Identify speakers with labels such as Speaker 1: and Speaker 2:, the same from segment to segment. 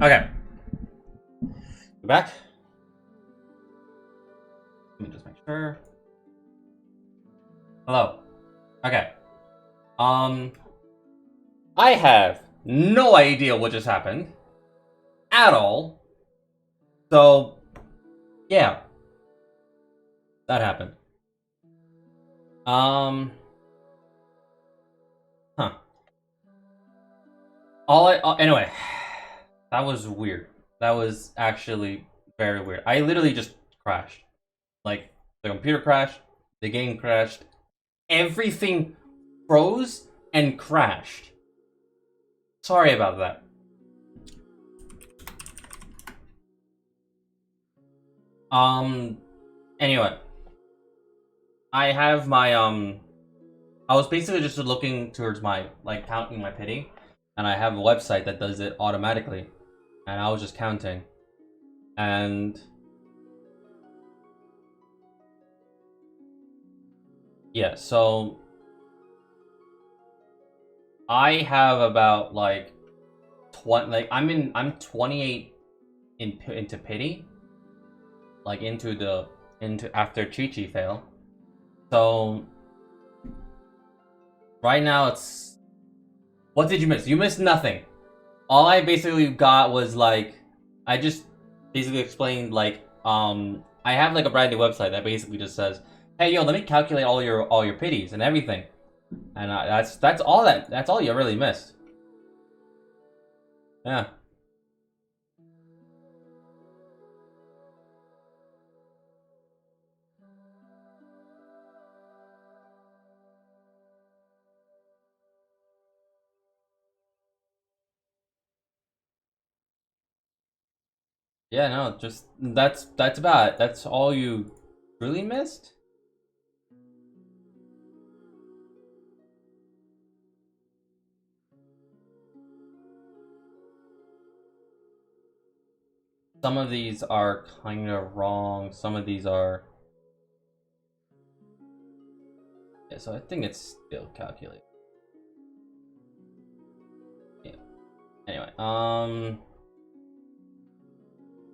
Speaker 1: Okay. You back? Let me just make sure. Hello. Okay. Um, I have no idea what just happened at all. So, yeah, that happened. Um, huh. Anyway, that was weird. That was actually very weird. I literally just crashed. Like, the computer crashed, the game crashed, everything froze and crashed. Sorry about that. Um, anyway, I have my I was basically just looking towards my like counting my pity, and I have a website that does it automatically, and I was just counting, and yeah, so I have about like 20, like I'm 28 into pity, like into after Chi Chi fail. So right now it's, what did you miss? You missed nothing. All I basically got was like, I just basically explained like I have like a brand new website that basically just says, hey yo, let me calculate all your pities and everything, and that's all you really missed. Yeah. Yeah, no, just that's about it. That's all you really missed. Some of these are kind of wrong. Some of these are, yeah. So I think it's still calculated. Yeah. Anyway,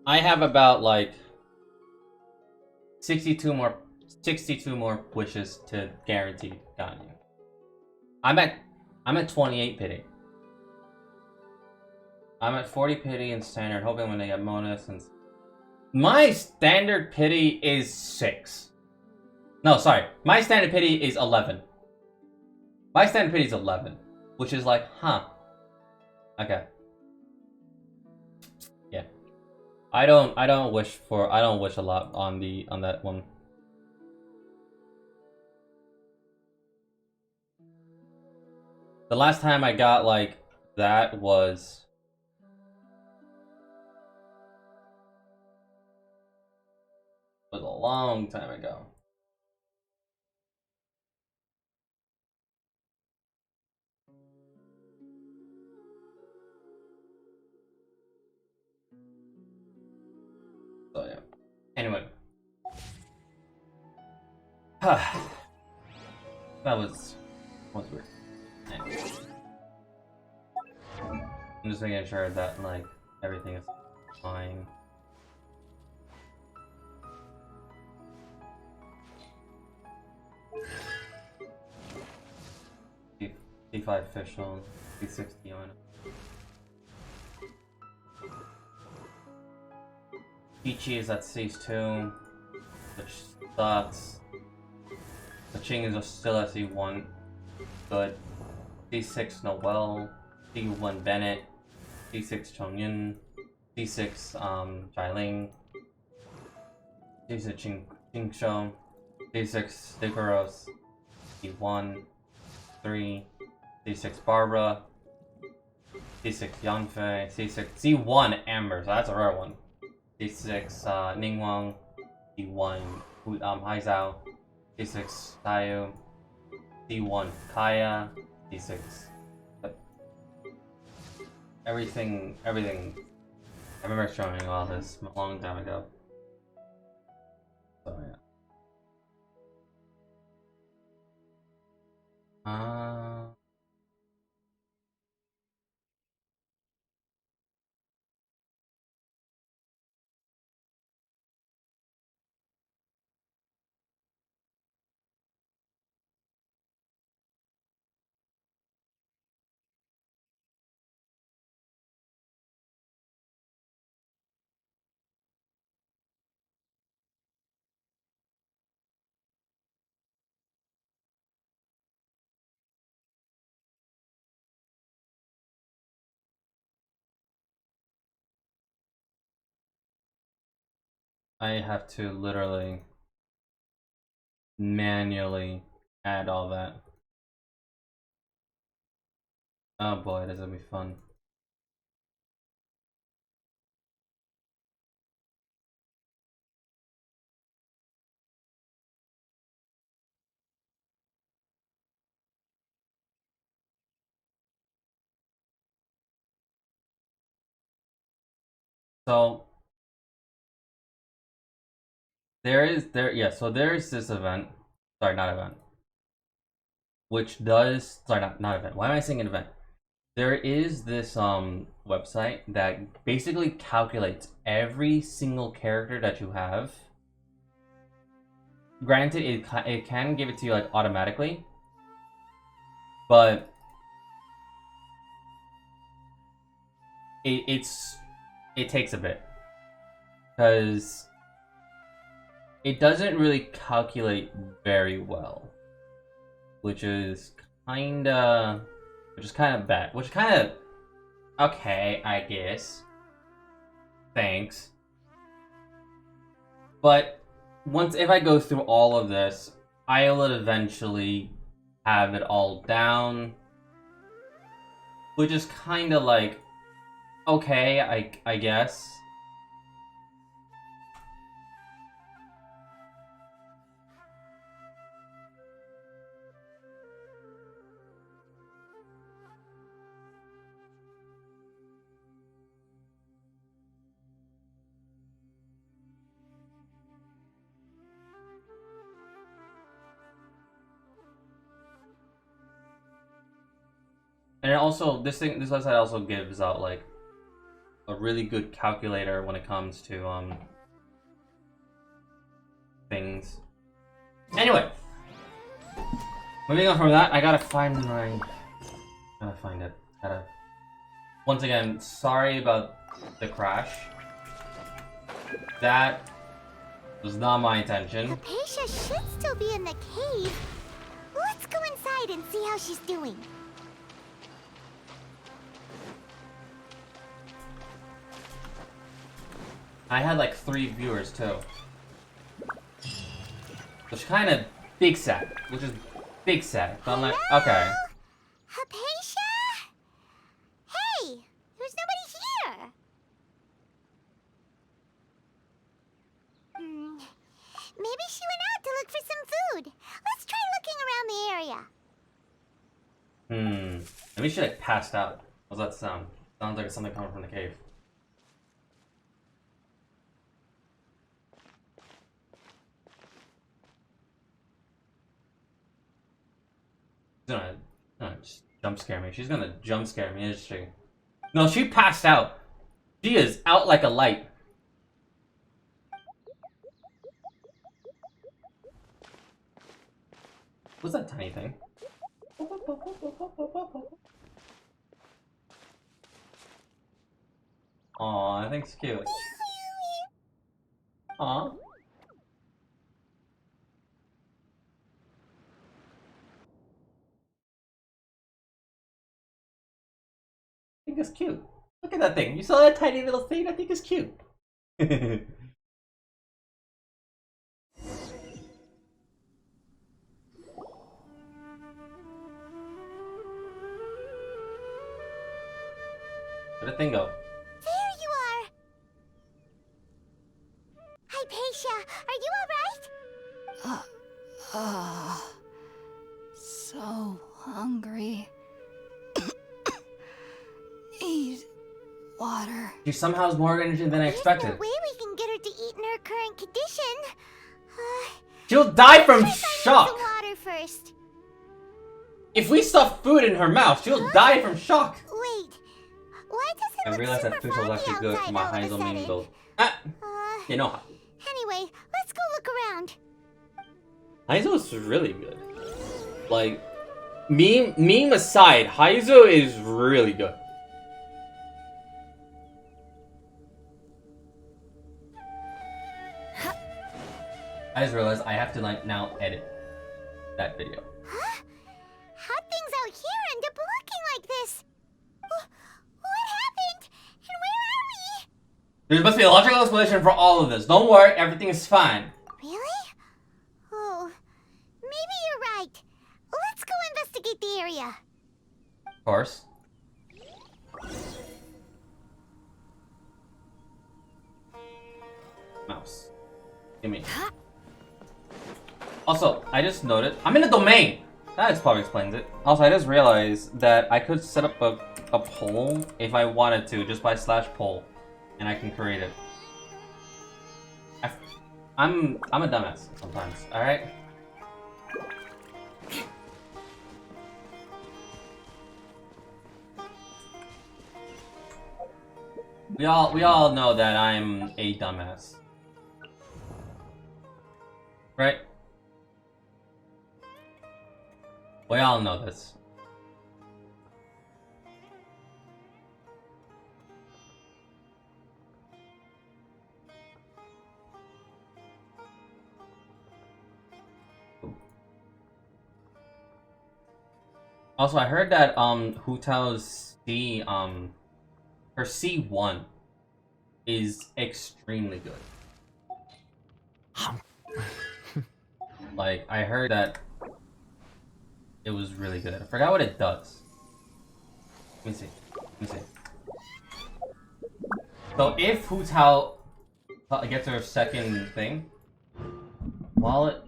Speaker 1: I have about like 62 more 62 more wishes to guarantee got you. I'm at I'm at 28 pity. I'm at 40 pity in standard, hoping when they get bonus and my standard pity is 6. No, sorry. My standard pity is 11. My standard pity is 11, which is like, huh. Okay. Yeah. I don't wish a lot on that one. The last time I got like that was a long time ago. So yeah. Anyway. that was weird. Anyway. I'm just making sure that like everything is fine. D5 official, D60 on Ichi is at C2, which sucks. The Ching is still at C1, good. D6 Noel, D1 Bennett, D6 Chongyun, D6 Jailing, D6 Chingshou, D6 Dikaros, D1, 3, D6 Barbara, D6 Yanfei, C6 C1 Amber, so that's a rare one. D6 Ningguang, D1 Haizao, D6 Tayu, D1 Kaya, D6. But everything. I remember showing all this a long time ago. So yeah. Uh, I have to literally manually add all that. Oh boy, this is gonna be fun. So so there's this event. Sorry, not event. Which does sorry, not event. Why am I saying an event? There is this website that basically calculates every single character that you have. Granted, it can give it to you like automatically, but it takes a bit because it doesn't really calculate very well, which is kind of bad. Which is kind of okay, I guess. Thanks. But if I go through all of this, I will eventually have it all down, which is kind of like okay, I guess. And it also this website also gives out like a really good calculator when it comes to things. Anyway, moving on from that, I gotta find it. Once again, sorry about the crash. That was not my intention.
Speaker 2: Hypatia should still be in the cave. Let's go inside and see how she's doing.
Speaker 1: I had like 3 viewers too. Which kind of big sad. Which is big sad. But I'm like, okay.
Speaker 2: Hypatia? Hey! There's nobody here! Maybe she went out to look for some food. Let's try looking around the area.
Speaker 1: Maybe she like passed out. What's that sound? Sounds like something coming from the cave. She's gonna just jump scare me. She's gonna jump scare me, isn't she? No, she passed out. She is out like a light. What's that tiny thing? Aw, I think it's cute. Aw. I think it's cute. Look at that thing. You saw that tiny little thing? I think it's cute. Where'd the thing go?
Speaker 2: There you are! Hypatia, are you alright?
Speaker 3: So hungry. Need water.
Speaker 1: She somehow has more energy than I expected.
Speaker 2: There's no way we can get her to eat in her current condition.
Speaker 1: She'll die from
Speaker 2: Let's
Speaker 1: shock!
Speaker 2: find some water first.
Speaker 1: If we stuff food in her mouth, she'll die from shock!
Speaker 2: Wait, why does it
Speaker 1: I
Speaker 2: look
Speaker 1: realized that
Speaker 2: super
Speaker 1: fish was
Speaker 2: foggy
Speaker 1: actually good for my
Speaker 2: outside all of a
Speaker 1: Heinzel meme
Speaker 2: sudden?
Speaker 1: build. Ah!
Speaker 2: Uh,
Speaker 1: You know,
Speaker 2: Anyway, let's go look around.
Speaker 1: Heinzel is really good. Like, meme aside, Heinzel is really good. I just realized I have to like now edit that video.
Speaker 2: Huh? How'd things out here end up looking like this? What happened? And where are we?
Speaker 1: There must be a logical explanation for all of this. Don't worry, everything is fine.
Speaker 2: Really? Oh, maybe you're right. Let's go investigate the area.
Speaker 1: Of course. Mouse. Gimme. Also, I just noted I'm in a domain! That probably explains it. Also, I just realized that I could set up a poll if I wanted to, just by /poll. And I can create it. I'm a dumbass sometimes, alright? We all know that I'm a dumbass. Right? We all know this. Also, I heard that Hu Tao's C her C1 is extremely good. Like, I heard that it was really good. I forgot what it does. Let me see. Let me see. So if Hu Tao gets her second thing, while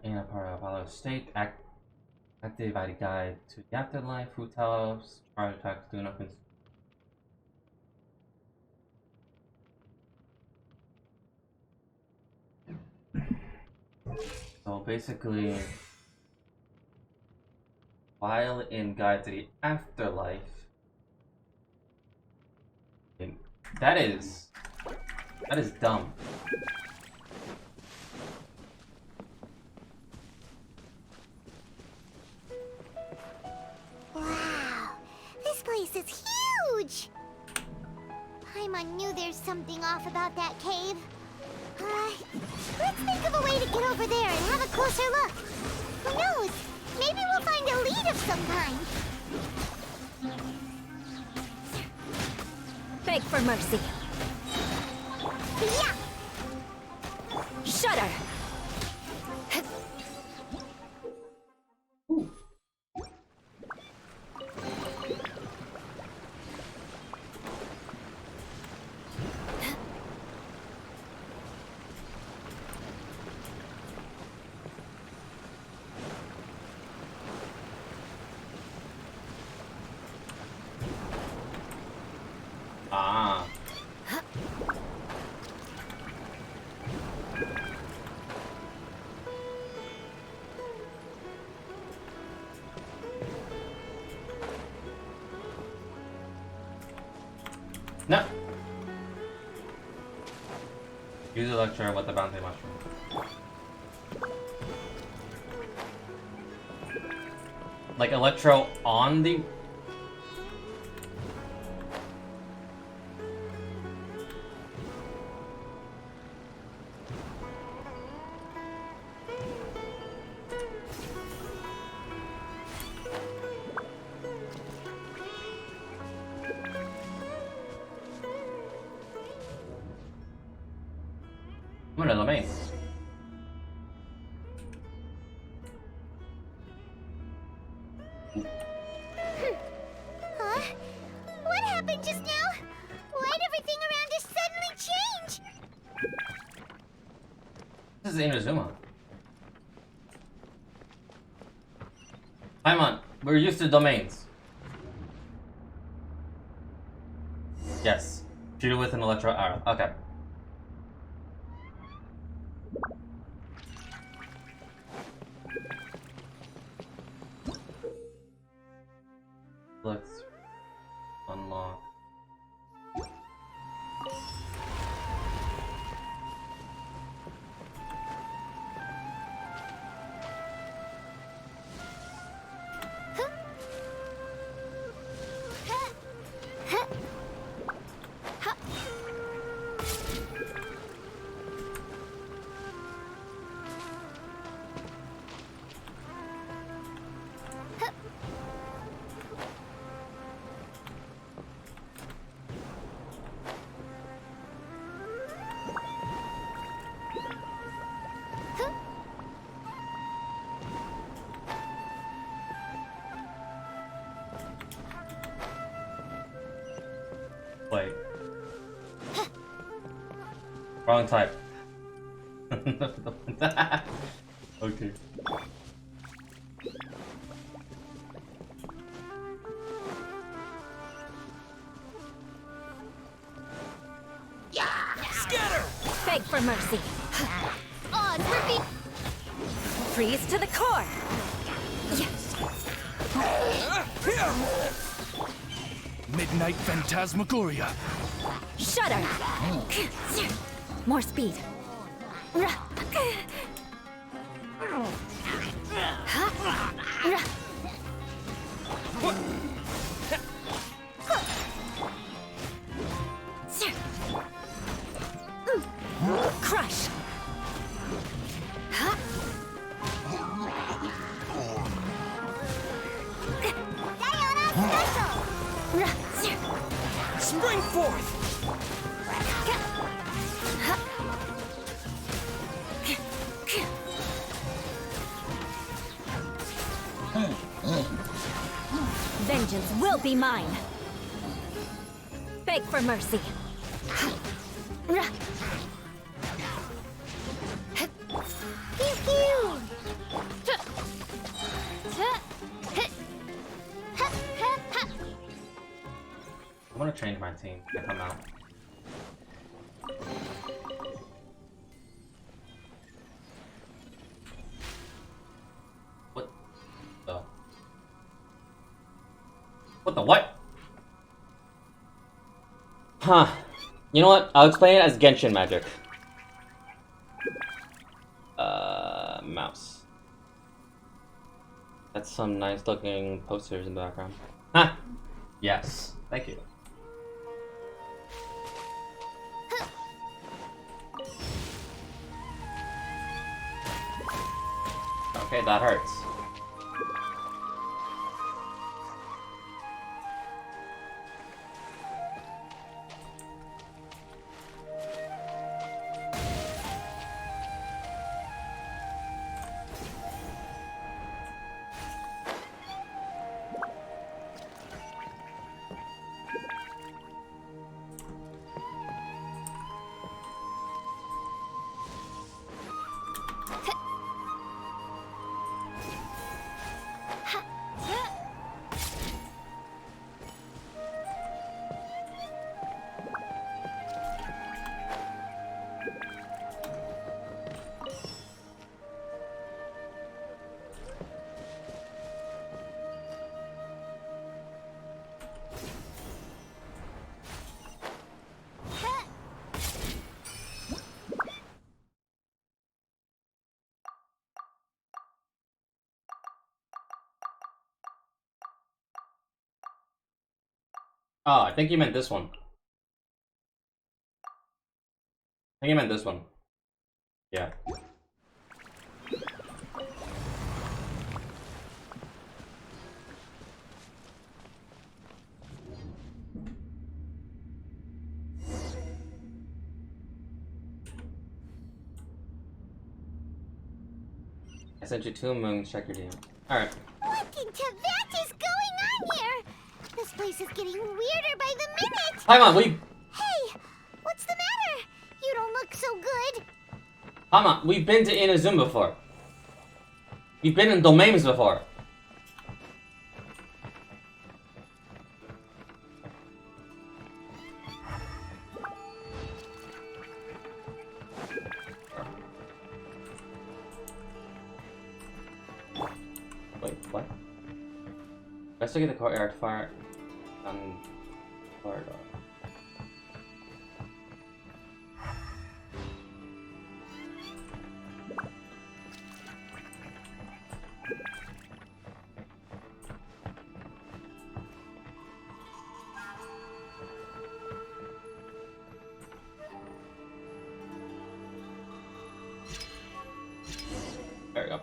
Speaker 1: in a part of a state, activate a guide to the afterlife, Hu Tao's charge attacks do not. So basically, while in Guide to the Afterlife, that is dumb.
Speaker 2: Wow, this place is huge! Paimon knew there's something off about that cave. Let's think of a way to get over there and have a closer look. Who knows? Maybe we'll find a lead of some kind.
Speaker 4: Beg for mercy.
Speaker 2: Yeah!
Speaker 4: Shudder!
Speaker 1: Ah. No. Use a lecture with the bounty mushroom. Like Electro on the. I'm in a domain.
Speaker 2: Huh? What happened just now? Why'd everything around us suddenly change?
Speaker 1: This is Inazuma. Paimon, we're used to domains. Yes. Shoot it with an electro arrow. Okay. Let's unlock. Wrong type. Okay.
Speaker 4: Beg for mercy.
Speaker 2: Odds repeat.
Speaker 4: Freeze to the core.
Speaker 5: Midnight Phantasmagoria.
Speaker 4: Shudder. More speed. Crush.
Speaker 5: Spring forth!
Speaker 4: Vengeance will be mine. Beg for mercy.
Speaker 2: Pew pew.
Speaker 1: I want to change my team to come out. What the? What the what? Huh. You know what? I'll explain it as Genshin magic. Mouse. That's some nice looking posters in the background. Huh. Yes. Thank you. Okay, that hurts. Oh, I think you meant this one. I think you meant this one. Yeah. I sent you 2 moons, check your DM. Alright.
Speaker 2: What in Tibet is going on here? This place is getting weirder by the minute.
Speaker 1: Hang on,
Speaker 2: Hey, what's the matter? You don't look so good.
Speaker 1: Come on, we've been to Inazuma before. We've been in domains before. Wait, what? Let's look at the courtyard fire on corridor. There we go.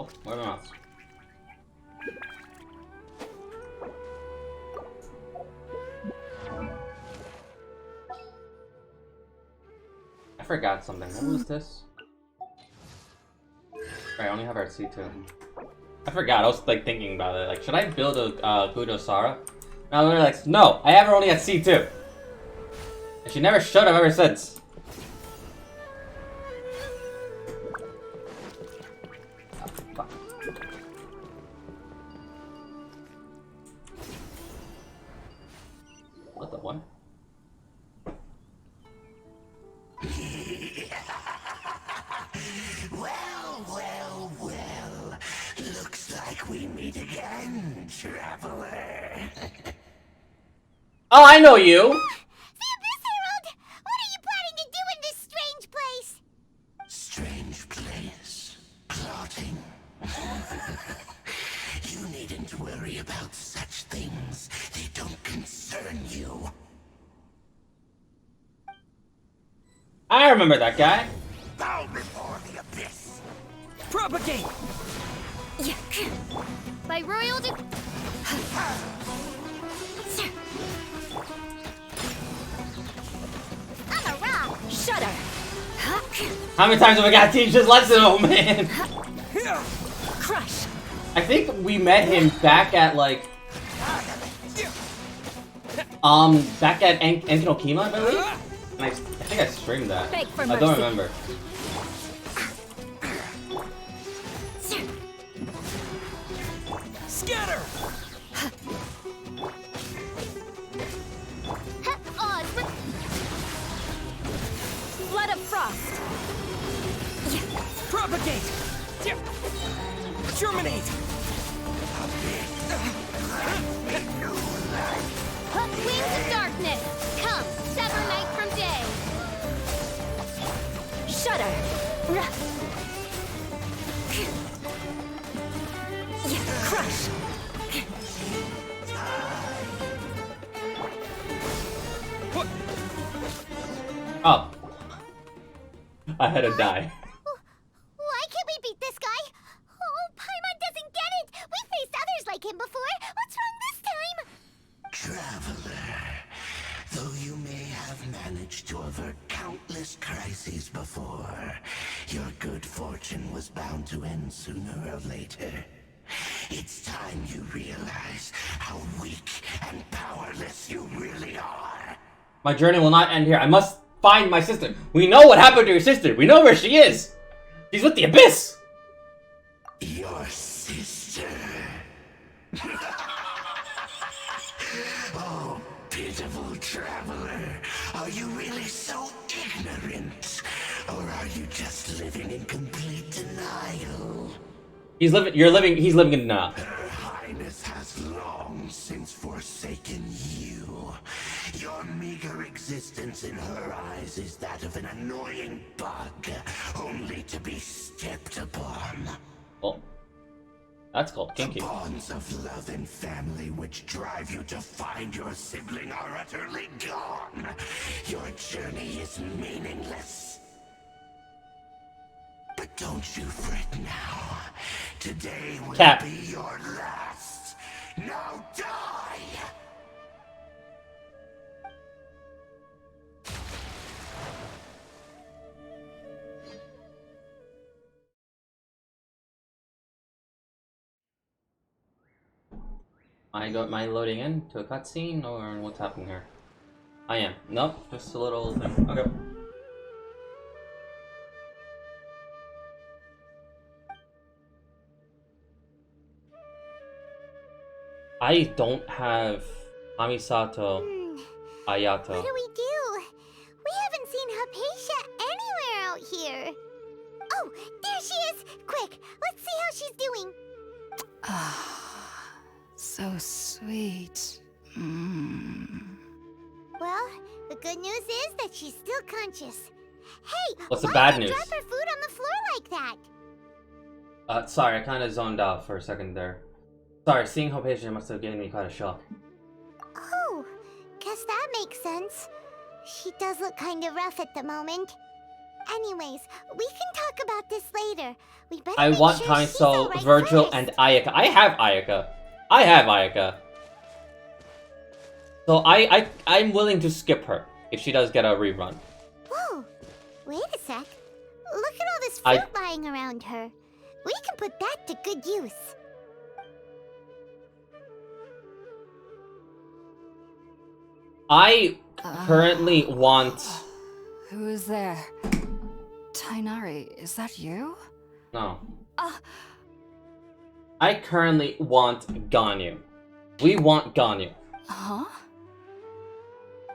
Speaker 1: Oh, where am I? I forgot something. What was this? Right, I only have our C2. I forgot. I was like thinking about it. Like, should I build a Gudosara? Now they're like, no, I have her only at C2. And she never showed up ever since. Oh, fuck. What the what?
Speaker 6: Well. Looks like we meet again, traveler.
Speaker 1: Oh, I know you!
Speaker 2: The Abyss Herald! What are you planning to do in this strange place?
Speaker 6: Strange place. Plotting. You needn't worry about such things. They don't concern you.
Speaker 1: I remember that guy.
Speaker 6: Bow before the abyss.
Speaker 5: Propagate!
Speaker 2: By royal I'm a rock!
Speaker 4: Shudder.
Speaker 1: How many times have I got to teach this lesson? Oh man!
Speaker 4: Crush.
Speaker 1: I think we met him back at like back at Enkinokima, I believe. And I think I streamed that.
Speaker 4: Beg for
Speaker 1: I don't
Speaker 4: mercy.
Speaker 1: remember.
Speaker 5: Scatter!
Speaker 4: Flood of frost.
Speaker 5: Propagate! Germinate!
Speaker 2: Wings of darkness! Come, sever night from day!
Speaker 4: Shudder. Crush.
Speaker 1: Oh. I had to die.
Speaker 2: Why can't we beat this guy? Oh, Paimon doesn't get it! We faced others like him before! What's wrong this time?
Speaker 6: Traveler, though you may have managed to avert countless crises before, your good fortune was bound to end sooner or later. It's time you realize how weak and powerless you really are.
Speaker 1: My journey will not end here. I must find my sister. We know what happened to your sister. We know where she is. She's with the Abyss.
Speaker 6: Your sister. Oh, pitiful traveler. Are you really so ignorant? Or are you just living in complete denial?
Speaker 1: He's living in denial.
Speaker 6: Her Highness has long since forsaken you. Your meager existence in her eyes is that of an annoying bug, only to be stepped upon.
Speaker 1: Well, that's called
Speaker 6: The
Speaker 1: kinky.
Speaker 6: bonds of love and family which drive you to find your sibling are utterly gone. Your journey is meaningless. But don't you fret now. Today will
Speaker 1: Cap.
Speaker 6: be your last. Now die!
Speaker 1: Am I loading in to a cutscene or what's happening here? I am. Nope, just a little thing. Okay. I don't have Amisato Ayato.
Speaker 2: What do we do? We haven't seen Hypatia anywhere out here. Oh, there she is! Quick, let's see how she's doing.
Speaker 3: So sweet.
Speaker 2: Well, the good news is that she's still conscious. Hey,
Speaker 1: What's the
Speaker 2: why
Speaker 1: bad
Speaker 2: did
Speaker 1: news?
Speaker 2: you drop her food on the floor like that?
Speaker 1: Sorry, I kind of zoned out for a second there. Sorry, seeing Hypatia must have given me quite a shock.
Speaker 2: Oh, guess that makes sense. She does look kind of rough at the moment. Anyways, we can talk about this later. We better
Speaker 1: I
Speaker 2: make
Speaker 1: want
Speaker 2: sure
Speaker 1: Time
Speaker 2: she's
Speaker 1: Soul,
Speaker 2: alright
Speaker 1: Virgil,
Speaker 2: first.
Speaker 1: and Ayaka. I have Ayaka. I have Ayaka. So I'm willing to skip her if she does get a rerun.
Speaker 2: Whoa, wait a sec. Look at all this
Speaker 1: I-
Speaker 2: fruit lying around her. We can put that to good use.
Speaker 1: I currently want...
Speaker 3: Who is there? Tainari, is that you?
Speaker 1: No.
Speaker 3: Ah.
Speaker 1: I currently want Ganyu. We want Ganyu.
Speaker 3: Huh?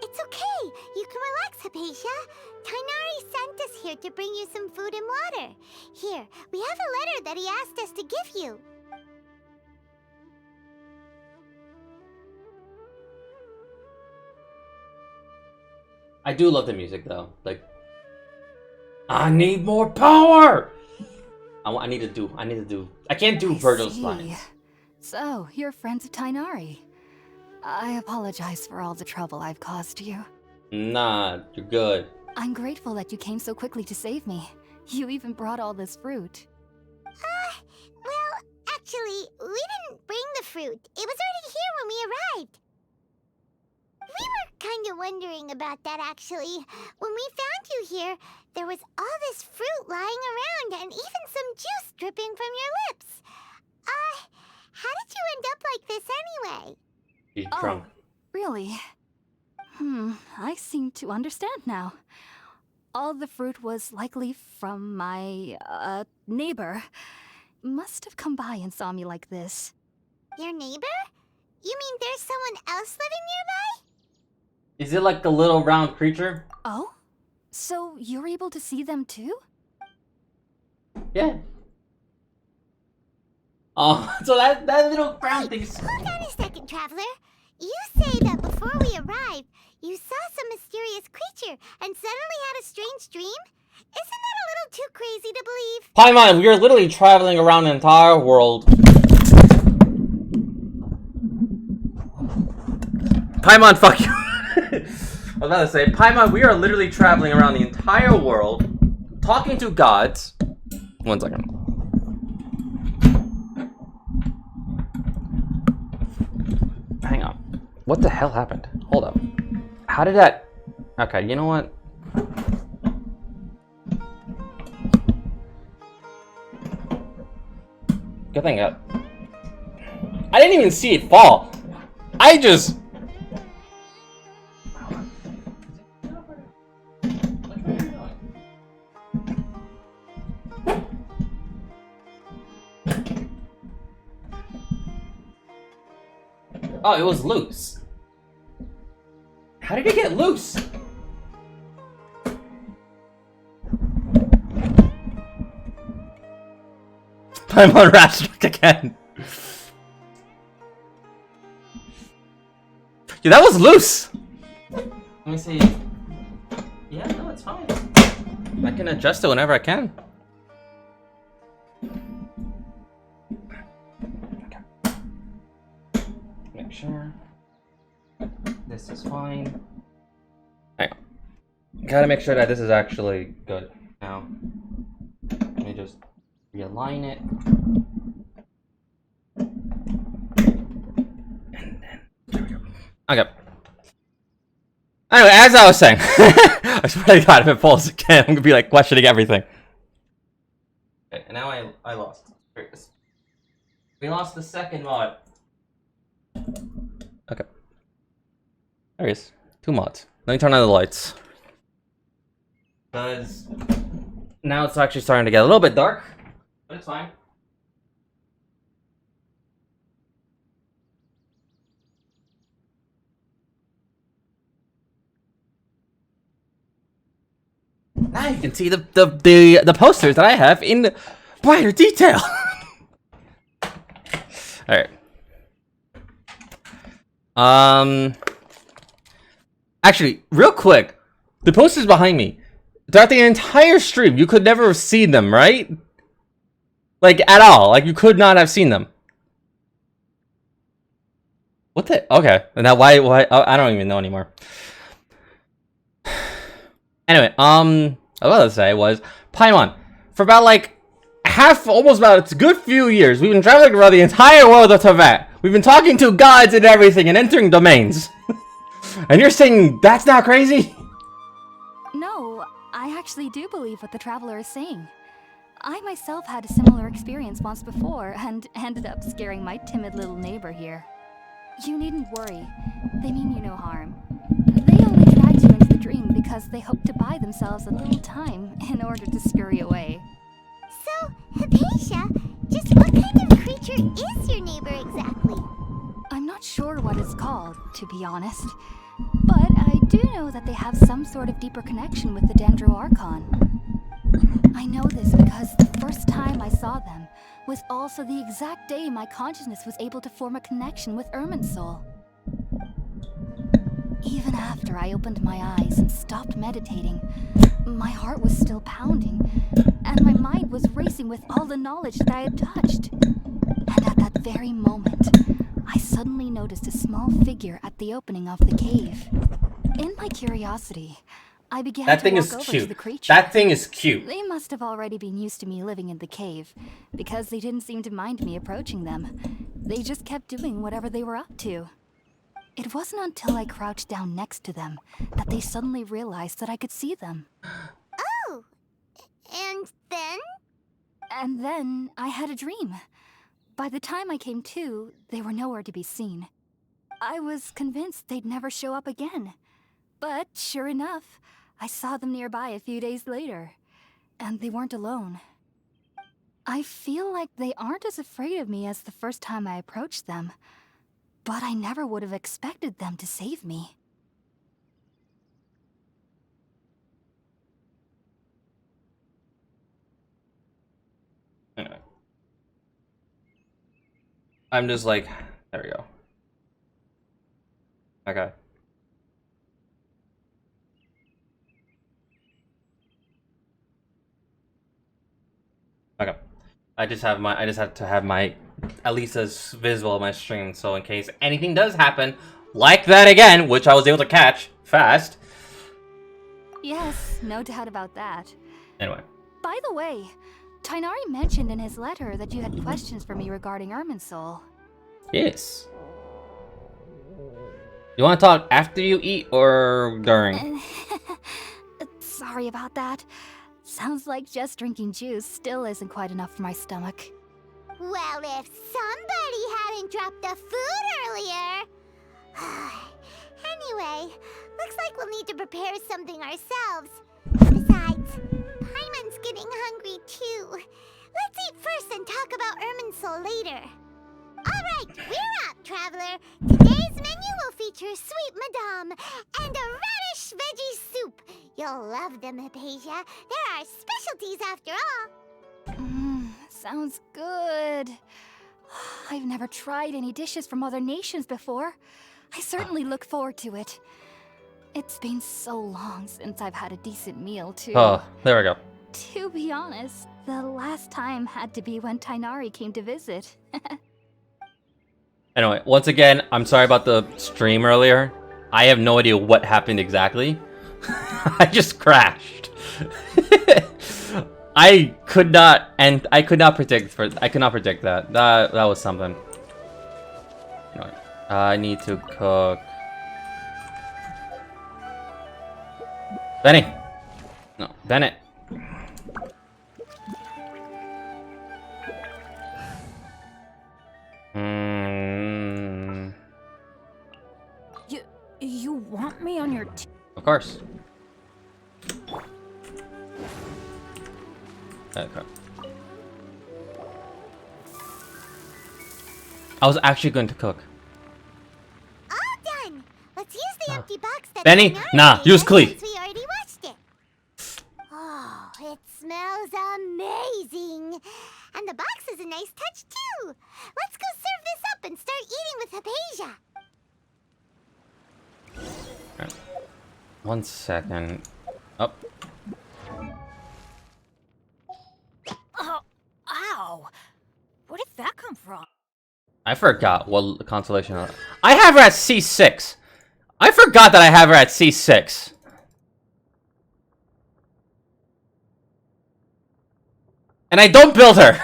Speaker 2: It's okay. You can relax, Hypatia. Tainari sent us here to bring you some food and water. Here, we have a letter that he asked us to give you.
Speaker 1: I do love the music though. Like, I need more power. I need to do. I can't do Virgil's
Speaker 3: see.
Speaker 1: lines.
Speaker 3: So, you're friends of Tainari. I apologize for all the trouble I've caused you.
Speaker 1: Nah, you're good.
Speaker 3: I'm grateful that you came so quickly to save me. You even brought all this fruit.
Speaker 2: Well, actually, we didn't bring the fruit. It was already here when we arrived. We were kind of wondering about that, actually. When we found you here, there was all this fruit lying around and even some juice dripping from your lips. How did you end up like this anyway?
Speaker 1: She's
Speaker 3: Oh.
Speaker 1: drunk.
Speaker 3: Really? I seem to understand now. All the fruit was likely from my, neighbor. Must have come by and saw me like this.
Speaker 2: Your neighbor? You mean there's someone else living nearby?
Speaker 1: Is it like a little round creature?
Speaker 3: Oh? So you're able to see them too?
Speaker 1: Yeah. Oh, so that little brown
Speaker 2: Wait,
Speaker 1: thing's...
Speaker 2: hold on a second, Traveler. You say that before we arrived, you saw some mysterious creature and suddenly had a strange dream? Isn't that a little too crazy to believe?
Speaker 1: Paimon, we are literally traveling around the entire world. Paimon, fuck you. I was about to say, Paimon, we are literally traveling around the entire world, talking to gods. 1 second. Hang on. What the hell happened? Hold up. How did that... Okay, you know what? Good thing I didn't even see it fall. I just... Oh, it was loose. How did it get loose? I'm on Ratchet again. Yeah, that was loose. Let me see. Yeah, no, it's fine. I can adjust it whenever I can. Okay. Make sure this is fine. Hang on. Gotta make sure that this is actually good. Now, let me just realign it. And then, there we go. Okay. Anyway, as I was saying, I swear to God, if it falls again, I'm gonna be like questioning everything. Okay, and now I lost. We lost the second mod. Okay. There he is. 2 mods. Let me turn on the lights. Because now it's actually starting to get a little bit dark. But it's fine. Now you can see the posters that I have in brighter detail. Alright. Actually, real quick, the posters behind me. Throughout the entire stream, you could never have seen them, right? Like, at all. Like, you could not have seen them. What the? Okay. Now, why? I don't even know anymore. Anyway, I was about to say was, Paimon, for about like almost about a good few years, we've been traveling around the entire world of Tibet. We've been talking to gods and everything and entering domains. And you're saying that's not crazy?
Speaker 3: No, I actually do believe what the traveler is saying. I myself had a similar experience once before and ended up scaring my timid little neighbor here. You needn't worry. They mean you no harm. They only dragged you into the dream because they hoped to buy themselves a little time in order to scurry away.
Speaker 2: So, Hypatia, just what kind of creature is your neighbor exactly?
Speaker 3: I'm not sure what it's called, to be honest. But I do know that they have some sort of deeper connection with the Dendro Archon. I know this because the first time I saw them was also the exact day my consciousness was able to form a connection with Irminsul. Even after I opened my eyes and stopped meditating, my heart was still pounding, and my mind was racing with all the knowledge that I had touched. And at that very moment, I suddenly noticed a small figure at the opening of the cave. In my curiosity, I began
Speaker 1: That
Speaker 3: to
Speaker 1: thing
Speaker 3: walk
Speaker 1: is
Speaker 3: over to
Speaker 1: cute.
Speaker 3: the creature.
Speaker 1: That thing is cute.
Speaker 3: They must have already been used to me living in the cave, because they didn't seem to mind me approaching them. They just kept doing whatever they were up to. It wasn't until I crouched down next to them that they suddenly realized that I could see them.
Speaker 2: Oh, and then?
Speaker 3: And then I had a dream. By the time I came to, they were nowhere to be seen. I was convinced they'd never show up again. But sure enough, I saw them nearby a few days later. And they weren't alone. I feel like they aren't as afraid of me as the first time I approached them. But I never would have expected them to save me.
Speaker 1: Anyway. I'm just like, there we go. Okay. Okay. I just have to have my, at least as visible on my stream, so in case anything does happen, like that again, which I was able to catch fast.
Speaker 3: Yes, no doubt about that.
Speaker 1: Anyway.
Speaker 3: By the way, Tainari mentioned in his letter that you had questions for me regarding Irminsul.
Speaker 1: Yes. You want to talk after you eat or during?
Speaker 3: Sorry about that. Sounds like just drinking juice still isn't quite enough for my stomach.
Speaker 2: Well, if somebody hadn't dropped the food earlier... Anyway, looks like we'll need to prepare something ourselves. Besides, Paimon's getting hungry too. Let's eat first and talk about Irminsul later. Alright, we're up, traveler. Today's menu will feature sweet madame and a radish veggie soup. You'll love them, Hypatia. They're our specialties after all.
Speaker 3: Sounds good. I've never tried any dishes from other nations before. I certainly look forward to it. It's been so long since I've had a decent meal, too.
Speaker 1: Oh, there we go.
Speaker 3: To be honest, the last time had to be when Tainari came to visit.
Speaker 1: Anyway, once again, I'm sorry about the stream earlier. I have no idea what happened exactly. I just crashed. I could not predict that. That was something. Anyway, I need to cook. Benny. No, Bennett.
Speaker 4: You want me on your team?
Speaker 1: Of course. Okay. I was actually going to cook.
Speaker 2: All done. Let's use the empty box that
Speaker 1: Benny,
Speaker 2: Tainari
Speaker 1: nah,
Speaker 2: made
Speaker 1: use
Speaker 2: us
Speaker 1: Klee.
Speaker 2: since we already watched it. Oh, it smells amazing. And the box is a nice touch too. Let's go serve this up and start eating with Hypatia.
Speaker 1: Okay. 1 second. Oh.
Speaker 4: Oh, ow! Where did that come from?
Speaker 1: I forgot what constellation. I have her at C6. I forgot that I have her at C6. And I don't build her!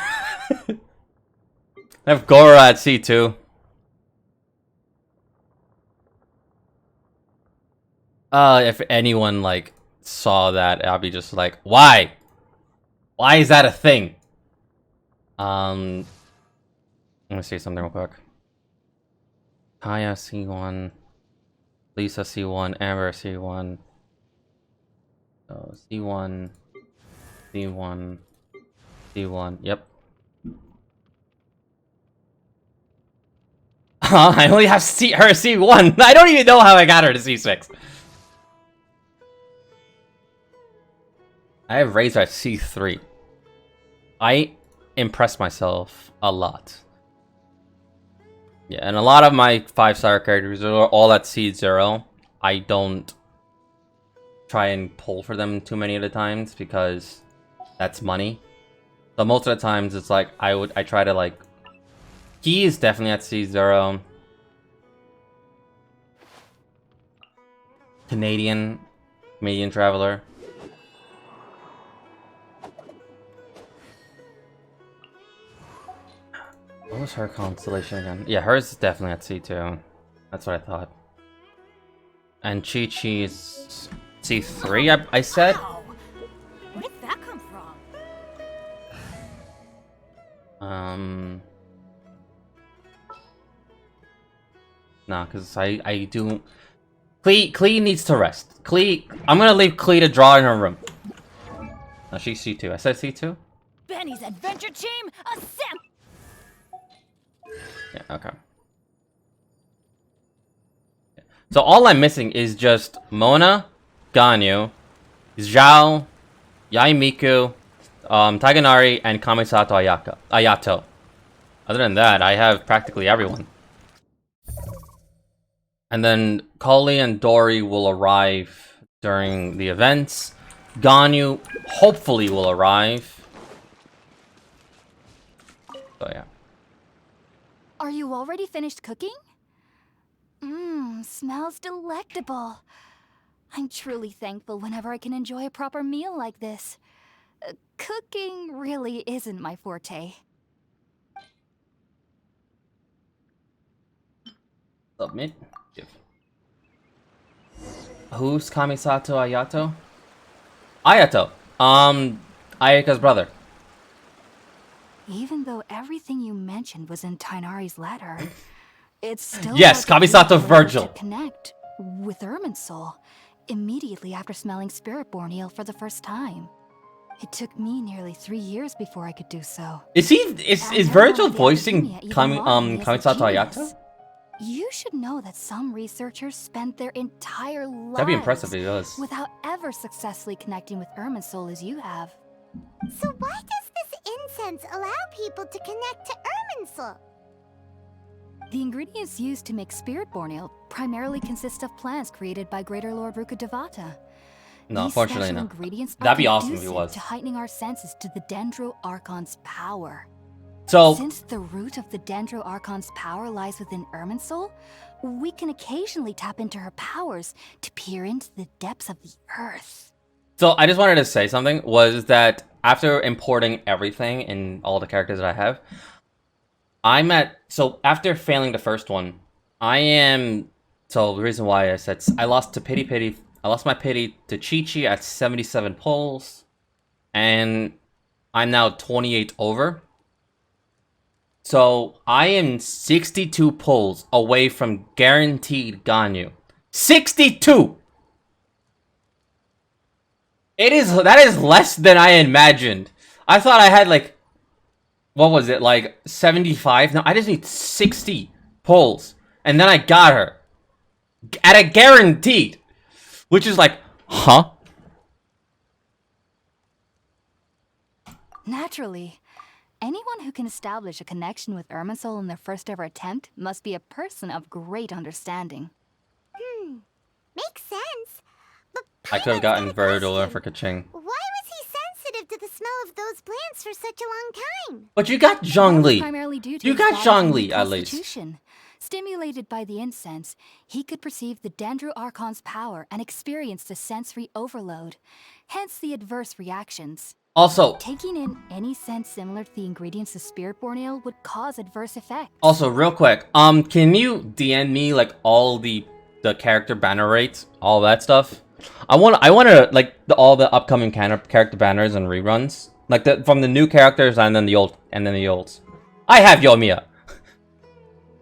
Speaker 1: I have Gora at C2. If anyone, like, saw that, I'll be just like, why? Why is that a thing? Let me see something real quick. Kaya C1. Lisa C1. Amber C1. So, C1. C1. C1. Yep. I only have her C1. I don't even know how I got her to C6. I have Razor at C3. I impressed myself a lot. Yeah, and a lot of my 5-star characters are all at C0. I don't try and pull for them too many of the times because that's money. So most of the times it's like I try to like. He is definitely at C0. Canadian traveler. What was her constellation again? Yeah, hers is definitely at C2. That's what I thought. And Chi-Chi is C3, I said?
Speaker 4: Wow. Where did that come from?
Speaker 1: Nah, because I do... Klee needs to rest. I'm gonna leave Klee to draw in her room. No, she's C2. I said C2?
Speaker 4: Benny's adventure team, assemble!
Speaker 1: Yeah, okay. So all I'm missing is just Mona, Ganyu, Zhao, Yaimiku, Taganari, and Kamisato Ayato. Other than that, I have practically everyone. And then Kali and Dory will arrive during the events. Ganyu hopefully will arrive. So yeah.
Speaker 3: Are you already finished cooking? Mmm, smells delectable. I'm truly thankful whenever I can enjoy a proper meal like this. Cooking really isn't my forte.
Speaker 1: Submit. Give. Who's Kamisato Ayato? Ayato. Ayaka's brother.
Speaker 3: Even though everything you mentioned was in Tainari's letter, it's still
Speaker 1: Yes,
Speaker 3: hard to
Speaker 1: Kamisato
Speaker 3: believe I
Speaker 1: Virgil.
Speaker 3: managed to connect with Irminsul immediately after smelling Spiritborn eel for the first time. It took me nearly 3 years before I could do so.
Speaker 1: Is Virgil
Speaker 3: And
Speaker 1: voicing
Speaker 3: academia even lauded me as a
Speaker 1: Kamisato
Speaker 3: genius.
Speaker 1: Ayato?
Speaker 3: You should know that some researchers spent their entire lives
Speaker 1: That'd be impressive if he does.
Speaker 3: without ever successfully connecting with Irminsul as you have.
Speaker 2: So why does this incense allow people to connect to Irminsul?
Speaker 3: The ingredients used to make Spiritborn ale primarily consist of plants created by Greater Lord Rukkhadevata.
Speaker 1: No,
Speaker 3: These
Speaker 1: unfortunately
Speaker 3: special
Speaker 1: no.
Speaker 3: ingredients are
Speaker 1: That'd be awesome if it
Speaker 3: conducive
Speaker 1: was.
Speaker 3: to heightening our senses to the Dendro Archon's power.
Speaker 1: So,
Speaker 3: Since the root of the Dendro Archon's power lies within Irminsul, we can occasionally tap into her powers to peer into the depths of the earth.
Speaker 1: so I just wanted to say something, was that after importing everything in all the characters that I have, so after failing the first one, so the reason why I said, I lost my pity to Chi-Chi at 77 pulls, and I'm now 28 over. So I am 62 pulls away from guaranteed Ganyu. 62! That is less than I imagined. I thought I had like, what was it, like 75? No, I just need 60 pulls. And then I got her. At a guaranteed. Which is like, huh?
Speaker 3: Naturally, anyone who can establish a connection with Irminsul in their first ever attempt must be a person of great understanding.
Speaker 2: Makes sense. But
Speaker 1: I could have
Speaker 2: Paimon's
Speaker 1: gotten
Speaker 2: got a
Speaker 1: Virgil
Speaker 2: question.
Speaker 1: for Kaching.
Speaker 2: Why was he sensitive to the smell of those plants for such a long time?
Speaker 1: But you got
Speaker 3: That was
Speaker 1: Zhongli.
Speaker 3: primarily due to
Speaker 1: You
Speaker 3: his
Speaker 1: got
Speaker 3: body's
Speaker 1: Zhongli,
Speaker 3: unique
Speaker 1: at least.
Speaker 3: constitution. Stimulated by the incense, he could perceive the Dendro Archon's power and experience the sensory overload, hence the adverse reactions.
Speaker 1: Also,
Speaker 3: Taking in any scent similar to the ingredients of spirit-born ale would cause adverse effects.
Speaker 1: real quick, can you DM me like all the character banner rates, all that stuff? I want to like all the upcoming character banners and reruns, like from the new characters and then the olds. I have Yoimiya.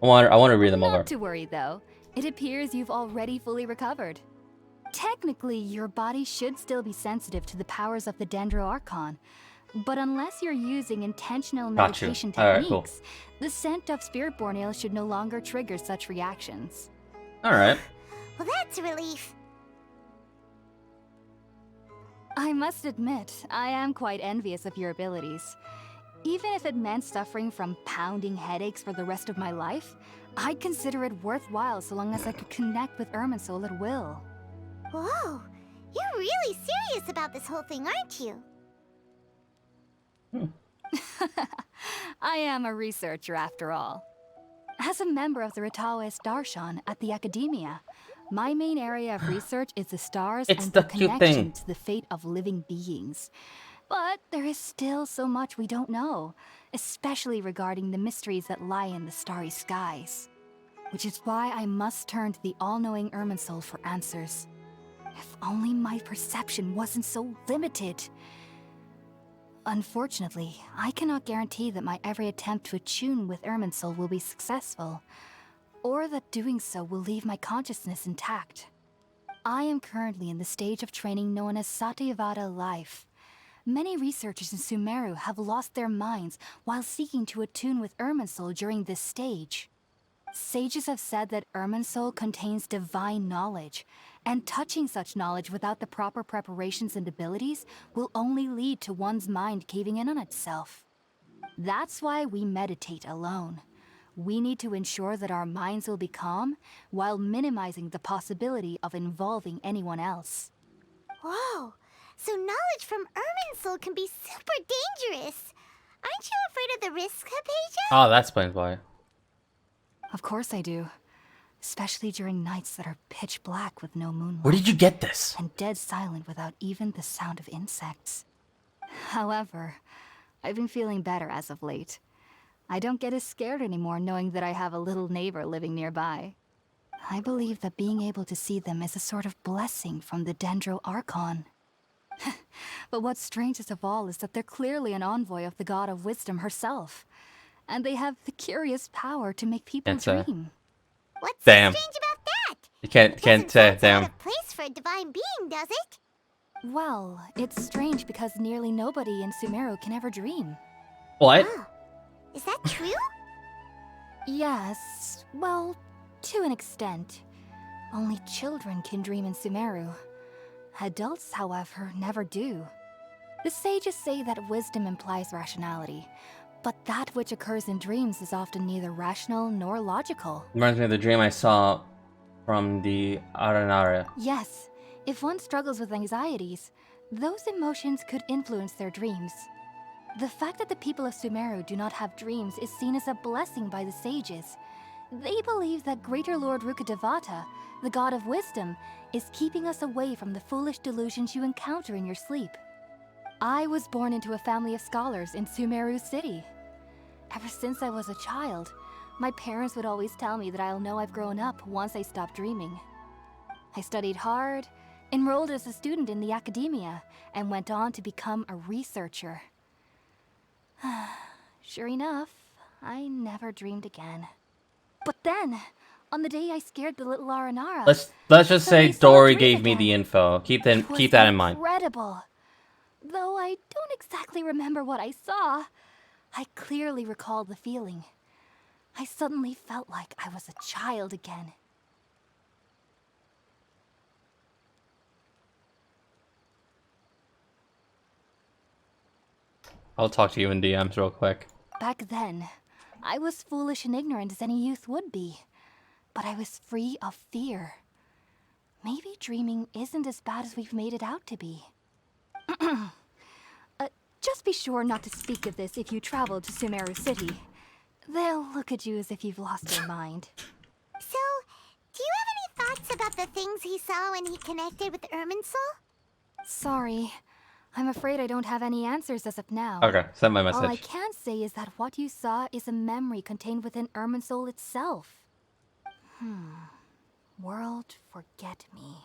Speaker 1: I want to read them over.
Speaker 3: Not to worry though. It appears you've already fully recovered. Technically, your body should still be sensitive to the powers of the Dendro Archon, but unless you're using intentional
Speaker 1: Got you.
Speaker 3: meditation
Speaker 1: Alright,
Speaker 3: techniques,
Speaker 1: cool.
Speaker 3: the scent of spirit-born ale should no longer trigger such reactions.
Speaker 1: Alright.
Speaker 2: Well, that's a relief.
Speaker 3: I must admit, I am quite envious of your abilities. Even if it meant suffering from pounding headaches for the rest of my life, I'd consider it worthwhile so long as I could connect with Irminsul at will.
Speaker 2: Whoa, you're really serious about this whole thing, aren't you?
Speaker 3: I am a researcher after all. As a member of the Ritaoist Darshan at the Academia, my main area of research is the stars
Speaker 1: It's
Speaker 3: and
Speaker 1: the
Speaker 3: the
Speaker 1: cute
Speaker 3: connection
Speaker 1: thing.
Speaker 3: to the fate of living beings. But there is still so much we don't know, especially regarding the mysteries that lie in the starry skies. Which is why I must turn to the all-knowing Irminsul for answers. If only my perception wasn't so limited. Unfortunately, I cannot guarantee that my every attempt to attune with Irminsul will be successful, or that doing so will leave my consciousness intact. I am currently in the stage of training known as Satyavada life. Many researchers in Sumeru have lost their minds while seeking to attune with Irminsul during this stage. Sages have said that Irminsul contains divine knowledge, and touching such knowledge without the proper preparations and abilities will only lead to one's mind caving in on itself. That's why we meditate alone. We need to ensure that our minds will be calm while minimizing the possibility of involving anyone else.
Speaker 2: Whoa, so knowledge from Irminsul can be super dangerous. Aren't you afraid of the risks, Hypatia?
Speaker 1: Oh, that explains why.
Speaker 3: Of course I do. Especially during nights that are pitch black with no moonlight.
Speaker 1: Where did you get this?
Speaker 3: And dead silent without even the sound of insects. However, I've been feeling better as of late. I don't get as scared anymore knowing that I have a little neighbor living nearby. I believe that being able to see them is a sort of blessing from the Dendro Archon. But what's strangest of all is that they're clearly an envoy of the God of Wisdom herself. And they have the curious power to make people
Speaker 1: Can't say.
Speaker 3: dream.
Speaker 2: What's
Speaker 1: Damn.
Speaker 2: so strange about that?
Speaker 1: You can't
Speaker 2: Doesn't
Speaker 1: say
Speaker 2: sound
Speaker 1: damn.
Speaker 2: out of place for a divine being, does it?
Speaker 3: Well, it's strange because nearly nobody in Sumeru can ever dream.
Speaker 1: What?
Speaker 2: Oh, is that true?
Speaker 3: Yes, well, to an extent. Only children can dream in Sumeru. Adults, however, never do. The sages say that wisdom implies rationality, but that which occurs in dreams is often neither rational nor logical.
Speaker 1: Reminds me of the dream I saw from the Aranara.
Speaker 3: Yes, if one struggles with anxieties, those emotions could influence their dreams. The fact that the people of Sumeru do not have dreams is seen as a blessing by the sages. They believe that Greater Lord Rukkhadevata, the god of wisdom, is keeping us away from the foolish delusions you encounter in your sleep. I was born into a family of scholars in Sumeru City. Ever since I was a child, my parents would always tell me that I'll know I've grown up once I stop dreaming. I studied hard, enrolled as a student in the academia, and went on to become a researcher. Sure enough, I never dreamed again. But then, on the day I scared the little Aranara,
Speaker 1: Let's just say
Speaker 3: suddenly saw a
Speaker 1: Dory
Speaker 3: dream
Speaker 1: gave me
Speaker 3: again.
Speaker 1: the info. Keep
Speaker 3: It was
Speaker 1: that in mind.
Speaker 3: Incredible. Though I don't exactly remember what I saw, I clearly recall the feeling. I suddenly felt like I was a child again.
Speaker 1: I'll talk to you in DMs real quick.
Speaker 3: Back then, I was foolish and ignorant as any youth would be, but I was free of fear. Maybe dreaming isn't as bad as we've made it out to be. Just be sure not to speak of this if you travel to Sumeru City. They'll look at you as if you've lost your mind.
Speaker 2: So, do you have any thoughts about the things he saw when he connected with Irminsul?
Speaker 3: Sorry, I'm afraid I don't have any answers as of now.
Speaker 1: Okay, send my
Speaker 3: All I
Speaker 1: message.
Speaker 3: can say is that what you saw is a memory contained within Irminsul itself. World forget me.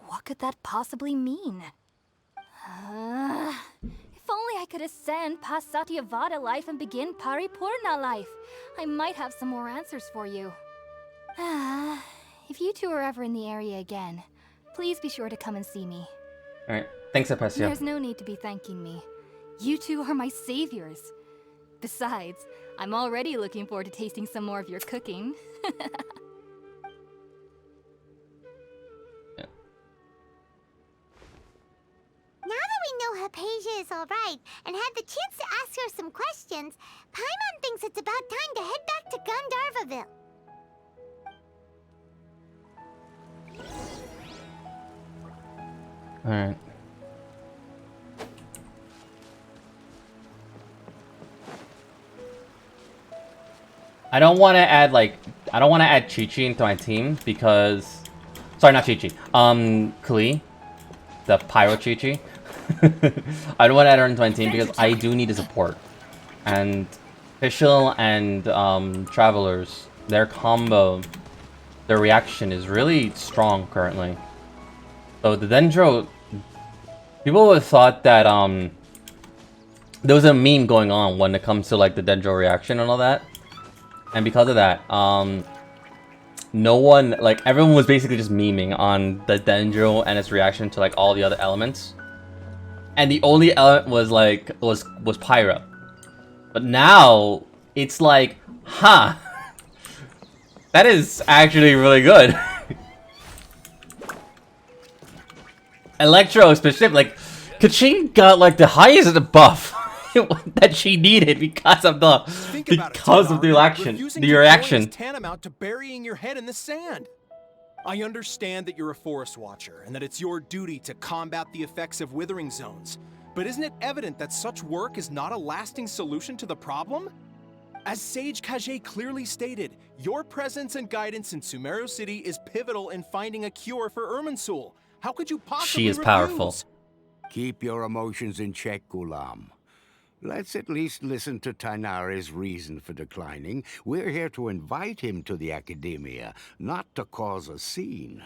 Speaker 3: What could that possibly mean? If only I could ascend past Satyavada life and begin Paripurna life. I might have some more answers for you. If you two are ever in the area again, please be sure to come and see me.
Speaker 1: Alright, thanks, Apecia.
Speaker 3: There's no need to be thanking me. You two are my saviors. Besides, I'm already looking forward to tasting some more of your cooking.
Speaker 2: Now that we know Hypatia is alright and had the chance to ask her some questions, Paimon thinks it's about time to head back to Gandharvaville.
Speaker 1: Alright. I don't want to add Chi-Chi into my team because, sorry, not Chi-Chi. Klee, the Pyro Chi-Chi. I don't want to add her into my team because I do need a support. And Fischl and Travelers, their combo, their reaction is really strong currently. So the Dendro, people would have thought that there was a meme going on when it comes to like the Dendro reaction and all that. And because of that, no one, like, everyone was basically just memeing on the Dendro and its reaction to, like, all the other elements. And the only element was, like, was Pyro. But now, it's like, huh. That is actually really good. Electro specific, like, Kachin got, like, the highest buff that she needed because of the reaction.
Speaker 5: Tantamount to burying your head in the sand. I understand that you're a forest watcher and that it's your duty to combat the effects of withering zones, but isn't it evident that such work is not a lasting solution to the problem? As Sage Kage clearly stated, your presence and guidance in Sumeru City is pivotal in finding a cure for Irminsul. How could you possibly
Speaker 1: She is
Speaker 5: refuse?
Speaker 1: powerful.
Speaker 6: Keep your emotions in check, Gulam. Let's at least listen to Tainari's reason for declining. We're here to invite him to the Academia, not to cause a scene.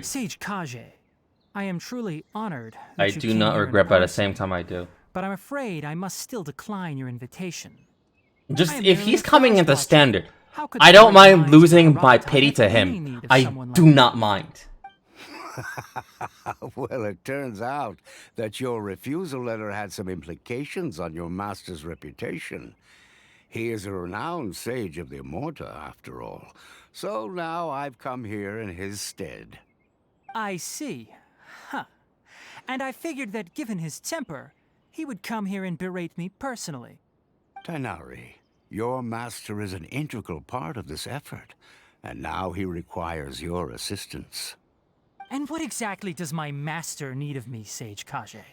Speaker 7: Sage Kage, I am truly honored.
Speaker 1: I do not regret, but at the same time I do.
Speaker 7: But I'm afraid I must still decline your invitation.
Speaker 1: Just if he's coming into standard,
Speaker 7: How could
Speaker 1: I don't
Speaker 7: someone
Speaker 1: mind losing
Speaker 7: rise
Speaker 1: my
Speaker 7: to
Speaker 1: pity to
Speaker 7: any
Speaker 1: him.
Speaker 7: need of
Speaker 1: I
Speaker 7: someone
Speaker 1: do
Speaker 7: like
Speaker 1: not
Speaker 7: you?
Speaker 1: mind.
Speaker 6: Well, it turns out that your refusal letter had some implications on your master's reputation. He is a renowned sage of the Immorta, after all. So now I've come here in his stead.
Speaker 7: I see. Huh. And I figured that given his temper, he would come here and berate me personally.
Speaker 6: Tainari, your master is an integral part of this effort, and now he requires your assistance.
Speaker 7: And what exactly does my master need of me, Sage Kage?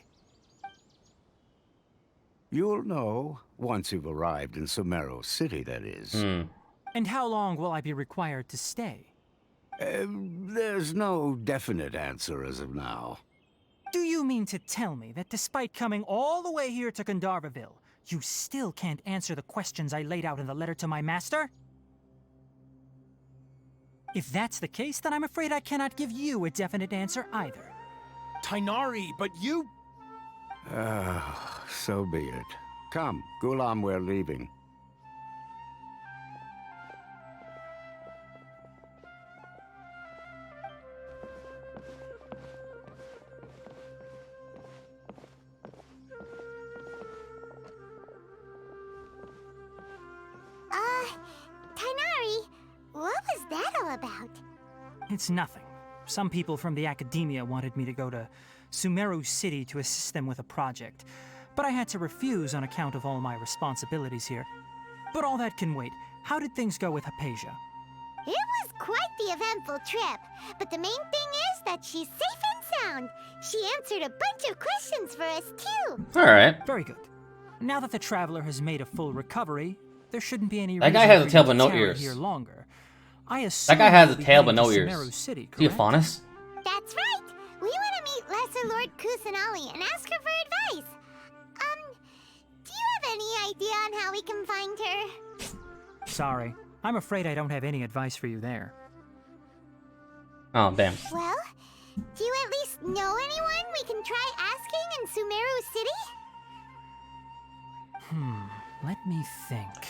Speaker 6: You'll know once you've arrived in Sumeru City, that is.
Speaker 7: And how long will I be required to stay?
Speaker 6: There's no definite answer as of now.
Speaker 7: Do you mean to tell me that despite coming all the way here to Gandharvaville, you still can't answer the questions I laid out in the letter to my master? If that's the case, then I'm afraid I cannot give you a definite answer either.
Speaker 5: Tainari, but you...
Speaker 6: So be it. Come, Gulam, we're leaving.
Speaker 2: Tainari, what was that all about?
Speaker 7: It's nothing. Some people from the Academia wanted me to go to Sumeru City to assist them with a project, but I had to refuse on account of all my responsibilities here. But all that can wait. How did things go with Hypatia?
Speaker 2: It was quite the eventful trip, but the main thing is that she's safe and sound. She answered a bunch of questions for us, too.
Speaker 1: Alright.
Speaker 7: Very good. Now that the Traveler has made a full recovery, there shouldn't be any
Speaker 1: That guy
Speaker 7: reason
Speaker 1: has a
Speaker 7: for
Speaker 1: tail
Speaker 7: you
Speaker 1: but
Speaker 7: to
Speaker 1: no
Speaker 7: tarry
Speaker 1: ears.
Speaker 7: here longer. I assume
Speaker 1: That guy has a
Speaker 7: you'll be
Speaker 1: tail but
Speaker 7: heading
Speaker 1: no
Speaker 7: to
Speaker 1: ears.
Speaker 7: Sumeru City,
Speaker 1: Is he a
Speaker 7: correct?
Speaker 1: faunus?
Speaker 2: That's right. We want to meet Les to Lord Kusanali and ask her for advice. Do you have any idea on how we can find her?
Speaker 7: Sorry. I'm afraid I don't have any advice for you there.
Speaker 1: Oh, damn.
Speaker 2: Well, do you at least know anyone we can try asking in Sumeru City?
Speaker 7: Let me think.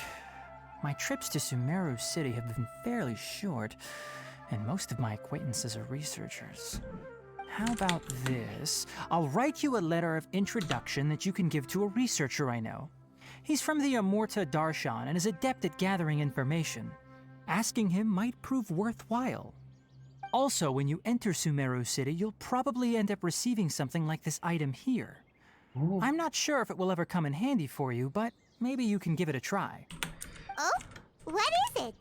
Speaker 7: My trips to Sumeru City have been fairly short, and most of my acquaintances are researchers. How about this? I'll write you a letter of introduction that you can give to a researcher I know. He's from the Amurta Darshan and is adept at gathering information. Asking him might prove worthwhile. Also, when you enter Sumeru City, you'll probably end up receiving something like this item here.
Speaker 1: Ooh.
Speaker 7: I'm not sure if it will ever come in handy for you, but maybe you can give it a try.
Speaker 2: Oh, what is it?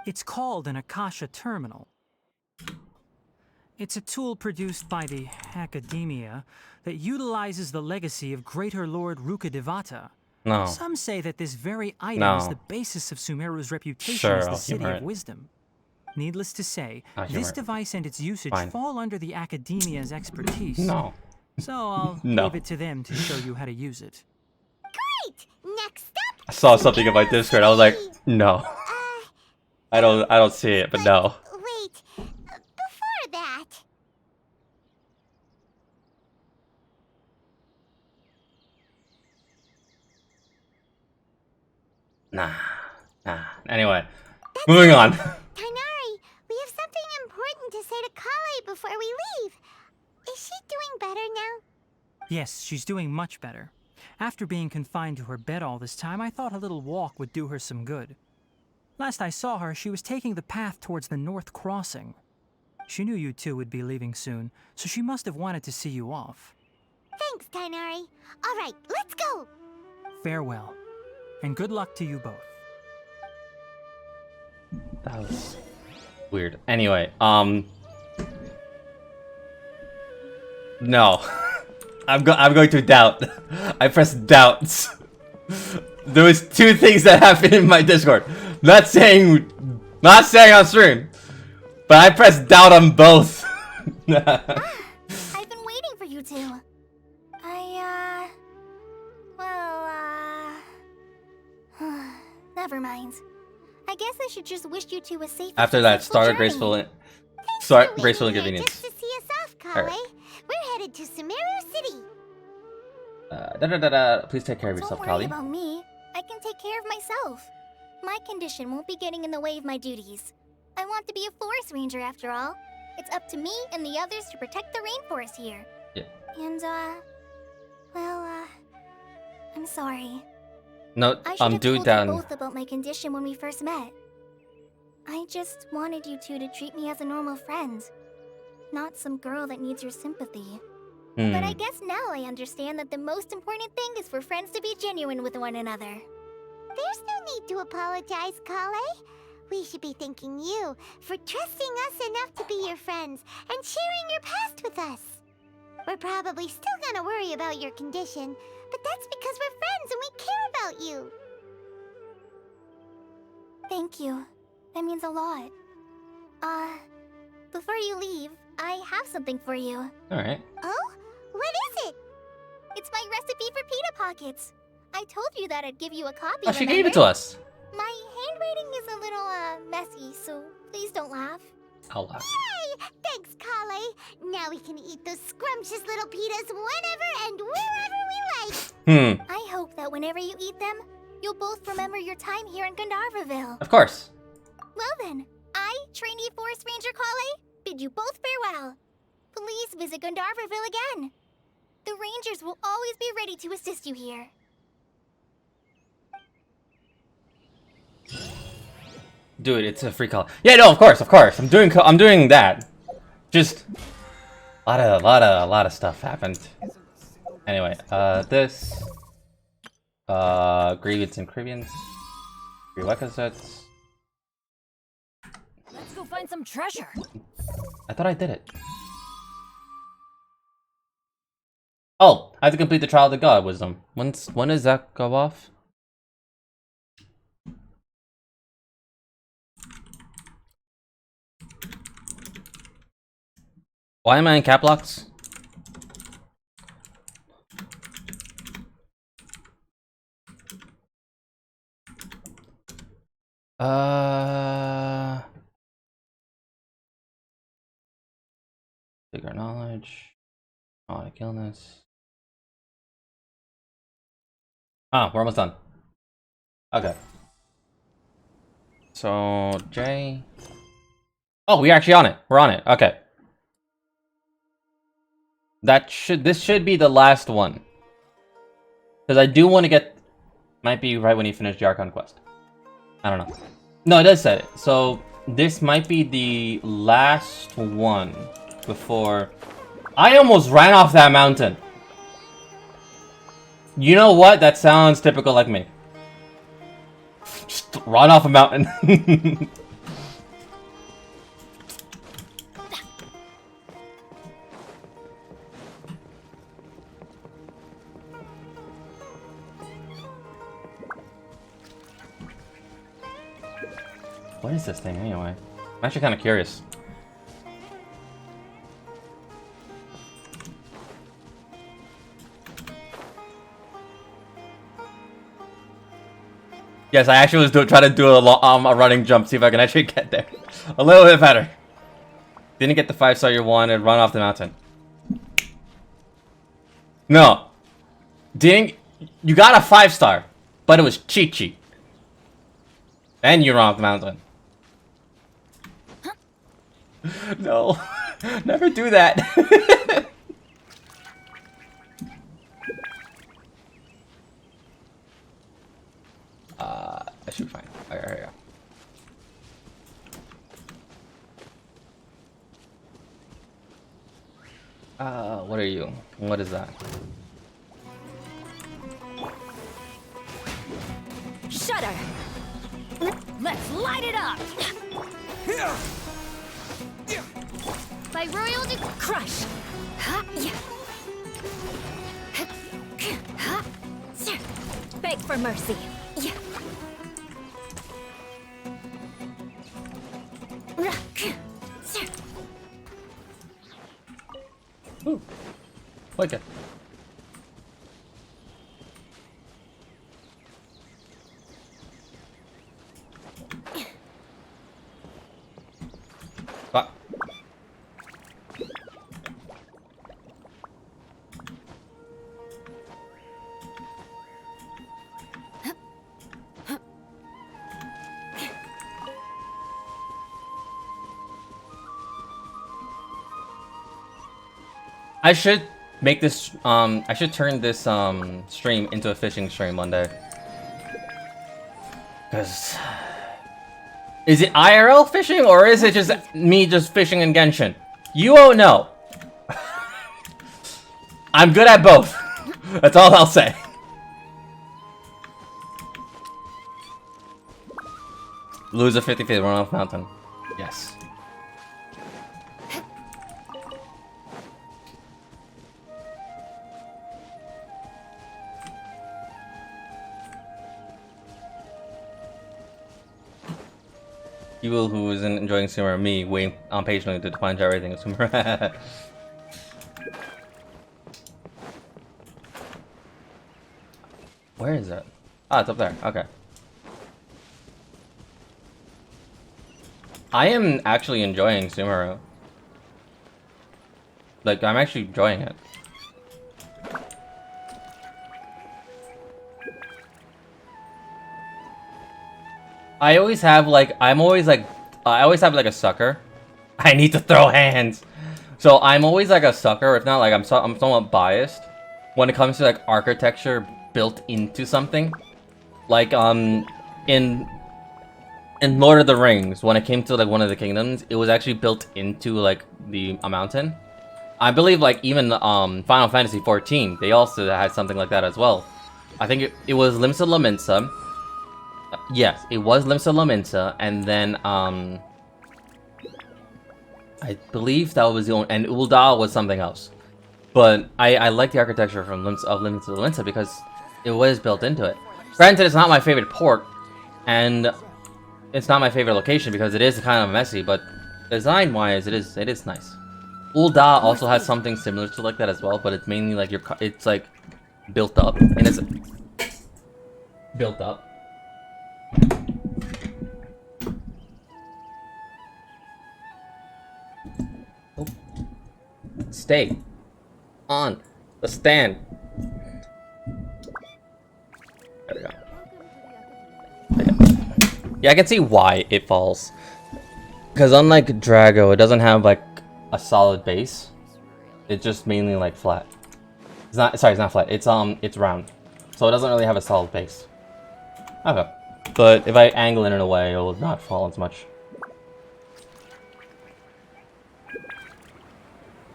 Speaker 7: It's called an Akasha Terminal. It's a tool produced by the Academia that utilizes the legacy of Greater Lord Rukkhadevata.
Speaker 1: No.
Speaker 7: Some say that this very item is
Speaker 1: No.
Speaker 7: the basis of Sumeru's reputation
Speaker 1: Sure,
Speaker 7: as the
Speaker 1: I'll
Speaker 7: City
Speaker 1: humor
Speaker 7: of
Speaker 1: it.
Speaker 7: Wisdom. Needless to say,
Speaker 1: I'll humor
Speaker 7: this
Speaker 1: it.
Speaker 7: device and its usage
Speaker 1: Fine.
Speaker 7: fall under the Academia's expertise.
Speaker 1: No.
Speaker 7: So I'll
Speaker 1: No.
Speaker 7: leave it to them to show you how to use it.
Speaker 2: Great! Next up,
Speaker 1: I saw something in my Discord. I was like, no. I don't see it, but no.
Speaker 2: wait, before that...
Speaker 1: Nah. Anyway, moving on.
Speaker 2: Tainari, we have something important to say to Kale before we leave. Is she doing better now?
Speaker 7: Yes, she's doing much better. After being confined to her bed all this time, I thought a little walk would do her some good. Last I saw her, she was taking the path towards the North Crossing. She knew you two would be leaving soon, so she must have wanted to see you off.
Speaker 2: Thanks, Tainari. All right, let's go.
Speaker 7: Farewell, and good luck to you both.
Speaker 1: That was weird. Anyway, no. I'm going to doubt. I pressed doubt. There was two things that happened in my Discord. Not saying on stream, but I pressed doubt on both.
Speaker 2: I've been waiting for you two. Never mind. I guess I should just wish you two a safe.
Speaker 1: After that, start graceful inconvenience.
Speaker 2: Just to see us off, Kale.
Speaker 1: Alright.
Speaker 2: We're headed to Sumeru City.
Speaker 1: Please take care of yourself,
Speaker 2: Don't worry
Speaker 1: Kali.
Speaker 2: about me. I can take care of myself. My condition won't be getting in the way of my duties. I want to be a forest ranger after all. It's up to me and the others to protect the rainforest here.
Speaker 1: Yeah.
Speaker 2: And, I'm sorry.
Speaker 1: No,
Speaker 2: I should have
Speaker 1: dude
Speaker 2: told
Speaker 1: down.
Speaker 2: you both about my condition when we first met. I just wanted you two to treat me as a normal friend. Not some girl that needs your sympathy. But I guess now I understand that the most important thing is for friends to be genuine with one another. There's no need to apologize, Kale. We should be thanking you for trusting us enough to be your friends and sharing your past with us. We're probably still gonna worry about your condition, but that's because we're friends and we care about you. Thank you. That means a lot. Before you leave, I have something for you.
Speaker 1: Alright.
Speaker 2: Oh? What is it? It's my recipe for pita pockets. I told you that I'd give you a copy.
Speaker 1: Oh, she gave it to us.
Speaker 2: My handwriting is a little, messy, so please don't laugh.
Speaker 1: I'll laugh.
Speaker 2: Yay! Thanks, Kale. Now we can eat those scrumptious little pitas whenever and wherever we like. I hope that whenever you eat them, you'll both remember your time here in Gandharvaville.
Speaker 1: Of course.
Speaker 2: Well then, I, trainee Forest Ranger Kale, bid you both farewell. Please visit Gandharvaville again. The Rangers will always be ready to assist you here.
Speaker 1: Dude, it's a free call. Yeah, no, of course. I'm doing that. Just a lot of stuff happened. Anyway, this grievance and grievance, prerequisites.
Speaker 4: Let's go find some treasure.
Speaker 1: I thought I did it. Oh, I have to complete the trial of the god wisdom. When does that go off? Why am I in cap locks? Bigger knowledge. Oh, I kill this. Ah, we're almost done. Okay. So J. Oh, we're actually on it. We're on it. Okay. This should be the last one. Because I do want to get... Might be right when you finish the Archon quest. I don't know. No, it does say it. So, this might be the last one before... I almost ran off that mountain. You know what? That sounds typical like me. Just run off a mountain. What is this thing anyway? I'm actually kind of curious. Yes, I actually was trying to do a running jump, see if I can actually get there. A little bit better. Didn't get the 5-star you wanted, run off the mountain. No. Didn't... You got a 5-star, but it was cheat. And you run off the mountain. No. Never do that. That should be fine. Okay, here we go. What are you? What is that?
Speaker 4: Shudder! Let's light it up!
Speaker 2: By royal
Speaker 4: Crush! Beg for mercy.
Speaker 1: Ooh. Like it. Ah. I should make this, I should turn this, stream into a fishing stream one day. Because... Is it IRL fishing, or is it just me just fishing in Genshin? You won't know. I'm good at both. That's all I'll say. Lose a 50 feet, run off mountain. Yes. You who isn't enjoying Sumeru, me waiting patiently to find out everything in Sumeru. Where is it? Ah, it's up there. Okay. I am actually enjoying Sumeru. Like, I'm actually enjoying it. I always have like, I always have like a sucker. I need to throw hands. So I'm always like a sucker, if not like I'm somewhat biased when it comes to like architecture built into something. Like in Lord of the Rings, when it came to like one of the kingdoms, it was actually built into like a mountain. I believe like even Final Fantasy 14, they also had something like that as well. I think it was Limsa Lominsa. Yes, it was Limsa Lominsa, and then I believe that was the only, and Uldal was something else. But I like the architecture from Limsa Lominsa because it was built into it. Granted, it's not my favorite port, and it's not my favorite location because it is kind of messy, but design-wise, it is nice. Ul'da also has something similar to like that as well, but it's mainly like it's like built up, and it's built up. Oh. Stay on the stand. There we go. Yeah, I can see why it falls. Because unlike Drago, it doesn't have like a solid base. It's just mainly like flat. It's not. Sorry, it's not flat. It's round, so it doesn't really have a solid base. Okay, but if I angle it in a way, it will not fall as much.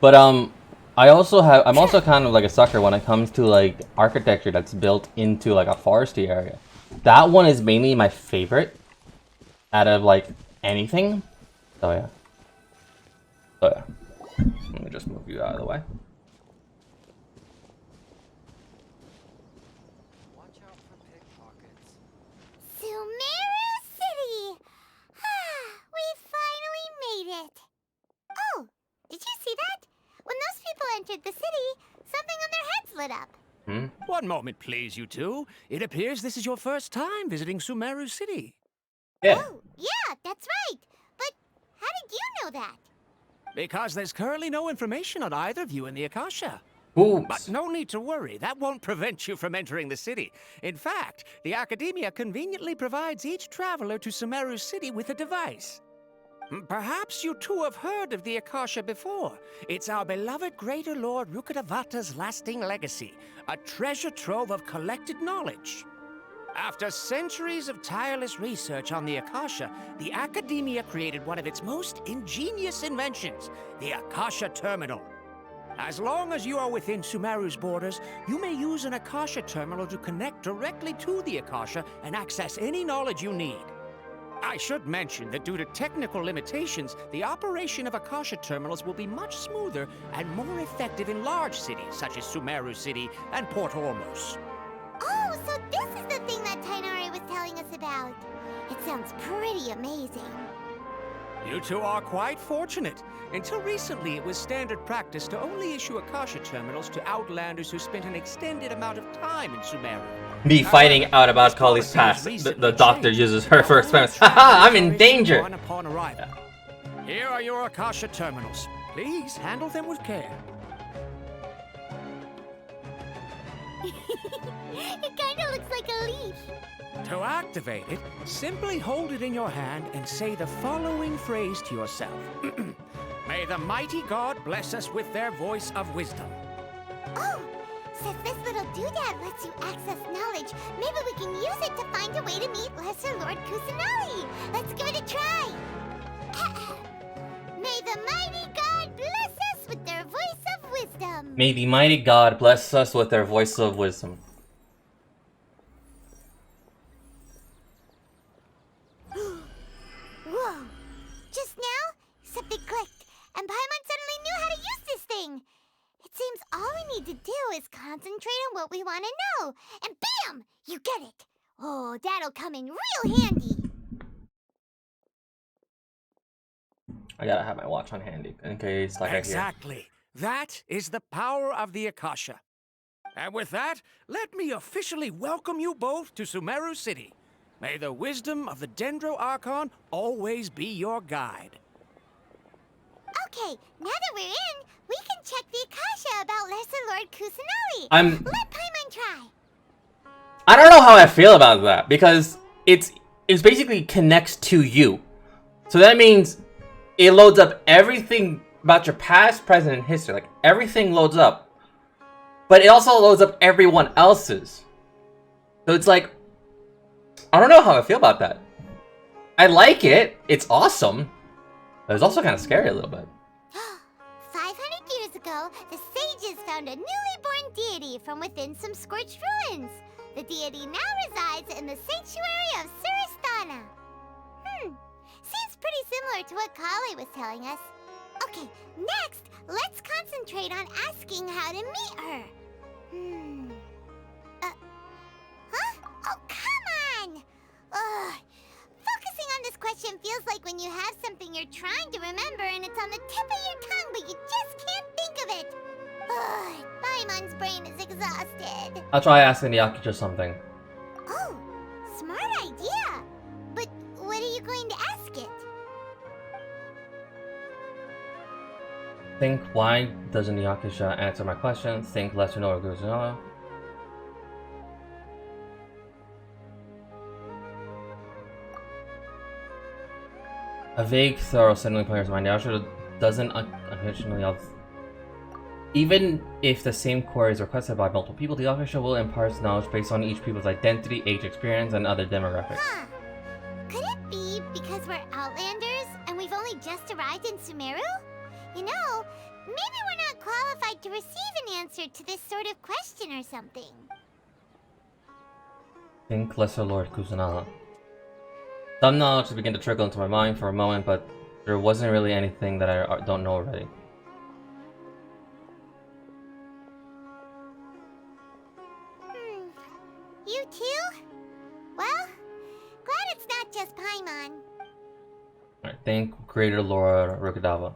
Speaker 1: But I'm also kind of like a sucker when it comes to like architecture that's built into like a foresty area. That one is mainly my favorite out of like anything. Oh yeah. Oh yeah. Let me just move you out of the way.
Speaker 5: Watch out for pickpockets.
Speaker 2: Sumeru City! We finally made it! Oh, did you see that? When those people entered the city, something on their heads lit up.
Speaker 8: One moment, please, you two. It appears this is your first time visiting Sumeru City.
Speaker 1: Yeah.
Speaker 2: Oh, yeah, that's right. But how did you know that?
Speaker 8: Because there's currently no information on either of you in the Akasha.
Speaker 1: Oops.
Speaker 8: But no need to worry, that won't prevent you from entering the city. In fact, the Academia conveniently provides each traveler to Sumeru City with a device. Perhaps you two have heard of the Akasha before. It's our beloved Greater Lord Rukkhadevata's lasting legacy, a treasure trove of collected knowledge. After centuries of tireless research on the Akasha, the Academia created one of its most ingenious inventions, the Akasha Terminal. As long as you are within Sumeru's borders, you may use an Akasha Terminal to connect directly to the Akasha and access any knowledge you need. I should mention that due to technical limitations, the operation of Akasha terminals will be much smoother and more effective in large cities such as Sumeru City and Port Ormos.
Speaker 2: Oh, so this is the thing that Tainari was telling us about. It sounds pretty amazing.
Speaker 8: You two are quite fortunate. Until recently, it was standard practice to only issue Akasha terminals to outlanders who spent an extended amount of time in Sumeru.
Speaker 1: Me finding out about Kali's past. The doctor uses her for experiments. Haha, I'm in danger!
Speaker 8: Upon arrival. Here are your Akasha terminals. Please handle them with care.
Speaker 2: It kinda looks like a leaf.
Speaker 8: To activate it, simply hold it in your hand and say the following phrase to yourself. May the mighty God bless us with their voice of wisdom.
Speaker 2: Oh, since this little doodad lets you access knowledge, maybe we can use it to find a way to meet Lesser Lord Kusanali. Let's give it a try. May the mighty God bless us with their voice of wisdom.
Speaker 1: May the mighty God bless us with their voice of wisdom.
Speaker 2: Whoa! Just now, something clicked, and Paimon suddenly knew how to use this thing. It seems all we need to do is concentrate on what we want to know, and bam! You get it. Oh, that'll come in real handy.
Speaker 1: I gotta have my watch on handy in case, like,
Speaker 8: Exactly. That is the power of the Akasha. And with that, let me officially welcome you both to Sumeru City. May the wisdom of the Dendro Archon always be your guide.
Speaker 2: Okay, now that we're in, we can check the Akasha about Lesser Lord Kusanali. Let Paimon try.
Speaker 1: I don't know how I feel about that, because it's basically connects to you. So that means it loads up everything about your past, present, and history. Like, everything loads up. But it also loads up everyone else's. So it's like, I don't know how I feel about that. I like it. It's awesome. But it's also kind of scary a little bit.
Speaker 2: 500 years ago, the sages found a newly born deity from within some scorched ruins. The deity now resides in the sanctuary of Suristana. Seems pretty similar to what Kali was telling us. Okay, next, let's concentrate on asking how to meet her. Huh? Oh, come on! Focusing on this question question feels like when you have something you're trying to remember and it's on the tip of your tongue, but you just can't think of it. Ugh, Paimon's brain is exhausted.
Speaker 1: I'll try asking the Yakuza something.
Speaker 2: Oh, smart idea. But what are you going to ask it?
Speaker 1: Think, why doesn't the Yakuza answer my question? Think, lesser know or Kusanagi. A vague, thorough signaling player's mind. The Yakuza doesn't unfortunately. Even if the same query is requested by multiple people, the Yakuza will impart knowledge based on each people's identity, age, experience, and other demographics.
Speaker 2: Huh. Could it be because we're Outlanders and we've only just arrived in Sumeru? You know, maybe we're not qualified to receive an answer to this sort of question or something.
Speaker 1: Think, lesser Lord Kusanagi. Some knowledge began to trickle into my mind for a moment, but there wasn't really anything that I don't know already.
Speaker 2: You too? Well, glad it's not just Paimon.
Speaker 1: Alright, think, greater Lord Rukadava.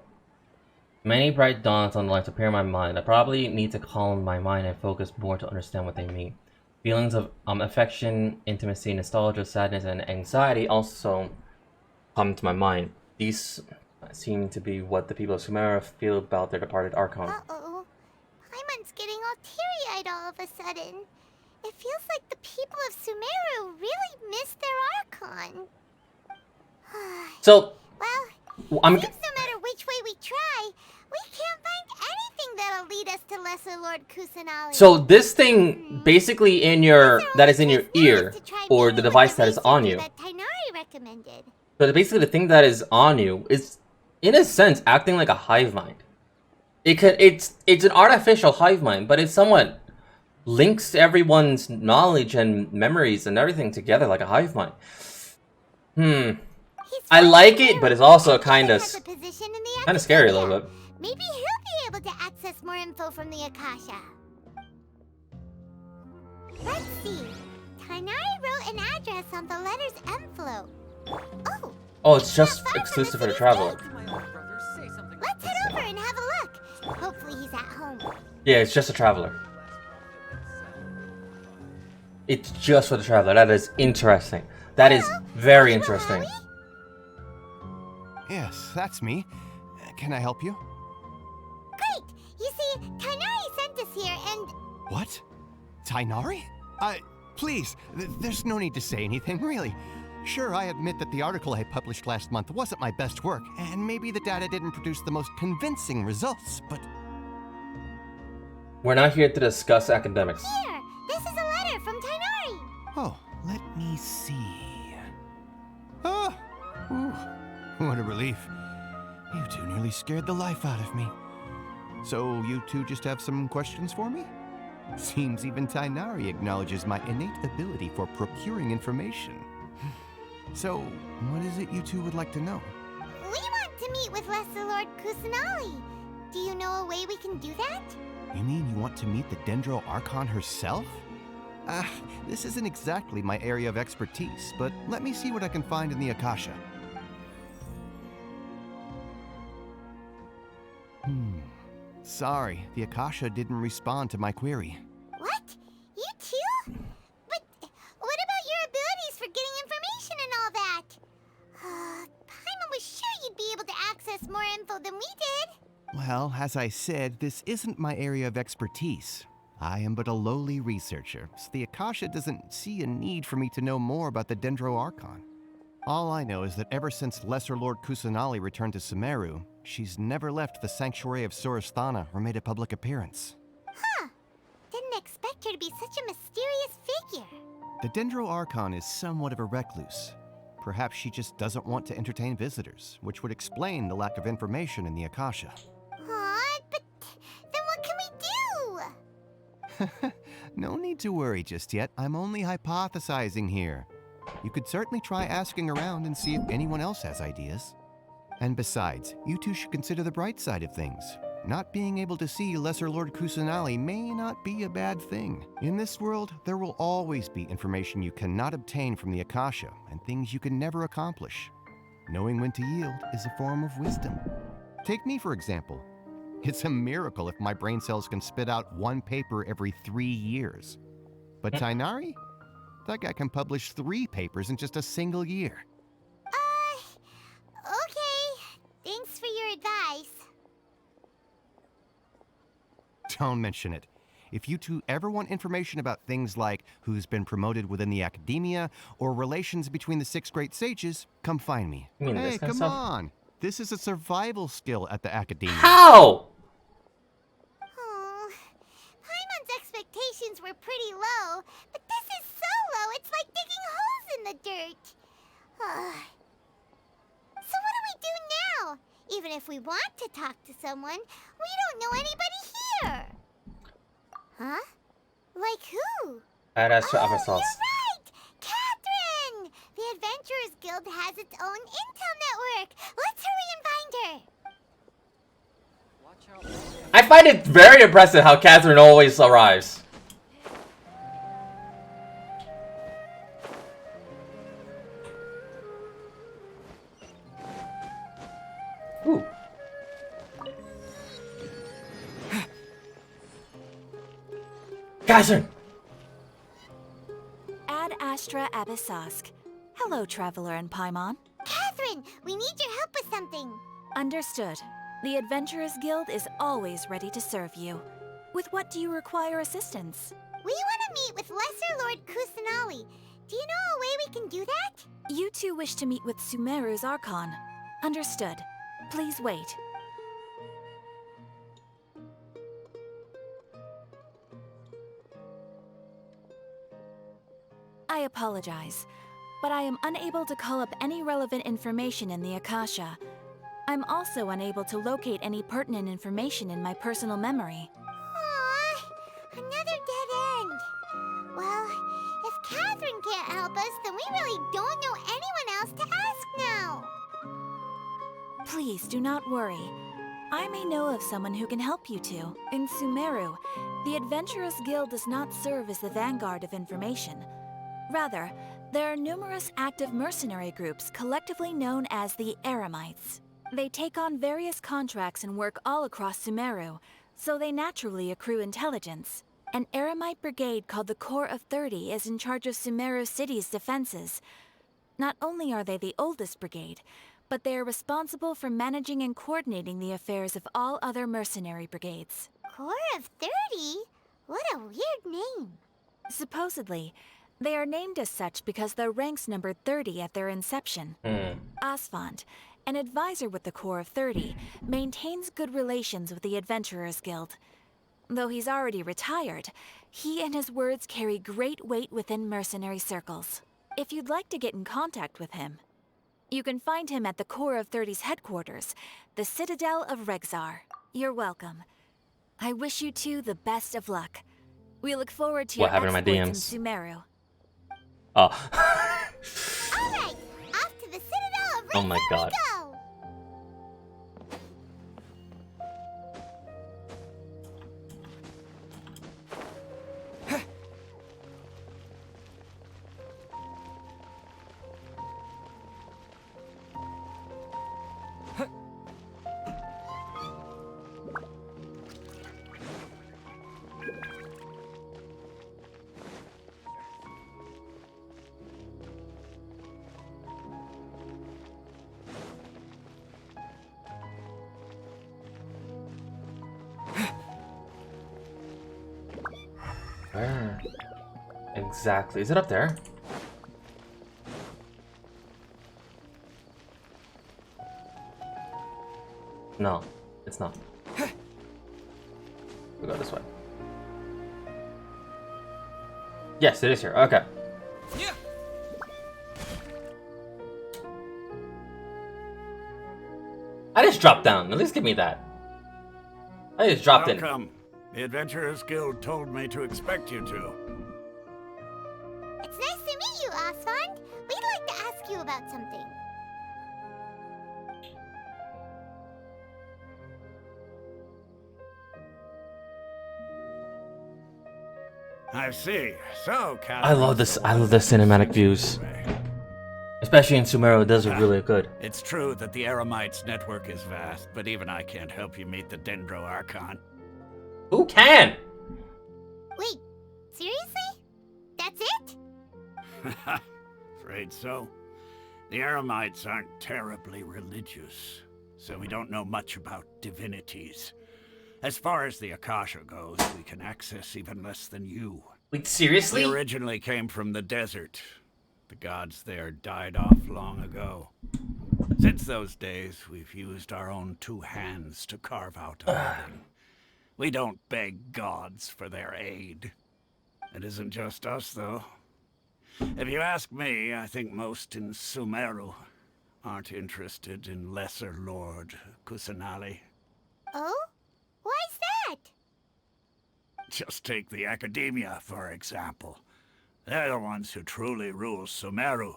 Speaker 1: Many bright dawns on the lights appear in my mind. I probably need to calm my mind and focus more to understand what they mean. Feelings of affection, intimacy, nostalgia, sadness, and anxiety also come to my mind. These seem to be what the people of Sumeru feel about their departed Archon.
Speaker 2: Uh-oh. Paimon's getting all teary-eyed all of a sudden. It feels like the people of Sumeru really miss their Archon.
Speaker 1: So,
Speaker 2: well, seems no matter which way we try, we can't find anything that'll lead us to Lesser Lord Kusanagi.
Speaker 1: So this thing basically in your that is in your ear, or the device that is on you.
Speaker 2: That Tighnari recommended.
Speaker 1: So basically the thing that is on you is, in a sense, acting like a hive mind. It's an artificial hive mind, but it somewhat links everyone's knowledge and memories and everything together like a hive mind. I like it, but it's also kind of scary a little bit.
Speaker 2: Maybe he'll be able to access more info from the Akasha. Let's see. Tighnari wrote an address on the letter's envelope.
Speaker 1: Oh, it's just exclusive for the traveler.
Speaker 2: Let's head over and have a look. Hopefully he's at home.
Speaker 1: Yeah, it's just a traveler. It's just for the traveler. That is interesting. That is very interesting.
Speaker 5: Yes, that's me. Can I help you?
Speaker 2: Great! You see, Tighnari sent us here and...
Speaker 5: What? Tighnari? Please, there's no need to say anything, really. Sure, I admit that the article I published last month wasn't my best work, and maybe the data didn't produce the most convincing results, but...
Speaker 1: We're not here to discuss academics.
Speaker 2: Here! This is a letter from Tighnari!
Speaker 5: Oh, let me see... Oh! Ooh, what a relief. You two nearly scared the life out of me. So, you two just have some questions for me? Seems even Tighnari acknowledges my innate ability for procuring information. So, what is it you two would like to know?
Speaker 2: We want to meet with Lesser Lord Kusanagi. Do you know a way we can do that?
Speaker 5: You mean you want to meet the Dendro Archon herself? This isn't exactly my area of expertise, but let me see what I can find in the Akasha. Sorry, the Akasha didn't respond to my query.
Speaker 2: What? You too? But what about your abilities for getting information and all that? Paimon was sure you'd be able to access more info than we did.
Speaker 5: Well, as I said, this isn't my area of expertise. I am but a lowly researcher, so the Akasha doesn't see a need for me to know more about the Dendro Archon. All I know is that ever since Lesser Lord Kusanagi returned to Sumeru, she's never left the Sanctuary of Surasthana or made a public appearance.
Speaker 2: Huh. Didn't expect her to be such a mysterious figure.
Speaker 5: The Dendro Archon is somewhat of a recluse. Perhaps she just doesn't want to entertain visitors, which would explain the lack of information in the Akasha.
Speaker 2: But then what can we do?
Speaker 5: No need to worry just yet. I'm only hypothesizing here. You could certainly try asking around and see if anyone else has ideas. And besides, you two should consider the bright side of things. Not being able to see Lesser Lord Kusanagi may not be a bad thing. In this world, there will always be information you cannot obtain from the Akasha, and things you can never accomplish.
Speaker 9: knowing when to yield is a form of wisdom. Take me, for example. It's a miracle if my brain cells can spit out one paper every 3 years. But Tainari? That guy can publish 3 papers in just a single year.
Speaker 2: Okay. Thanks for your advice.
Speaker 9: Don't mention it. If you two ever want information about things like who's been promoted within the academia or relations between the 6 great sages, come find me.
Speaker 1: You mean this
Speaker 9: Hey,
Speaker 1: kind of
Speaker 9: come
Speaker 1: stuff?
Speaker 9: on. This is a survival skill at the academia.
Speaker 1: How?
Speaker 2: Oh, Paimon's expectations were pretty low, but this is so low, it's like digging holes in the dirt. So what do we do now? Even if we want to talk to someone, we don't know anybody here. Huh? Like who?
Speaker 1: I'd ask for other
Speaker 2: You're
Speaker 1: sauce.
Speaker 2: right! Catherine! The Adventurers Guild has its own intel network. Let's hurry and find her.
Speaker 1: I find it very impressive how Catherine always arrives. Ooh. Catherine!
Speaker 4: Ad Astra Abyssosk. Hello, Traveler and Paimon.
Speaker 2: Catherine, we need your help with something.
Speaker 4: Understood. The Adventurers Guild is always ready to serve you. With what do you require assistance?
Speaker 2: We want to meet with Lesser Lord Kusanali. Do you know a way we can do that?
Speaker 4: You two wish to meet with Sumeru's Archon. Understood. Please wait. I apologize, but I am unable to call up any relevant information in the Akasha. I'm also unable to locate any pertinent information in my personal memory.
Speaker 2: Aww, another dead end. Well, if Catherine can't help us, then we really don't know anyone else to ask now.
Speaker 4: Please do not worry. I may know of someone who can help you two. In Sumeru, the Adventurers Guild does not serve as the vanguard of information. Rather, there are numerous active mercenary groups collectively known as the Eremites. They take on various contracts and work all across Sumeru, so they naturally accrue intelligence. An Eremite brigade called the Corps of 30 is in charge of Sumeru City's defenses. Not only are they the oldest brigade, but they are responsible for managing and coordinating the affairs of all other mercenary brigades.
Speaker 2: Corps of 30? What a weird name.
Speaker 4: Supposedly, they are named as such because their ranks numbered 30 at their inception. Asfand, an advisor with the Corps of 30, maintains good relations with the Adventurers Guild. Though he's already retired, he and his words carry great weight within mercenary circles. If you'd like to get in contact with him, you can find him at the Corps of 30's headquarters, the Citadel of Rexar. You're welcome. I wish you two the best of luck. We look forward to
Speaker 1: What
Speaker 4: your
Speaker 1: happened to my
Speaker 4: exploits in Sumeru.
Speaker 1: Oh.
Speaker 2: Alright, off to the Citadel of Rexar
Speaker 1: Oh my God.
Speaker 2: we go!
Speaker 1: Where exactly? Is it up there? No, it's not. We go this way. Yes, it is here. Okay. I just dropped down. At least give me that. I just dropped in.
Speaker 10: Welcome. The Adventurers Guild told me to expect you two.
Speaker 2: It's nice to meet you, Asfand. We'd like to ask you about something.
Speaker 10: I see. So, Captain.
Speaker 1: I love this. I love the cinematic views. Especially in Sumeru, those are really good.
Speaker 10: It's true that the Eremites' network is vast, but even I can't help you meet the Dendro Archon.
Speaker 1: Who can?
Speaker 2: Wait, seriously? That's it?
Speaker 10: Afraid so. The Eremites aren't terribly religious, so we don't know much about divinities. As far as the Akasha goes, we can access even less than you.
Speaker 1: Wait, seriously?
Speaker 10: We originally came from the desert. The gods there died off long ago. Since those days, we've used our own two hands to carve out a living. We don't beg gods for their aid. It isn't just us, though. If you ask me, I think most in Sumeru aren't interested in Lesser Lord Kusanali.
Speaker 2: Oh? Why's that?
Speaker 10: Just take the Academia, for example. They're the ones who truly rule Sumeru.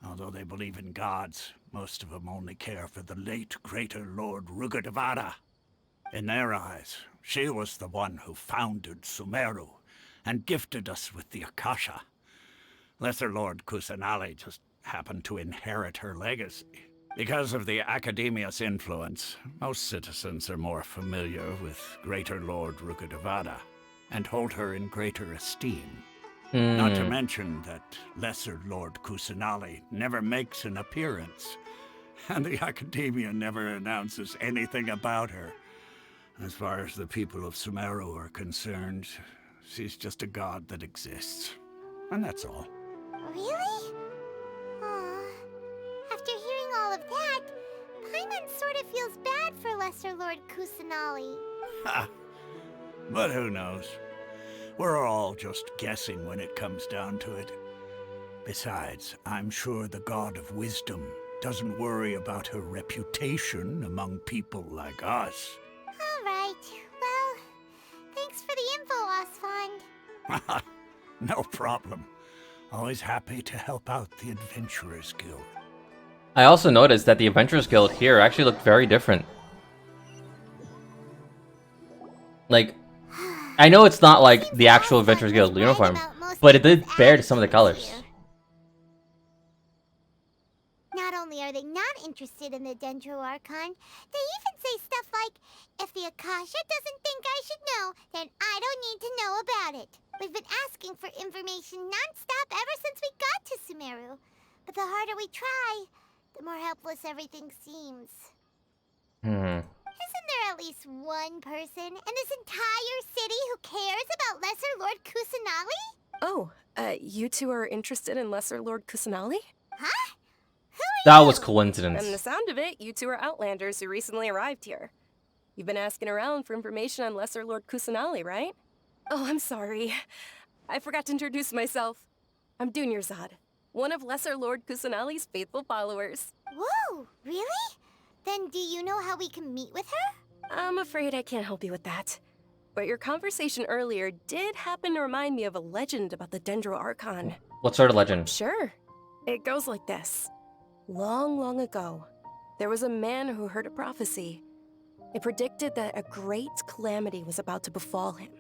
Speaker 10: Although they believe in gods, most of them only care for the late Greater Lord Rugurtavara. In their eyes, she was the one who founded Sumeru and gifted us with the Akasha. Lesser Lord Kusanali just happened to inherit her legacy. Because of the Academia's influence, most citizens are more familiar with Greater Lord Rugurtavara and hold her in greater esteem. Not to mention that Lesser Lord Kusanali never makes an appearance, and the Academia never announces anything about her. As far as the people of Sumeru are concerned, she's just a god that exists. And that's all.
Speaker 2: Really? Aw. After hearing all of that, Paimon sort of feels bad for Lesser Lord Kusanali.
Speaker 10: Ha! But who knows? We're all just guessing when it comes down to it. Besides, I'm sure the God of Wisdom doesn't worry about her reputation among people like us.
Speaker 2: Alright, well, thanks for the info, Osfond.
Speaker 10: No problem. Always happy to help out the Adventurers Guild.
Speaker 1: I also noticed that the Adventurers Guild here actually looked very different. Like, I know it's not like the actual Adventurers Guild uniform, but it did bear to some of the colors.
Speaker 2: Not only are they not interested in the Dendro Archon, they even say stuff like, if the Akasha doesn't think I should know, then I don't need to know about it. We've been asking for information non-stop ever since we got to Sumeru. But the harder we try, the more helpless everything seems. Isn't there at least one person in this entire city who cares about Lesser Lord Kusanali?
Speaker 11: Oh, you two are interested in Lesser Lord Kusanali?
Speaker 2: Huh?
Speaker 1: That was coincidence.
Speaker 11: From the sound of it, you two are Outlanders who recently arrived here. You've been asking around for information on Lesser Lord Kusanali, right? Oh, I'm sorry. I forgot to introduce myself. I'm Dunyarzad, one of Lesser Lord Kusanali's faithful followers.
Speaker 2: Whoa, really? Then do you know how we can meet with her?
Speaker 11: I'm afraid I can't help you with that. But your conversation earlier did happen to remind me of a legend about the Dendro Archon.
Speaker 1: What sort of legend?
Speaker 11: Sure. It goes like this. Long, long ago, there was a man who heard a prophecy. It predicted that a great calamity was about to befall him.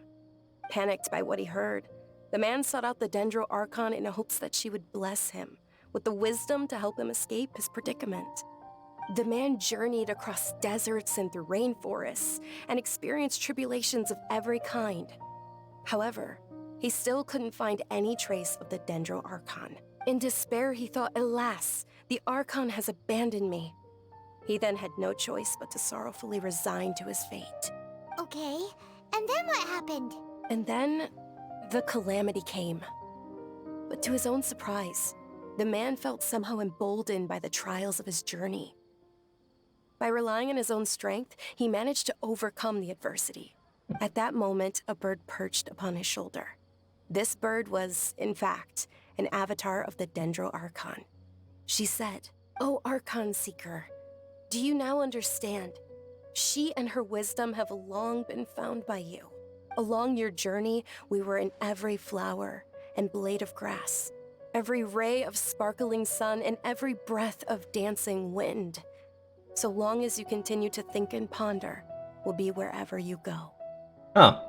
Speaker 11: Panicked by what he heard, the man sought out the Dendro Archon in hopes that she would bless him with the wisdom to help him escape his predicament. The man journeyed across deserts and through rainforests and experienced tribulations of every kind. However, he still couldn't find any trace of the Dendro Archon. In despair, he thought, alas, the Archon has abandoned me. He then had no choice but to sorrowfully resign to his fate.
Speaker 2: Okay, and then what happened?
Speaker 11: And then, the calamity came. But to his own surprise, the man felt somehow emboldened by the trials of his journey. By relying on his own strength, he managed to overcome the adversity. At that moment, a bird perched upon his shoulder. This bird was, in fact, an avatar of the Dendro Archon. She said, "Oh, Archon Seeker, do you now understand? She and her wisdom have long been found by you. Along your journey, we were in every flower and blade of grass, every ray of sparkling sun, and every breath of dancing wind. So long as you continue to think and ponder, we'll be wherever you go."
Speaker 1: Huh.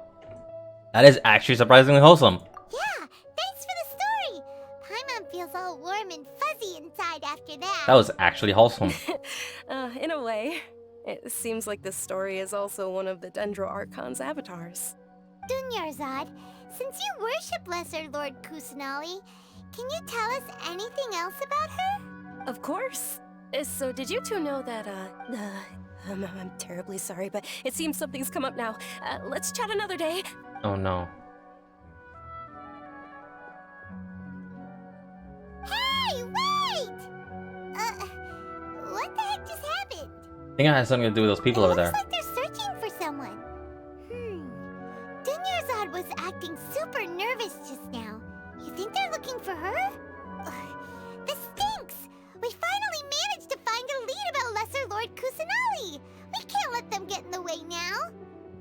Speaker 1: That is actually surprisingly wholesome.
Speaker 2: Yeah, thanks for the story. Paimon feels all warm and fuzzy inside after that.
Speaker 1: That was actually wholesome.
Speaker 11: In a way. It seems like this story is also one of the Dendro Archon's avatars.
Speaker 2: Dunyarzad, since you worship Lesser Lord Kusanali, can you tell us anything else about her?
Speaker 11: Of course. So did you two know that, I'm terribly sorry, but it seems something's come up now. Let's chat another day.
Speaker 1: Oh no.
Speaker 2: Hey, wait! What the heck just happened?
Speaker 1: I think it has something to do with those people over there.
Speaker 2: Looks like they're searching for someone. Dunyarzad was acting super nervous just now. You think they're looking for her? This stinks! We finally managed to find a lead about Lesser Lord Kusanali! We can't let them get in the way now.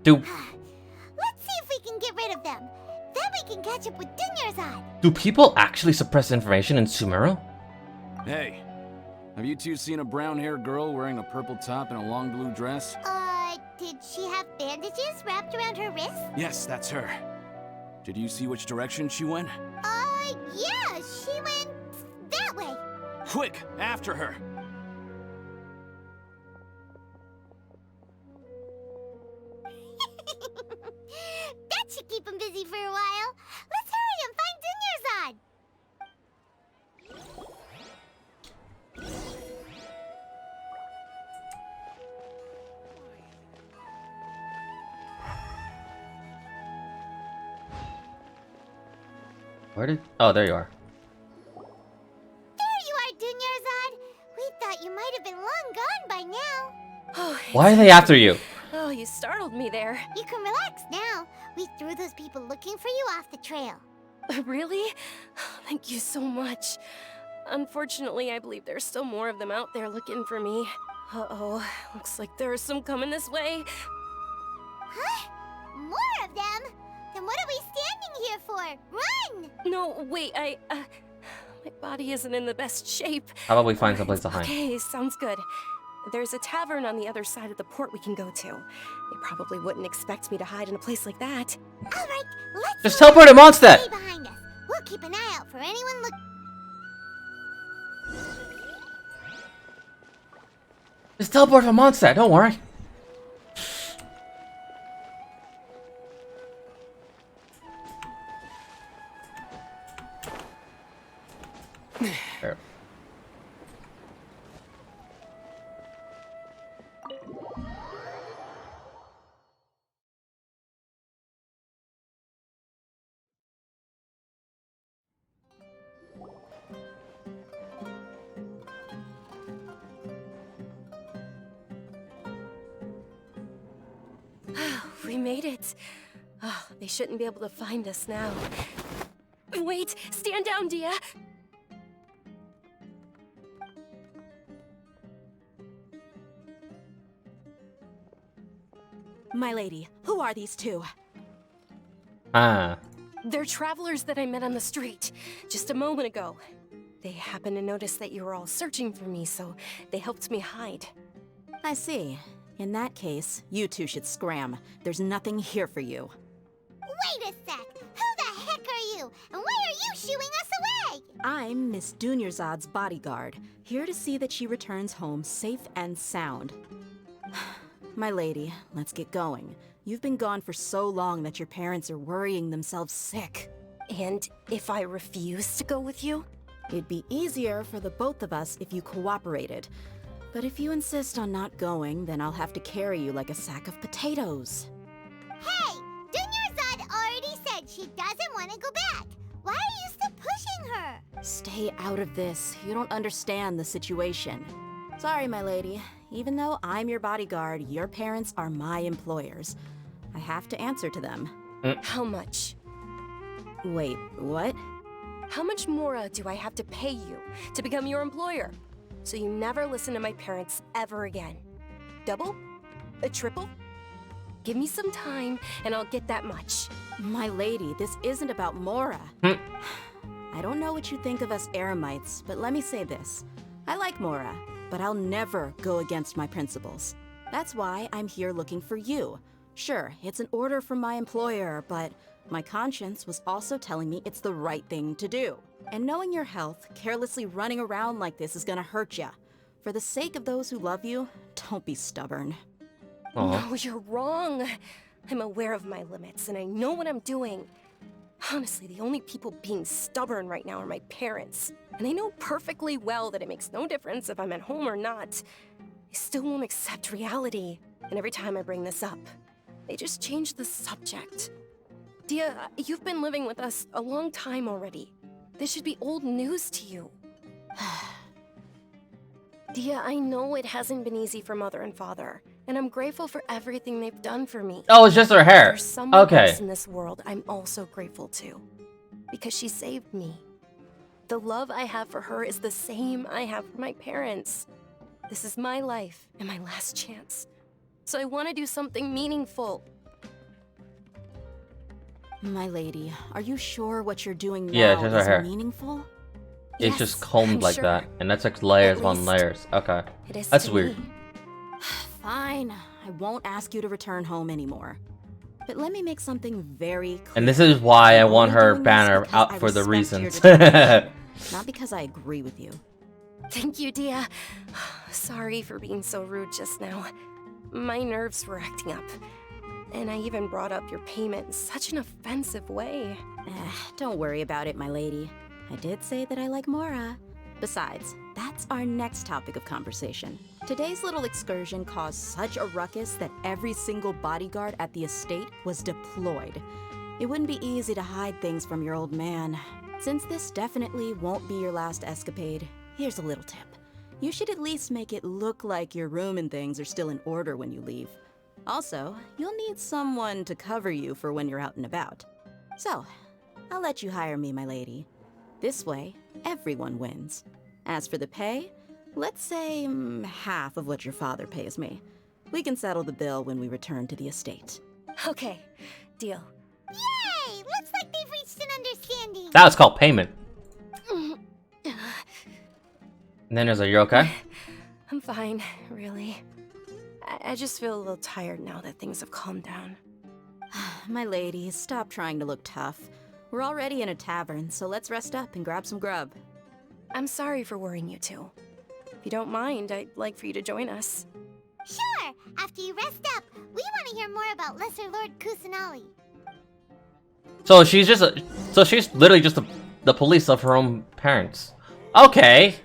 Speaker 1: Do
Speaker 2: Let's see if we can get rid of them. Then we can catch up with Dunyarzad.
Speaker 1: people actually suppress information in Sumeru?
Speaker 12: Hey, have you two seen a brown-haired girl wearing a purple top and a long blue dress?
Speaker 2: Did she have bandages wrapped around her wrist?
Speaker 12: Yes, that's her. Did you see which direction she went?
Speaker 2: Yeah, she went that way.
Speaker 12: Quick, after her!
Speaker 2: That should keep him busy for a while. Let's hurry and find Dunyarzad.
Speaker 1: Where did... Oh, there you are.
Speaker 2: There you are, Dunyarzad. We thought you might have been long gone by now.
Speaker 11: Oh,
Speaker 1: Why are they after you?
Speaker 11: Oh, you startled me there.
Speaker 2: You can relax now. We threw those people looking for you off the trail.
Speaker 11: Really? Thank you so much. Unfortunately, I believe there's still more of them out there looking for me. Uh-oh, looks like there's some coming this way.
Speaker 2: Huh? More of them? Then what are we standing here for? Run!
Speaker 11: No, wait, my body isn't in the best shape.
Speaker 1: How about we find someplace to hide?
Speaker 11: Okay, sounds good. There's a tavern on the other side of the port we can go to. They probably wouldn't expect me to hide in a place like that.
Speaker 2: All right, let's
Speaker 1: Just teleport him on
Speaker 2: stay
Speaker 1: set!
Speaker 2: behind us. We'll keep an eye out for anyone look.
Speaker 1: Just teleport from on set, don't worry. There.
Speaker 11: We made it. Oh, they shouldn't be able to find us now. Wait, stand down, Dia.
Speaker 4: My lady, who are these two?
Speaker 1: Ah.
Speaker 11: They're travelers that I met on the street just a moment ago. They happened to notice that you were all searching for me, so they helped me hide.
Speaker 4: I see. In that case, you two should scram. There's nothing here for you.
Speaker 2: Wait a sec. Who the heck are you? And why are you shooing us away?
Speaker 4: I'm Miss Dunyarzad's bodyguard, here to see that she returns home safe and sound. My lady, let's get going. You've been gone for so long that your parents are worrying themselves sick.
Speaker 11: And if I refuse to go with you?
Speaker 4: It'd be easier for the both of us if you cooperated. But if you insist on not going, then I'll have to carry you like a sack of potatoes.
Speaker 2: Hey, Dunyarzad already said she doesn't want to go back. Why are you still pushing her?
Speaker 4: Stay out of this. You don't understand the situation. Sorry, my lady. Even though I'm your bodyguard, your parents are my employers. I have to answer to them.
Speaker 11: How much?
Speaker 4: Wait, what?
Speaker 11: How much more do I have to pay you to become your employer? So you never listen to my parents ever again. Double? A triple? Give me some time and I'll get that much.
Speaker 4: My lady, this isn't about Mora. I don't know what you think of us Eremites, but let me say this. I like Mora, but I'll never go against my principles. That's why I'm here looking for you.
Speaker 13: Sure, it's an order from my employer, but my conscience was also telling me it's the right thing to do. And knowing your health, carelessly running around like this is gonna hurt ya. For the sake of those who love you, don't be stubborn.
Speaker 11: No, you're wrong. I'm aware of my limits, and I know what I'm doing. Honestly, the only people being stubborn right now are my parents. And I know perfectly well that it makes no difference if I'm at home or not. They still won't accept reality. And every time I bring this up, they just change the subject. Dia, you've been living with us a long time already. This should be old news to you. Dia, I know it hasn't been easy for Mother and Father, and I'm grateful for everything they've done for me.
Speaker 1: Oh, it's just her hair.
Speaker 11: There's someone
Speaker 1: Okay.
Speaker 11: else in this world I'm also grateful to, because she saved me. The love I have for her is the same I have for my parents. This is my life and my last chance, so I want to do something meaningful.
Speaker 13: My lady, are you sure what you're doing now
Speaker 1: Yeah, just her
Speaker 13: is
Speaker 1: hair.
Speaker 13: meaningful?
Speaker 1: It's
Speaker 11: Yes,
Speaker 1: just combed
Speaker 11: I'm
Speaker 1: like
Speaker 11: sure.
Speaker 1: that, and that's like layers
Speaker 11: At
Speaker 1: on
Speaker 11: least
Speaker 1: layers. Okay,
Speaker 11: It is
Speaker 1: that's
Speaker 11: to
Speaker 1: weird.
Speaker 11: me.
Speaker 13: Fine, I won't ask you to return home anymore. But let me make something very clear.
Speaker 1: And this is why I
Speaker 13: I'm
Speaker 1: want
Speaker 13: only
Speaker 1: her
Speaker 13: doing this
Speaker 1: banner
Speaker 13: because
Speaker 1: out
Speaker 13: I
Speaker 1: for the
Speaker 13: respect your
Speaker 1: reasons.
Speaker 13: determination, not because I agree with you.
Speaker 11: Thank you, Dia. Sorry for being so rude just now. My nerves were acting up. And I even brought up your payment in such an offensive way.
Speaker 13: Don't worry about it, my lady. I did say that I like Mora. Besides, that's our next topic of conversation. Today's little excursion caused such a ruckus that every single bodyguard at the estate was deployed. It wouldn't be easy to hide things from your old man. Since this definitely won't be your last escapade, here's a little tip. You should at least make it look like your room and things are still in order when you leave. Also, you'll need someone to cover you for when you're out and about. So, I'll let you hire me, my lady. This way, everyone wins. As for the pay, let's say half of what your father pays me. We can settle the bill when we return to the estate.
Speaker 11: Okay, deal.
Speaker 2: Yay! Looks like they've reached an understanding.
Speaker 1: That was called payment. And then there's a, you're okay?
Speaker 11: I'm fine, really. I just feel a little tired now that things have calmed down.
Speaker 13: My lady, stop trying to look tough. We're already in a tavern, so let's rest up and grab some grub.
Speaker 11: I'm sorry for worrying you two. If you don't mind, I'd like for you to join us.
Speaker 2: Sure, after you rest up, we want to hear more about Lesser Lord Kusanali.
Speaker 1: So she's just so she's literally just the police of her own parents. Okay.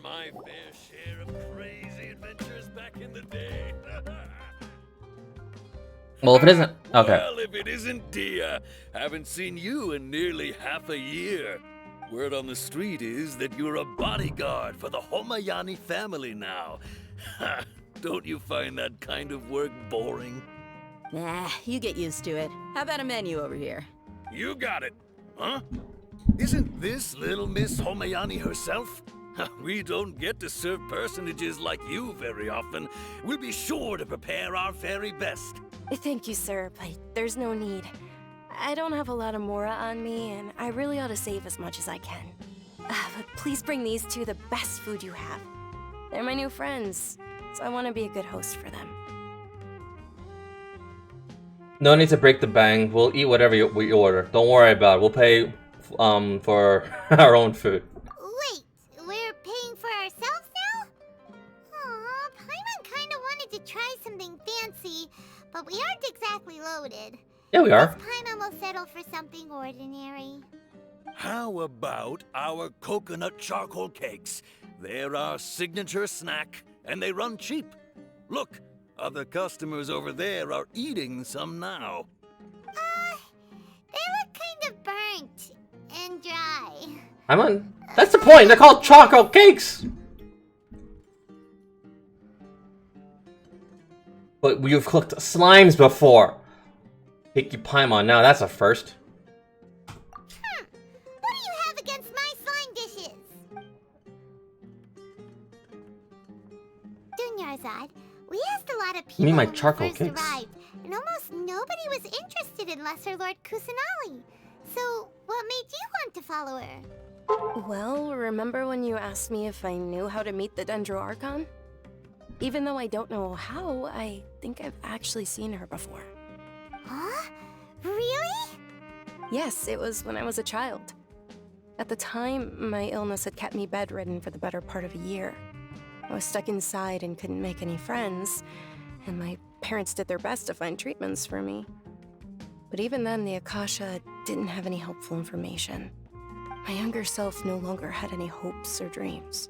Speaker 14: My fair share of crazy adventures back in the day.
Speaker 1: Well, if it isn't, okay.
Speaker 14: Well, if it isn't Dia, haven't seen you in nearly half a year. Word on the street is that you're a bodyguard for the Homayani family now. Don't you find that kind of work boring?
Speaker 13: Nah, you get used to it. How about a menu over here?
Speaker 14: You got it. Huh? Isn't this little Miss Homayani herself? We don't get to serve personages like you very often. We'll be sure to prepare our very best.
Speaker 11: Thank you, sir, but there's no need. I don't have a lot of Mora on me, and I really ought to save as much as I can. But please bring these two the best food you have. They're my new friends, so I want to be a good host for them.
Speaker 1: No need to break the bank. We'll eat whatever we order. Don't worry about it. We'll pay for our own food.
Speaker 2: Wait, we're paying for ourselves now? Aw, Paimon kinda wanted to try something fancy, but we aren't exactly loaded.
Speaker 1: Yeah, we are.
Speaker 2: Paimon will settle for something ordinary.
Speaker 14: How about our coconut charcoal cakes? They're our signature snack, and they run cheap. Look, other customers over there are eating some now.
Speaker 2: They look kind of burnt and dry.
Speaker 1: That's the point. They're called chocolate cakes. But you've cooked slimes before. Picky Paimon. Now that's a first.
Speaker 2: What do you have against my slime dishes? Dunyarzad, we asked a lot of people
Speaker 1: mean my
Speaker 2: when we
Speaker 1: charcoal
Speaker 2: first
Speaker 1: cakes?
Speaker 2: arrived, and almost nobody was interested in Lesser Lord Kusanali. So, what made you want to follow her?
Speaker 11: Well, remember when you asked me if I knew how to meet the Dendro Archon? Even though I don't know how, I think I've actually seen her before. Yes, it was when I was a child. At the time, my illness had kept me bedridden for the better part of a year. I was stuck inside and couldn't make any friends, and my parents did their best to find treatments for me. But even then, the Akasha didn't have any helpful information. My younger self no longer had any hopes or dreams.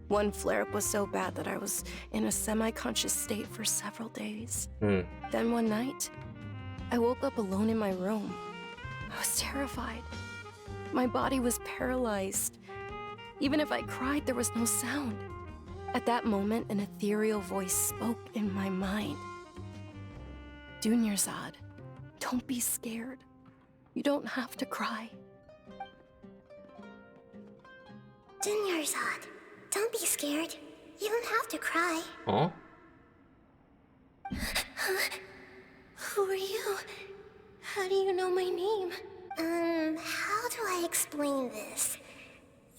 Speaker 11: One flare-up was so bad that I was in a semi-conscious state for several days. Then one night, I woke up alone in my room. I was terrified. My body was paralyzed. Even if I cried, there was no sound. At that moment, an ethereal voice spoke in my mind. Dunyarzad, don't be scared. You don't have to cry.
Speaker 2: Dunyarzad, don't be scared. You don't have to cry.
Speaker 1: Oh?
Speaker 2: Who are you? How do you know my name? How do I explain this?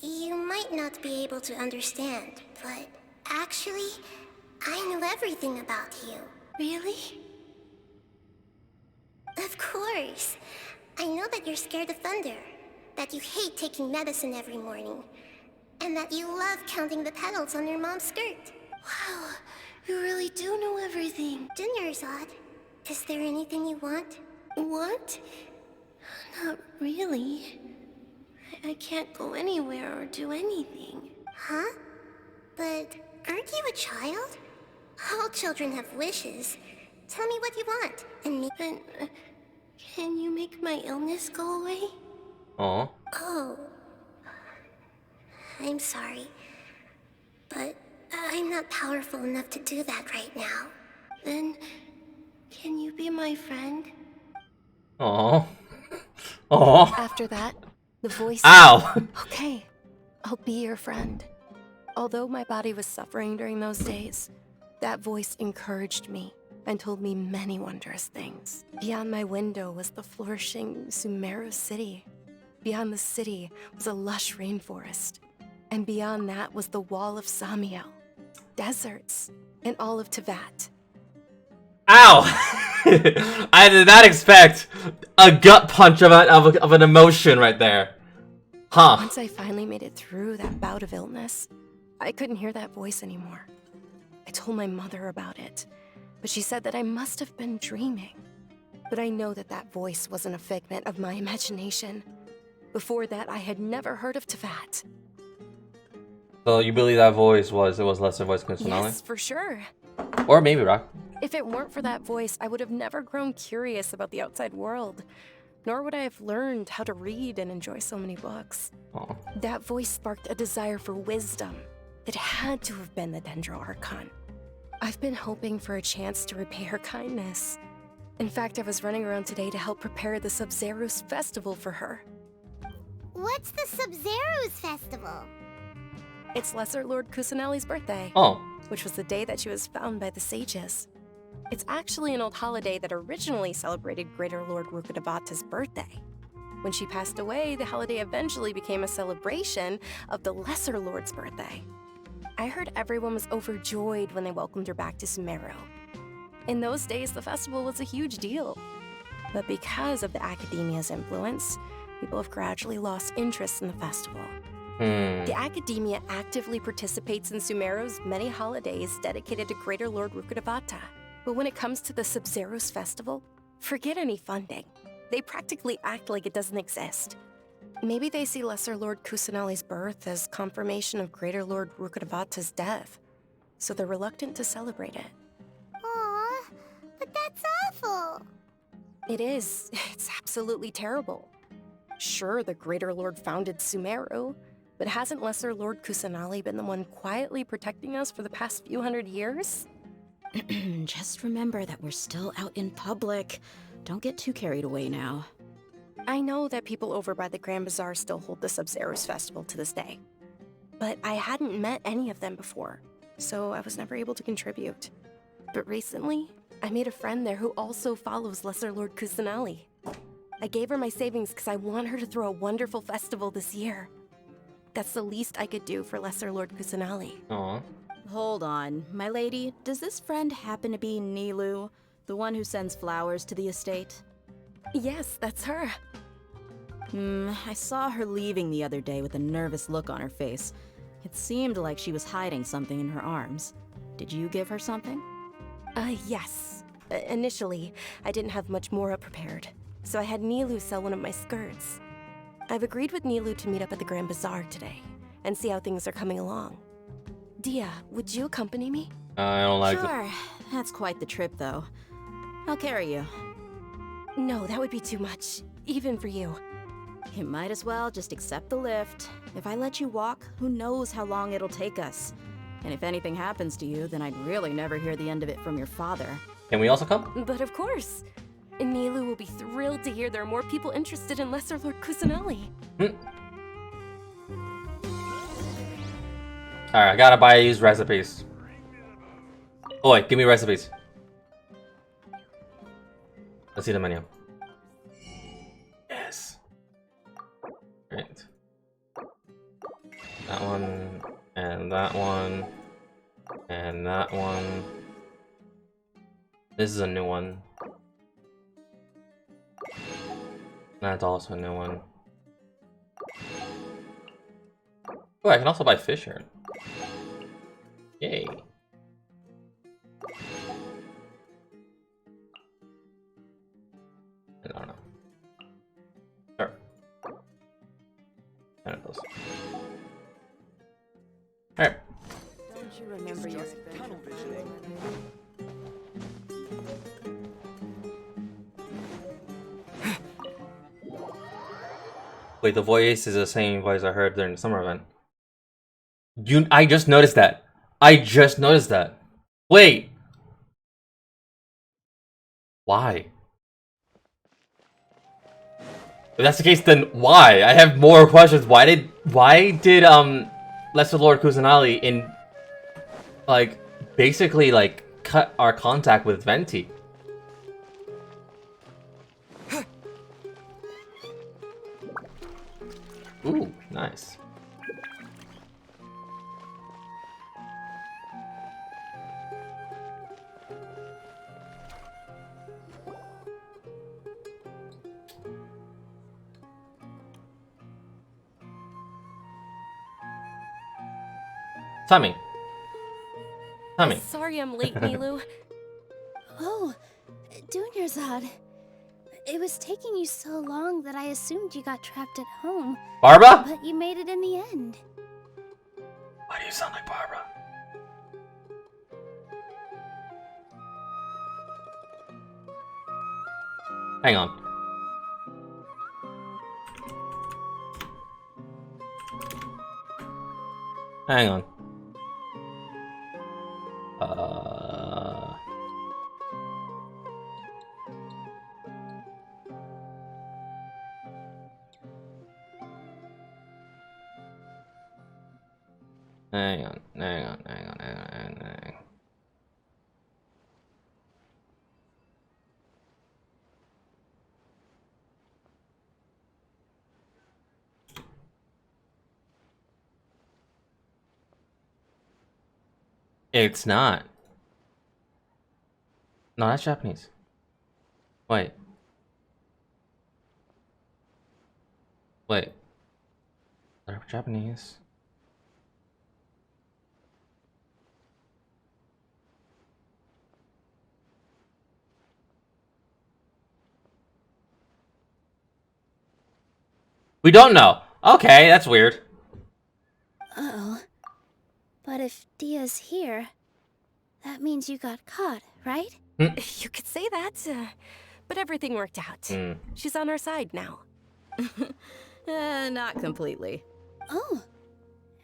Speaker 2: You might not be able to understand, but actually, I know everything about you. Really? Of course. I know that you're scared of thunder, that you hate taking medicine every morning, and that you love counting the petals on your mom's skirt. Wow, you really do know everything. Dunyarzad, is there anything you want? Want? Not really. I can't go anywhere or do anything. Huh? But aren't you a child? All children have wishes. Tell me what you want, and me. Can you make my illness go away?
Speaker 1: Oh.
Speaker 2: Oh. I'm sorry. But I'm not powerful enough to do that right now. Then, can you be my friend?
Speaker 1: Oh. Oh.
Speaker 11: After that, the voice
Speaker 1: Ow!
Speaker 11: said, okay, I'll be your friend. Although my body was suffering during those days, that voice encouraged me and told me many wondrous things. Beyond my window was the flourishing Sumeru city. Beyond the city was a lush rainforest. And beyond that was the wall of Samiel, deserts, and all of Teyvat.
Speaker 1: Ow! I did not expect a gut punch of an emotion right there. Huh.
Speaker 11: Once I finally made it through that bout of illness, I couldn't hear that voice anymore. I told my mother about it, but she said that I must have been dreaming. But I know that that voice wasn't a figment of my imagination. Before that, I had never heard of Teyvat.
Speaker 1: So you believe that voice was Lesser Voice Kusanali?
Speaker 11: Yes, for sure.
Speaker 1: Or maybe Rock.
Speaker 11: If it weren't for that voice, I would have never grown curious about the outside world, nor would I have learned how to read and enjoy so many books.
Speaker 1: Oh.
Speaker 11: That voice sparked a desire for wisdom. It had to have been the Dendro Archon. I've been hoping for a chance to repay her kindness. In fact, I was running around today to help prepare the Sub-Zerus festival for her.
Speaker 2: What's the Sub-Zerus festival?
Speaker 11: It's Lesser Lord Kusanali's birthday.
Speaker 1: Oh.
Speaker 11: Which was the day that she was found by the sages. It's actually an old holiday that originally celebrated Greater Lord Rukkhadevata's birthday. When she passed away, the holiday eventually became a celebration of the Lesser Lord's birthday. I heard everyone was overjoyed when they welcomed her back to Sumeru. In those days, the festival was a huge deal. But because of the Academia's influence, people have gradually lost interest in the festival. The Academia actively participates in Sumeru's many holidays dedicated to Greater Lord Rukkhadevata. But when it comes to the Sub-Zerus festival, forget any funding. They practically act like it doesn't exist. Maybe they see Lesser Lord Kusanali's birth as confirmation of Greater Lord Rukkhadevata's death, so they're reluctant to celebrate it.
Speaker 2: Aw, but that's awful.
Speaker 11: It is. It's absolutely terrible. Sure, the Greater Lord founded Sumeru, but hasn't Lesser Lord Kusanali been the one quietly protecting us for the past few hundred years?
Speaker 13: Just remember that we're still out in public. Don't get too carried away now.
Speaker 11: I know that people over by the Grand Bazaar still hold the Sub-Zerus festival to this day. But I hadn't met any of them before, so I was never able to contribute. But recently, I made a friend there who also follows Lesser Lord Kusanali. I gave her my savings because I want her to throw a wonderful festival this year. That's the least I could do for Lesser Lord Kusanali.
Speaker 1: Aww.
Speaker 13: Hold on, my lady. Does this friend happen to be Nilu, the one who sends flowers to the estate?
Speaker 11: Yes, that's her.
Speaker 13: I saw her leaving the other day with a nervous look on her face. It seemed like she was hiding something in her arms. Did you give her something?
Speaker 11: Yes. Initially, I didn't have much Mora prepared, so I had Nilu sell one of my skirts. I've agreed with Nilu to meet up at the Grand Bazaar today, and see how things are coming along. Dia, would you accompany me?
Speaker 1: I don't like it.
Speaker 13: Sure. That's quite the trip, though. I'll carry you.
Speaker 11: No, that would be too much, even for you.
Speaker 13: You might as well just accept the lift. If I let you walk, who knows how long it'll take us. And if anything happens to you, then I'd really never hear the end of it from your father.
Speaker 1: Can we also come?
Speaker 11: But of course. Nilu will be thrilled to hear there are more people interested in Lesser Lord Kusanali.
Speaker 1: Alright, I gotta buy used recipes. Oh wait, give me recipes. Let's see the menu. Yes. Great. That one, and that one, and that one. This is a new one. That's also a new one. Oh, I can also buy fish here. Yay. I don't know. Sure. Kind of those. Alright.
Speaker 11: Don't you remember your tunnel visioning?
Speaker 1: Wait, the voice is the same voice I heard during the summer event. I just noticed that. I just noticed that. Wait. Why? If that's the case, then why? I have more questions. Why did Lesser Lord Kusanali basically cut our contact with Venti? Ooh, nice. Tommy.
Speaker 11: Sorry I'm late, Nilu.
Speaker 2: Oh, Dunyarzad. It was taking you so long that I assumed you got trapped at home.
Speaker 1: Barbara?
Speaker 2: But you made it in the end.
Speaker 1: Why do you sound like Barbara? Hang on. Hang on. Hang on. It's not. No, that's Japanese. Wait. They're Japanese. We don't know. Okay, that's weird.
Speaker 2: Uh-oh. But if Dia's here, that means you got caught, right?
Speaker 11: You could say that, but everything worked out. She's on our side now.
Speaker 13: Not completely.
Speaker 2: Oh.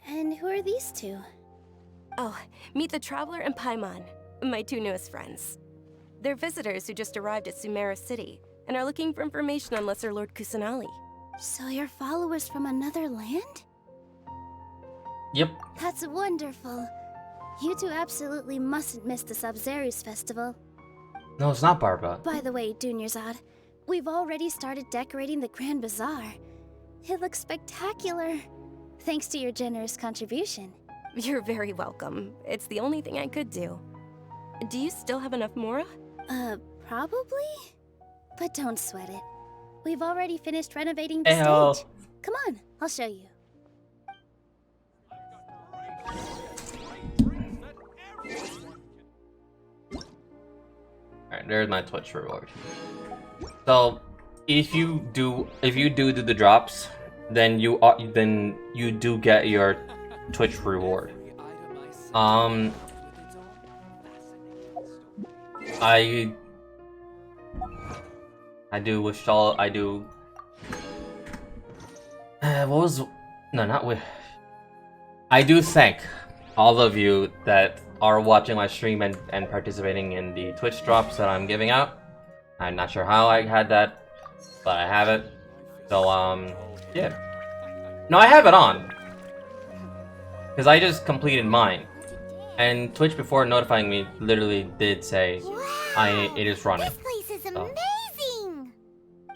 Speaker 2: And who are these two?
Speaker 11: Oh, meet the Traveler and Paimon, my two newest friends. They're visitors who just arrived at Sumeru City and are looking for information on Lesser Lord Kusanali.
Speaker 2: So you're followers from another land?
Speaker 1: Yep.
Speaker 2: That's wonderful. You two absolutely mustn't miss the Sabzerus festival.
Speaker 1: No, it's not Barbara.
Speaker 2: By the way, Dunyarzad, we've already started decorating the Grand Bazaar. It looks spectacular. Thanks to your generous contribution.
Speaker 11: You're very welcome. It's the only thing I could do. Do you still have enough Mora?
Speaker 2: Probably? But don't sweat it. We've already finished renovating the
Speaker 1: Hey-ho.
Speaker 2: stage. Come on, I'll show you.
Speaker 1: Alright, there's my Twitch reward. So, if you do the drops, then you do get your Twitch reward. I do wish all I do. What was no not with. I do thank all of you that are watching my stream and participating in the Twitch drops that I'm giving out. I'm not sure how I had that, but I have it. So yeah. No, I have it on. Because I just completed mine. And Twitch, before notifying me, literally did say it is running.
Speaker 2: This place is
Speaker 1: So,
Speaker 2: amazing!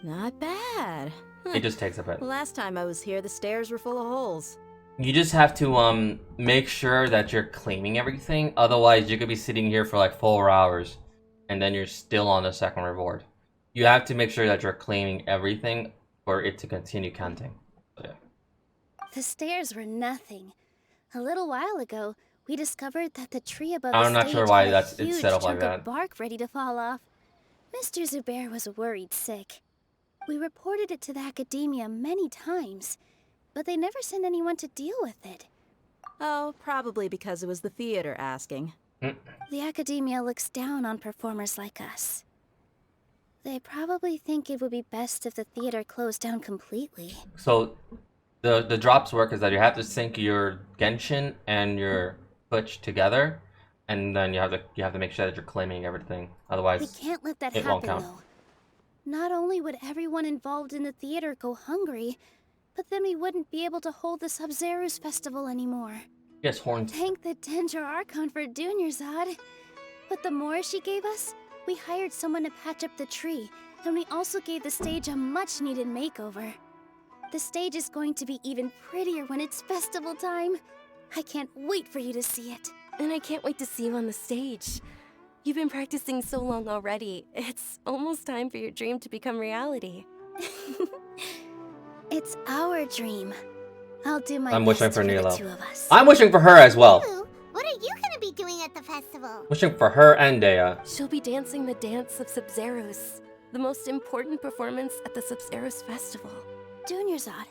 Speaker 13: Not bad.
Speaker 1: it just takes a bit.
Speaker 13: Last time I was here, the stairs were full of holes.
Speaker 1: You just have to make sure that you're claiming everything. Otherwise, you could be sitting here for like 4 hours, and then you're still on the second reward. You have to make sure that you're claiming everything for it to continue counting. So, yeah.
Speaker 2: The stairs were nothing. A little while ago, we discovered that the tree above
Speaker 1: I'm
Speaker 2: the
Speaker 1: not
Speaker 2: stage
Speaker 1: sure why
Speaker 2: had a
Speaker 1: it's
Speaker 2: huge
Speaker 1: set up
Speaker 2: chunk
Speaker 1: like
Speaker 2: of
Speaker 1: that.
Speaker 2: bark ready to fall off. Mr. Zubair was worried sick. We reported it to the academia many times, but they never sent anyone to deal with it.
Speaker 13: Oh, probably because it was the theater asking.
Speaker 2: The academia looks down on performers like us. They probably think it would be best if the theater closed down completely.
Speaker 1: So the drops work is that you have to sync your Genshin and your Twitch together, and then you have to make sure that you're claiming everything. Otherwise,
Speaker 2: We can't let that
Speaker 1: it won't
Speaker 2: happen,
Speaker 1: count.
Speaker 2: though. Not only would everyone involved in the theater go hungry, but then we wouldn't be able to hold the Sub-Zero's festival anymore.
Speaker 1: Yes, horns.
Speaker 2: Thank the Dendro Archon for Dunyarzad. But the more she gave us, we hired someone to patch up the tree, and we also gave the stage a much-needed makeover. The stage is going to be even prettier when it's festival time. I can't wait for you to see it.
Speaker 11: And I can't wait to see you on the stage. You've been practicing so long already. It's almost time for your dream to become reality.
Speaker 2: It's our dream. I'll do my
Speaker 1: I'm
Speaker 2: best
Speaker 1: wishing for
Speaker 2: the
Speaker 1: Nilo.
Speaker 2: two of us.
Speaker 1: I'm wishing for her as well.
Speaker 2: Ooh, what are you gonna be doing at the festival?
Speaker 1: Wishing for her and Dea.
Speaker 11: She'll be dancing the dance of Sub-Zeros, the most important performance at the Sub-Zeros festival.
Speaker 2: Dunyarzad,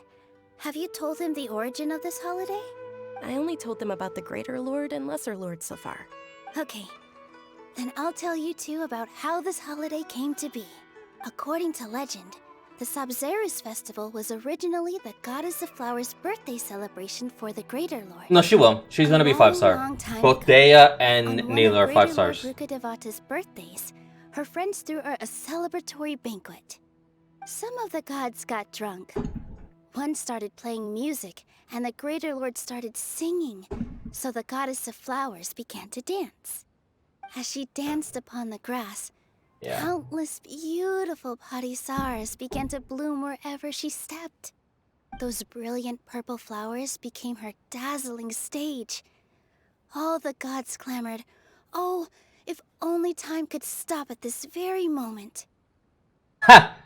Speaker 2: have you told him the origin of this holiday?
Speaker 11: I only told them about the Greater Lord and Lesser Lord so far.
Speaker 2: Okay, then I'll tell you two about how this holiday came to be. According to legend, the Sub-Zeros festival was originally the Goddess of Flowers' birthday celebration for the Greater Lord.
Speaker 1: No, she will. She's gonna be 5-star.
Speaker 2: long time
Speaker 1: Both
Speaker 2: ago,
Speaker 1: Dea and
Speaker 2: On one
Speaker 1: Nila
Speaker 2: of
Speaker 1: are
Speaker 2: Greater
Speaker 1: 5
Speaker 2: Lord
Speaker 1: stars.
Speaker 2: Ruka Devata's birthdays, her friends threw her a celebratory banquet. Some of the gods got drunk. One started playing music, and the Greater Lord started singing, so the Goddess of Flowers began to dance. As she danced upon the grass, countless beautiful parisaras began to bloom wherever she stepped. Those brilliant purple flowers became her dazzling stage. All the gods clamored, "Oh, if only time could stop at this very moment."
Speaker 1: Ha!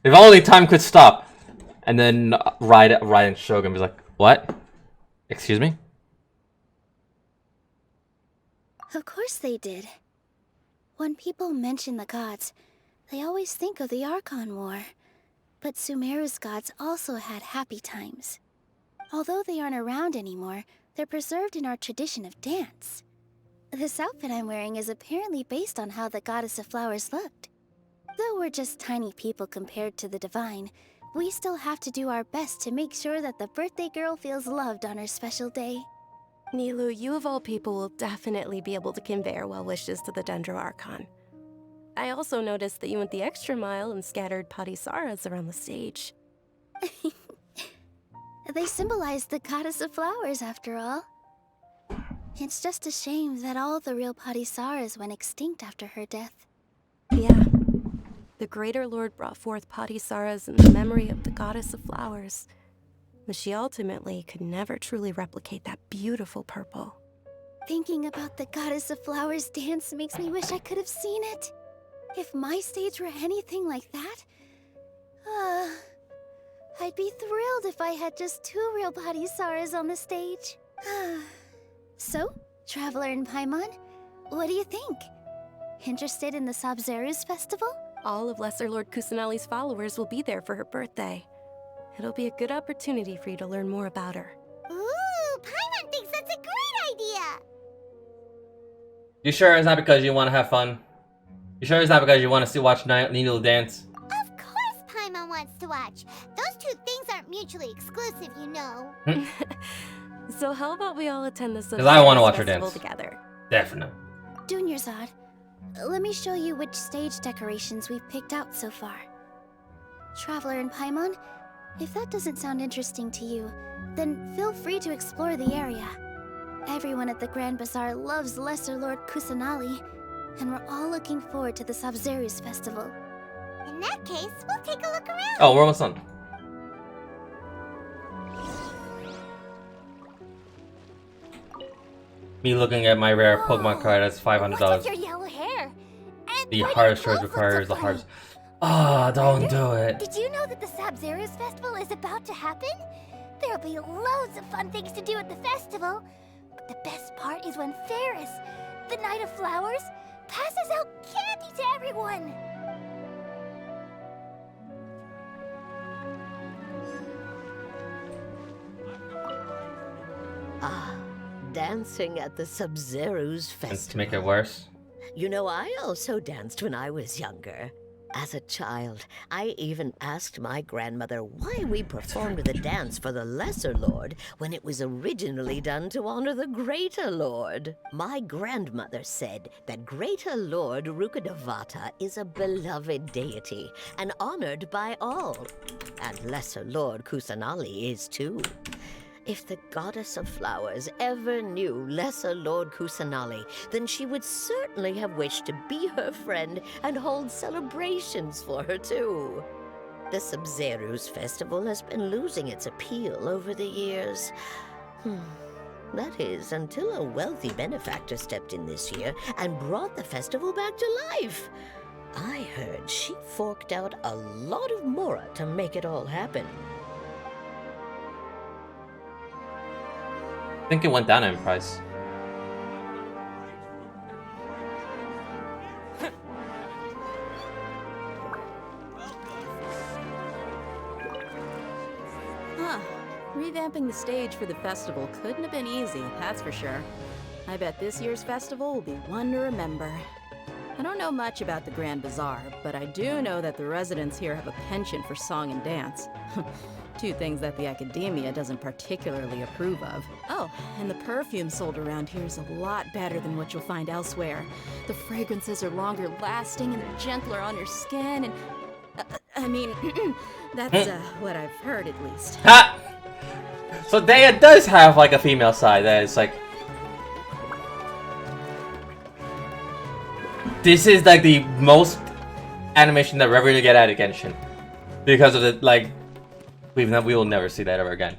Speaker 1: If only time could stop. And then Raiden Shogun was like, "What? Excuse me?"
Speaker 2: Of course they did. When people mention the gods, they always think of the Archon War. But Sumeru's gods also had happy times. Although they aren't around anymore, they're preserved in our tradition of dance. This outfit I'm wearing is apparently based on how the Goddess of Flowers looked. Though we're just tiny people compared to the Divine, we still have to do our best to make sure that the birthday girl feels loved on her special day.
Speaker 11: Nilu, you of all people will definitely be able to convey our well wishes to the Dendro Archon. I also noticed that you went the extra mile and scattered parisaras around the stage.
Speaker 2: They symbolize the Goddess of Flowers, after all. It's just a shame that all the real parisaras went extinct after her death.
Speaker 11: Yeah. The Greater Lord brought forth parisaras in the memory of the Goddess of Flowers, but she ultimately could never truly replicate that beautiful purple.
Speaker 2: Thinking about the Goddess of Flowers dance makes me wish I could have seen it. If my stage were anything like that, I'd be thrilled if I had just 2 real body Saras on the stage. So, Traveler and Paimon, what do you think? Interested in the Sabzeruz festival?
Speaker 11: All of Lesser Lord Kusanali's followers will be there for her birthday. It'll be a good opportunity for you to learn more about her.
Speaker 2: Ooh, Paimon thinks that's a great idea!
Speaker 1: You sure it's not because you want to have fun? You sure it's not because you want to watch Needle dance?
Speaker 2: Of course Paimon wants to watch. Those 2 things aren't mutually exclusive, you know.
Speaker 11: So how about we all attend this
Speaker 1: Because I want to watch her
Speaker 11: festival
Speaker 1: dance.
Speaker 11: together?
Speaker 1: Definitely.
Speaker 2: Junior Zod, let me show you which stage decorations we've picked out so far. Traveler and Paimon, if that doesn't sound interesting to you, then feel free to explore the area. Everyone at the Grand Bazaar loves Lesser Lord Kusanali, and we're all looking forward to the Sabzeruz festival. In that case, we'll take a look around.
Speaker 1: Oh, we're almost done. Me looking at my rare Pokemon card, that's $500.
Speaker 2: What's with your yellow hair? And
Speaker 1: The
Speaker 2: why do
Speaker 1: hardest
Speaker 2: your
Speaker 1: choice
Speaker 2: clothes
Speaker 1: requires
Speaker 2: look
Speaker 1: the
Speaker 2: so
Speaker 1: hardest. Ah, don't do it.
Speaker 2: Did you know that the Sabzeruz festival is about to happen? There'll be loads of fun things to do at the festival. But the best part is when Ferris, the Knight of Flowers, passes out candy to everyone.
Speaker 15: Ah, dancing at the Sub-Zero's
Speaker 1: And
Speaker 15: festival.
Speaker 1: to make it worse,
Speaker 15: You know, I also danced when I was younger. As a child, I even asked my grandmother why we performed the dance for the Lesser Lord when it was originally done to honor the Greater Lord. My grandmother said that Greater Lord Rukkhadevata is a beloved deity and honored by all. And Lesser Lord Kusanali is too. If the goddess of flowers ever knew Lesser Lord Kusanali, then she would certainly have wished to be her friend and hold celebrations for her too. The Sub-Zero's festival has been losing its appeal over the years. That is, until a wealthy benefactor stepped in this year and brought the festival back to life. I heard she forked out a lot of mora to make it all happen.
Speaker 1: I think it went down in price.
Speaker 13: Revamping the stage for the festival couldn't have been easy, that's for sure. I bet this year's festival will be one to remember. I don't know much about the Grand Bazaar, but I do know that the residents here have a penchant for song and dance. 2 things that the academia doesn't particularly approve of. Oh, and the perfume sold around here is a lot better than what you'll find elsewhere. The fragrances are longer lasting and gentler on your skin, and I mean, that's what I've heard at least.
Speaker 1: Ha! So Daya does have like a female side that is like. This is like the most animation that we're ever gonna get out of Genshin, because of the like. We will never see that ever again.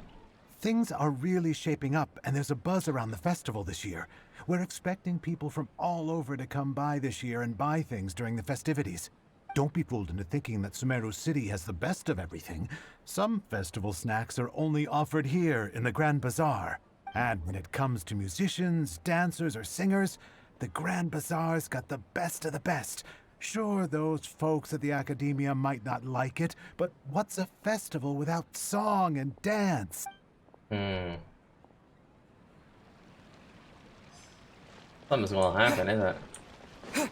Speaker 16: Things are really shaping up, and there's a buzz around the festival this year. We're expecting people from all over to come by this year and buy things during the festivities. Don't be fooled into thinking that Sumeru City has the best of everything. Some festival snacks are only offered here in the Grand Bazaar. And when it comes to musicians, dancers, or singers, the Grand Bazaar's got the best of the best. Sure, those folks at the academia might not like it, but what's a festival without song and dance?
Speaker 1: Something's gonna happen, isn't it?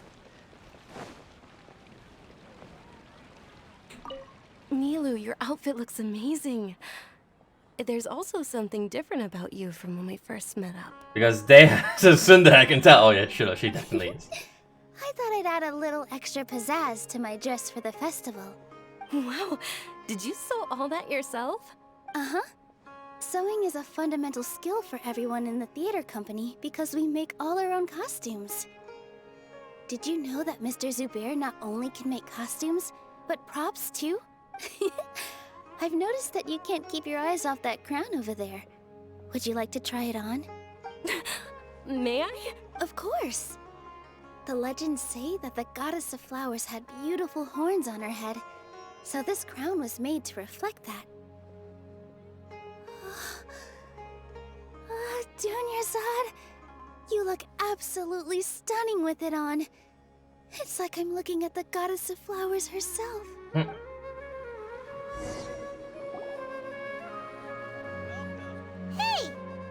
Speaker 11: Milu, your outfit looks amazing. There's also something different about you from when we first met up.
Speaker 1: Because they so Sunda, I can tell. Oh yeah, sure, she definitely is.
Speaker 2: I thought I'd add a little extra pizzazz to my dress for the festival.
Speaker 11: Wow, did you sew all that yourself?
Speaker 2: Uh-huh. Sewing is a fundamental skill for everyone in the theater company because we make all our own costumes. Did you know that Mr. Zubair not only can make costumes, but props too? I've noticed that you can't keep your eyes off that crown over there. Would you like to try it on?
Speaker 11: May I?
Speaker 2: Of course. The legends say that the goddess of flowers had beautiful horns on her head,
Speaker 17: So this crown was made to reflect that. Dunyarzad, you look absolutely stunning with it on. It's like I'm looking at the goddess of flowers herself.
Speaker 2: Hey!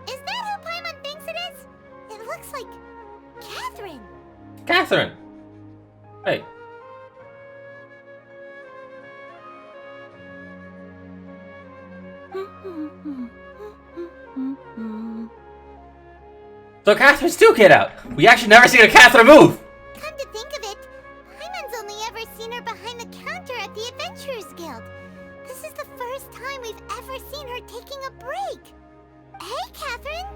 Speaker 2: Is that who Paimon thinks it is? It looks like Catherine.
Speaker 1: Catherine! Hey. So Catherine's still get out. We actually never seen a Catherine move.
Speaker 2: Come to think of it, Paimon's only ever seen her behind the counter at the Adventurers Guild. This is the first time we've ever seen her taking a break. Hey, Catherine!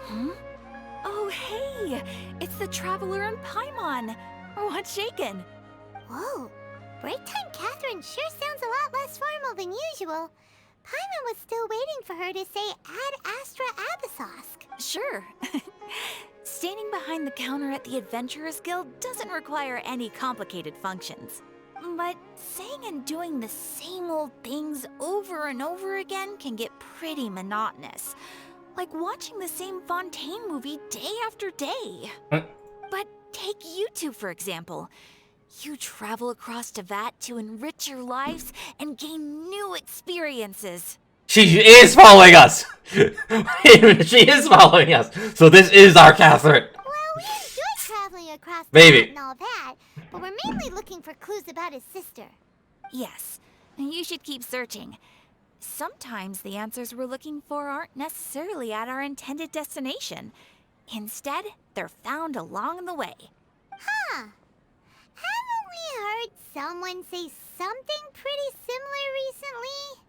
Speaker 4: Huh? Oh, hey! It's the Traveler and Paimon! What's shaken?
Speaker 2: Whoa, break time Catherine sure sounds a lot less formal than usual. Paimon was still waiting for her to say Ad Astra Abyssosk.
Speaker 4: Sure. Standing behind the counter at the Adventurers Guild doesn't require any complicated functions. But saying and doing the same old things over and over again can get pretty monotonous. Like watching the same Fontaine movie day after day. But take you two, for example. You travel across Teyvat to enrich your lives and gain new experiences.
Speaker 1: She is following us! She is following us! So this is our Catherine!
Speaker 2: Well, we enjoy traveling across
Speaker 1: Maybe.
Speaker 2: Teyvat and all that, but we're mainly looking for clues about his sister.
Speaker 4: Yes, you should keep searching. Sometimes the answers we're looking for aren't necessarily at our intended destination. Instead, they're found along the way.
Speaker 2: Huh. Haven't we heard someone say something pretty similar recently?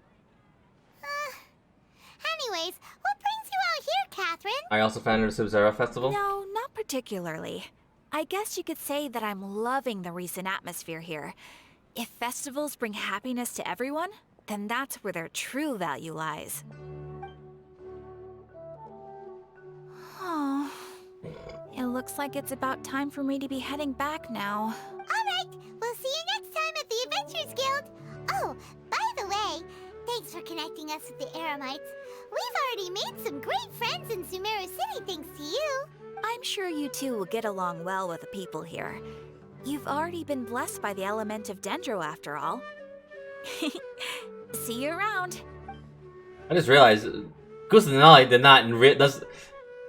Speaker 2: Anyways, what brings you out here, Catherine?
Speaker 1: I also found her at the Sumeru Festival.
Speaker 4: No, not particularly. I guess you could say that I'm loving the recent atmosphere here. If festivals bring happiness to everyone, then that's where their true value lies. Oh, it looks like it's about time for me to be heading back now.
Speaker 2: Alright, we'll see you next time at the Adventurers Guild. Oh, by the way, thanks for connecting us with the Eremites. We've already made some great friends in Sumeru City thanks to you.
Speaker 4: I'm sure you two will get along well with the people here. You've already been blessed by the element of Dendro after all. See you around.
Speaker 1: I just realized, Kusanali did not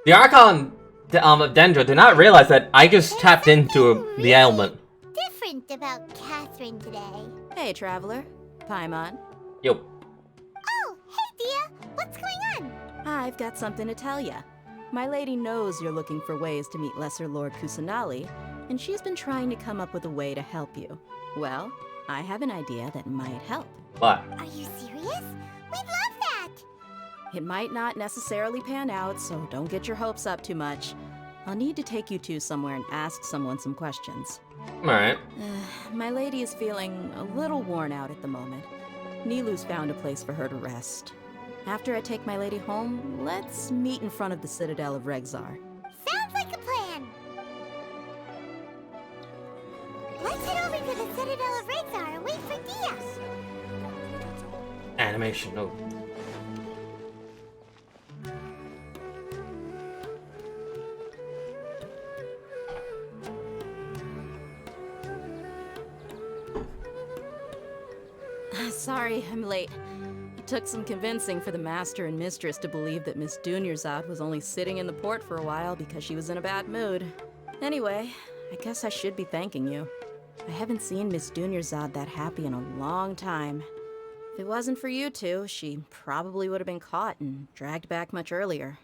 Speaker 1: the Archon of Dendro did not realize that I just tapped into the ailment.
Speaker 2: Different about Catherine today.
Speaker 13: Hey, Traveler. Paimon.
Speaker 1: Yo.
Speaker 2: Oh, hey, Dia. What's going on?
Speaker 13: I've got something to tell ya. My lady knows you're looking for ways to meet Lesser Lord Kusanali, and she's been trying to come up with a way to help you. Well, I have an idea that might help.
Speaker 1: What?
Speaker 2: Are you serious? We'd love that!
Speaker 13: It might not necessarily pan out, so don't get your hopes up too much. I'll need to take you two somewhere and ask someone some questions.
Speaker 1: Alright.
Speaker 13: My lady is feeling a little worn out at the moment. Nilu's found a place for her to rest. After I take my lady home, let's meet in front of the Citadel of Regzar.
Speaker 2: Sounds like a plan! Let's head over to the Citadel of Regzar and wait for Dia!
Speaker 1: Animation, oh.
Speaker 13: Sorry, I'm late. It took some convincing for the Master and Mistress to believe that Miss Dunyarzad was only sitting in the port for a while because she was in a bad mood. Anyway, I guess I should be thanking you. I haven't seen Miss Dunyarzad that happy in a long time. If it wasn't for you two, she probably would have been caught and dragged back much earlier.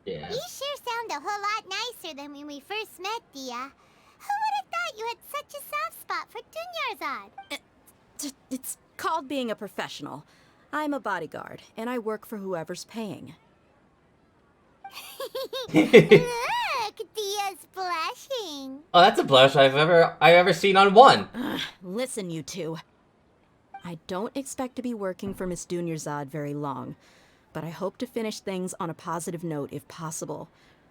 Speaker 1: Yeah.
Speaker 2: You sure sound a whole lot nicer than when we first met, Dia. Who would have thought you had such a soft spot for Dunyarzad?
Speaker 13: It's called being a professional. I'm a bodyguard, and I work for whoever's paying.
Speaker 2: Look, Dia's blushing.
Speaker 1: Oh, that's a blush I've ever seen on one.
Speaker 13: Listen, you two. I don't expect to be working for Miss Dunyarzad very long, but I hope to finish things on a positive note if possible.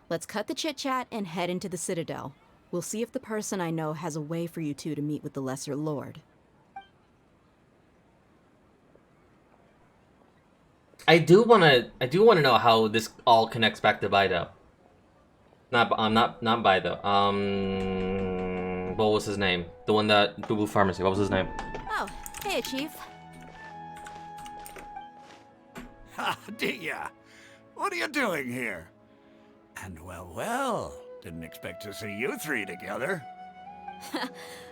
Speaker 13: Let's cut the chit-chat and head into the Citadel. We'll see if the person I know has a way for you two to meet with the Lesser Lord.
Speaker 1: I do wanna know how this all connects back to Bido. Not Bido. What was his name? The one that Boo Boo Pharmacy. What was his name?
Speaker 13: Oh, hey, Chief.
Speaker 10: Ha, Dia! What are you doing here? And well, didn't expect to see you three together.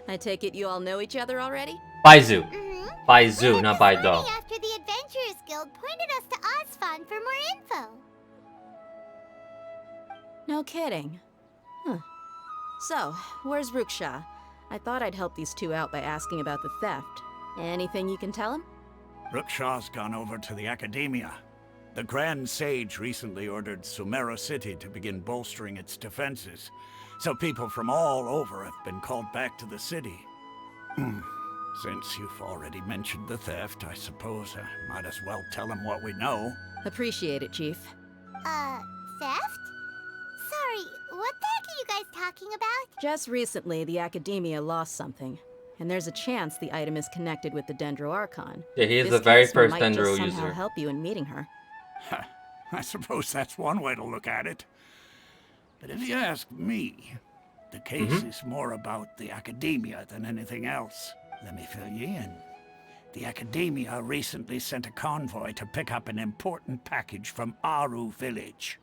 Speaker 13: I take it you all know each other already?
Speaker 1: Baizu. Baizu, not Baido.
Speaker 2: After the Adventurers Guild pointed us to Osfon for more info.
Speaker 13: No kidding. Huh. So, where's Ruksha? I thought I'd help these two out by asking about the theft. Anything you can tell him?
Speaker 10: Ruksha's gone over to the Academia. The Grand Sage recently ordered Sumeru City to begin bolstering its defenses, so people from all over have been called back to the city. Since you've already mentioned the theft, I suppose I might as well tell him what we know.
Speaker 13: Appreciate it, Chief.
Speaker 2: Theft? Sorry, what the heck are you guys talking about?
Speaker 13: Just recently, the Academia lost something, and there's a chance the item is connected with the Dendro Archon.
Speaker 1: Yeah, he is
Speaker 13: This
Speaker 1: the very
Speaker 13: case
Speaker 1: first
Speaker 13: might
Speaker 1: Dendro
Speaker 13: just somehow
Speaker 1: user.
Speaker 13: help you in meeting her.
Speaker 10: I suppose that's one way to look at it. But if you ask me, the case is more about the Academia than anything else. Let me fill you in. The Academia recently sent a convoy to pick up an important package from Aru village.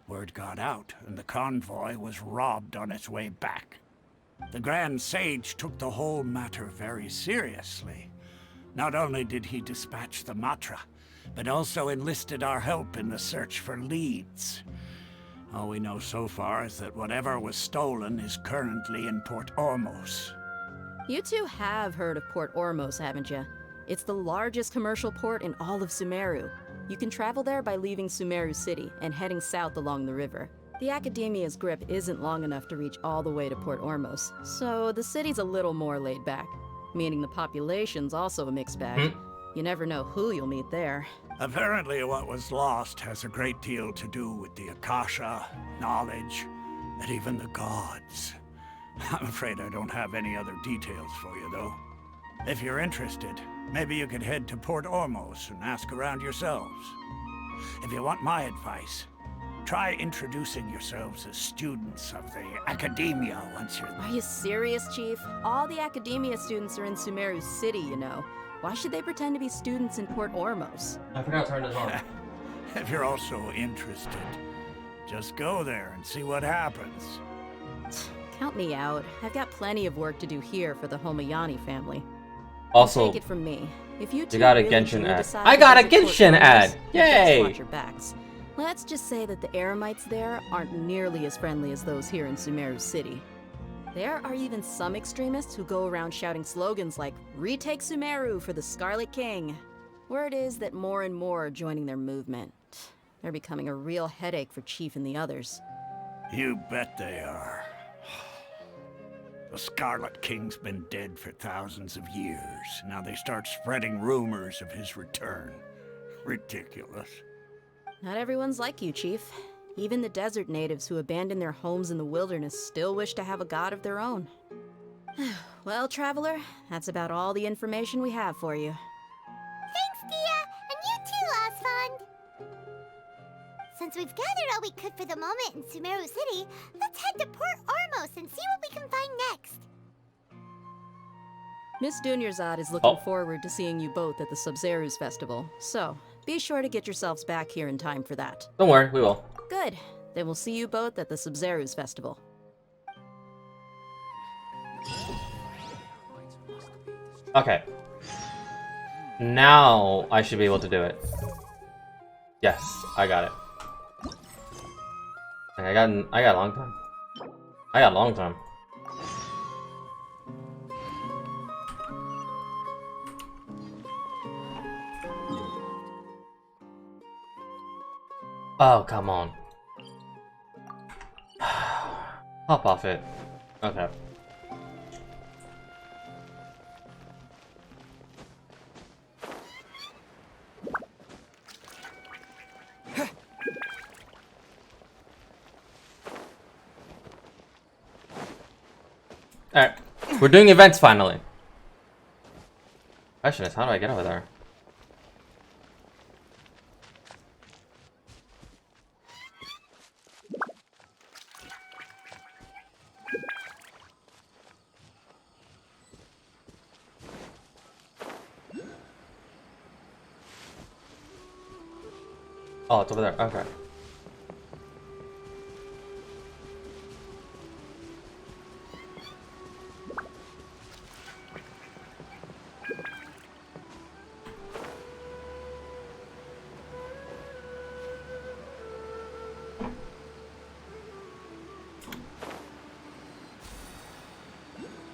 Speaker 10: Word got out, and the convoy was robbed on its way back. The Grand Sage took the whole matter very seriously. Not only did he dispatch the Matra, but also enlisted our help in the search for leads. All we know so far is that whatever was stolen is currently in Port Ormos.
Speaker 13: You two have heard of Port Ormos, haven't you? It's the largest commercial port in all of Sumeru. You can travel there by leaving Sumeru City and heading south along the river. The Academia's grip isn't long enough to reach all the way to Port Ormos, so the city's a little more laid back, meaning the population's also a mixed bag. You never know who you'll meet there.
Speaker 10: Apparently what was lost has a great deal to do with the Akasha, knowledge, and even the gods. I'm afraid I don't have any other details for you, though. If you're interested, maybe you could head to Port Ormos and ask around yourselves. If you want my advice, try introducing yourselves as students of the Academia once you're there.
Speaker 13: Are you serious, Chief? All the Academia students are in Sumeru City, you know. Why should they pretend to be students in Port Ormos?
Speaker 1: I forgot to turn this on.
Speaker 10: If you're also interested, just go there and see what happens.
Speaker 13: Count me out. I've got plenty of work to do here for the Homayani family.
Speaker 1: Also,
Speaker 13: Take it from me. If you two
Speaker 1: got a
Speaker 13: really
Speaker 1: Genshin
Speaker 13: do
Speaker 1: ad.
Speaker 13: decide
Speaker 1: I
Speaker 13: to
Speaker 1: got a
Speaker 13: visit Port
Speaker 1: Genshin
Speaker 13: Ormos,
Speaker 1: ad!
Speaker 13: you just
Speaker 1: Yay!
Speaker 13: watch your backs. Let's just say that the Eremites there aren't nearly as friendly as those here in Sumeru City. There are even some extremists who go around shouting slogans like, "Retake Sumeru for the Scarlet King." Word is that more and more are joining their movement. They're becoming a real headache for Chief and the others.
Speaker 10: You bet they are. The Scarlet King's been dead for thousands of years. Now they start spreading rumors of his return. Ridiculous.
Speaker 13: Not everyone's like you, Chief. Even the desert natives who abandoned their homes in the wilderness still wish to have a god of their own. Well, Traveler, that's about all the information we have for you.
Speaker 2: Thanks, Dia, and you too, Osfond. Since we've gathered all we could for the moment in Sumeru City, let's head to Port Ormos and see what we can find next.
Speaker 13: Miss Dunyarzad is looking forward to seeing you both at the Sub-Zeru's festival, so be sure to get yourselves back here in time for that.
Speaker 1: Don't worry, we will.
Speaker 13: Good. Then we'll see you both at the Sub-Zeru's festival.
Speaker 1: Okay. Now I should be able to do it. Yes, I got it. I got a long time. I got a long time. Oh, come on. Hop off it. Okay. Alright. We're doing events finally. Question is, how do I get over there? Oh, it's over there. Okay.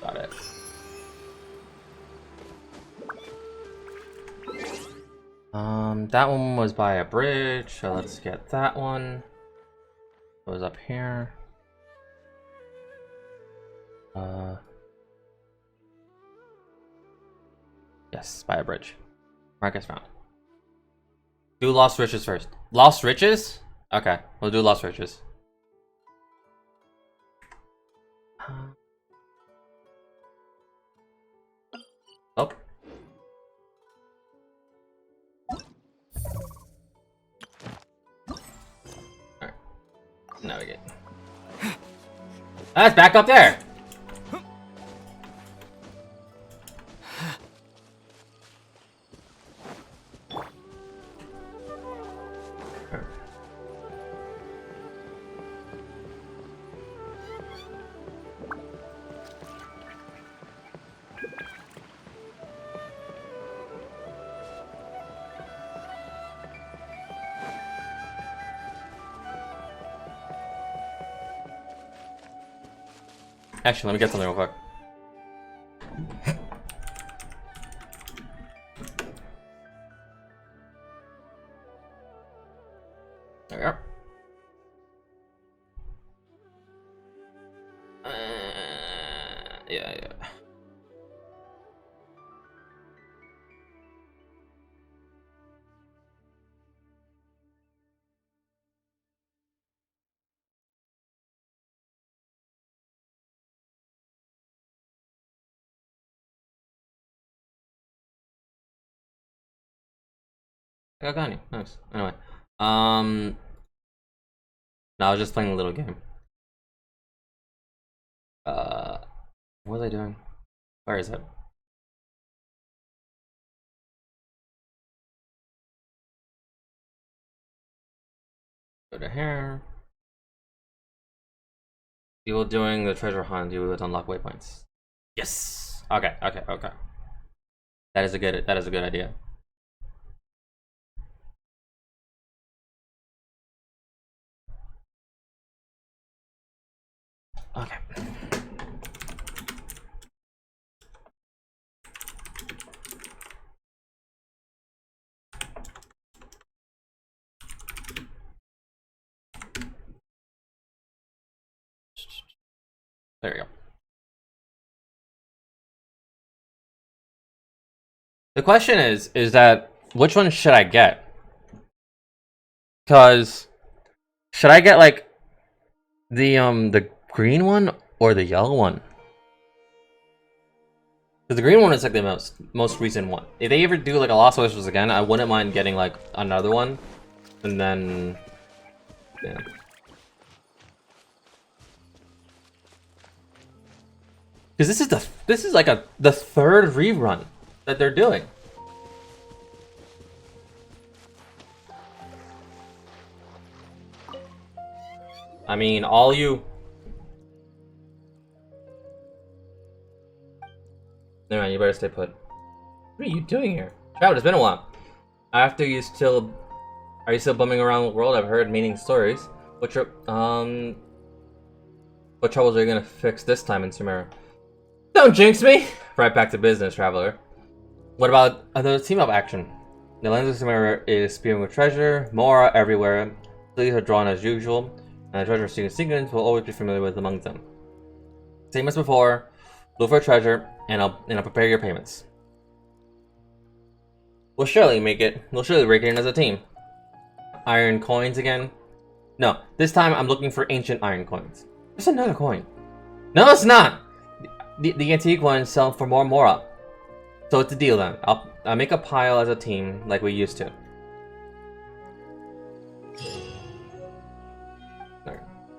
Speaker 1: Got it. That one was by a bridge, so let's get that one. It was up here. Yes, by a bridge. Marcus found. Do Lost Riches first. Lost Riches? Okay, we'll do Lost Riches. Oh. Alright. Navigate. That's back up there! Actually, let me get something real quick. There we are. Yeah. I got you. Nice. Anyway. No, I was just playing a little game. What was I doing? Where is it? Go to here. You will doing the treasure hunt, you will unlock waypoints. Yes! Okay. That is a good idea. Okay. There you go. The question is that which one should I get? Because should I get like the green one or the yellow one? Because the green one is like the most recent one. If they ever do like a Lost Wishes again, I wouldn't mind getting like another one, and then yeah. Because this is like the third rerun that they're doing. I mean, all you. Never mind, you better stay put. What are you doing here? Travis, it's been a while. Are you still bumming around the world? I've heard meaning stories. What troubles are you gonna fix this time in Sumeru? Don't jinx me! Right back to business, traveler. What about another team-up action? The land of Sumeru is spewing with treasure, Mora everywhere. Cities are drawn as usual, and the treasure-seeking sequence will always be familiar with among them. Same as before, look for treasure, and I'll prepare your payments. We'll surely rake it in as a team. Iron coins again? No, this time I'm looking for ancient iron coins. There's another coin. No, it's not! The antique ones sell for more Mora. So it's a deal then. I'll make a pile as a team like we used to.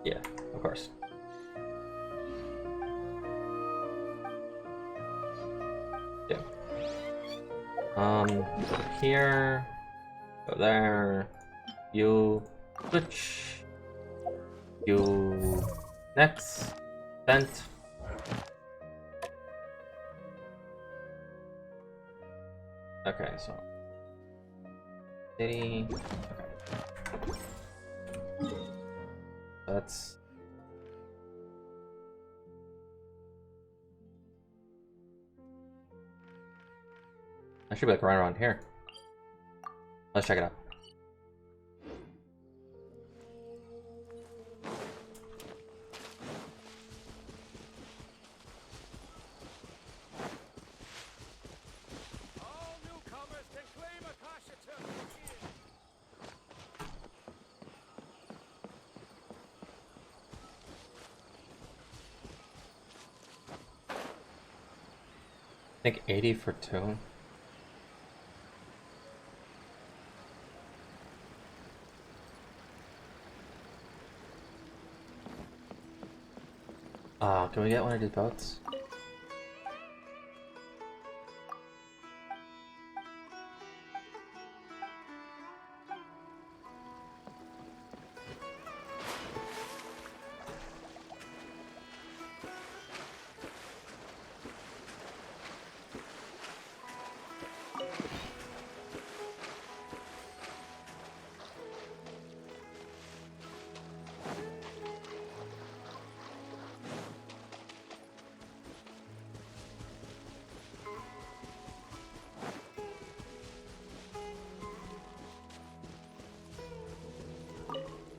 Speaker 1: Yeah, of course. Yeah. Go here. Go there. You switch. You next. Sent. Okay, so city. Okay. That's I should be like right around here. Let's check it out. I think 80 for 2. Can we get one of these boats?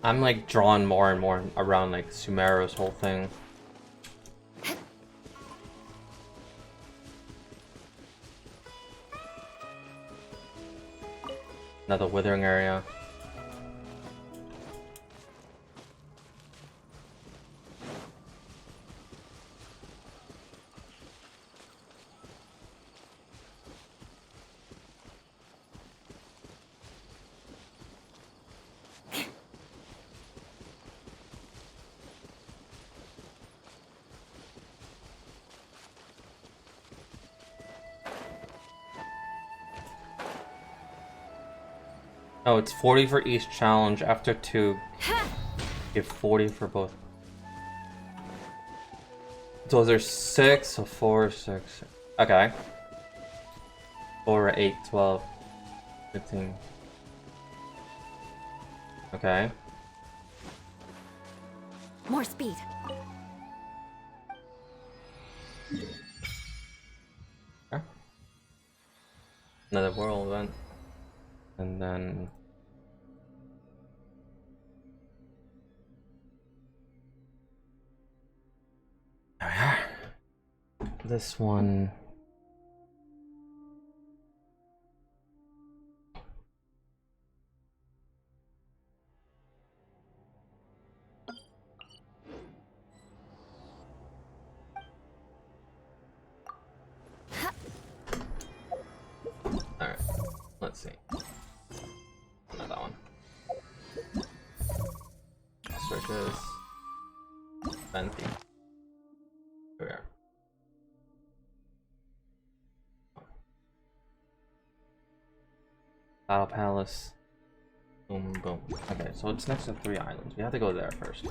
Speaker 1: I'm like drawn more and more around like Sumeru's whole thing. Another withering area. Oh, it's 40 for each challenge. After 2, give 40 for both. So there's 6, so 4, 6. Okay. 4, 8, 12, 15. Okay.
Speaker 4: More speed.
Speaker 1: Okay. Another world event. And then there we are. This one. Alright, let's see. Not that one. Searches. Venti. Here we are. Battle Palace. Boom, boom. Okay, so it's next to 3 islands. We have to go there first.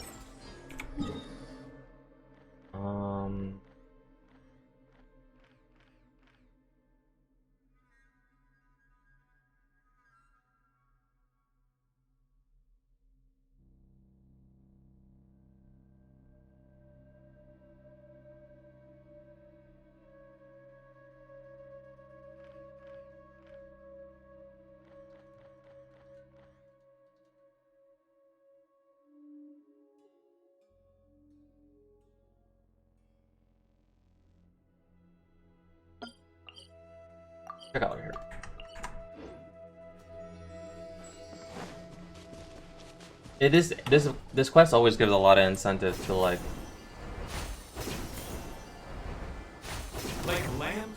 Speaker 1: Check out here. It is this quest always gives a lot of incentive to like
Speaker 5: land.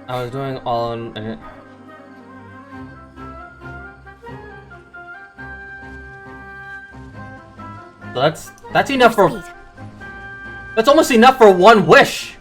Speaker 1: I was doing all in. So that's enough for. That's almost enough for one wish.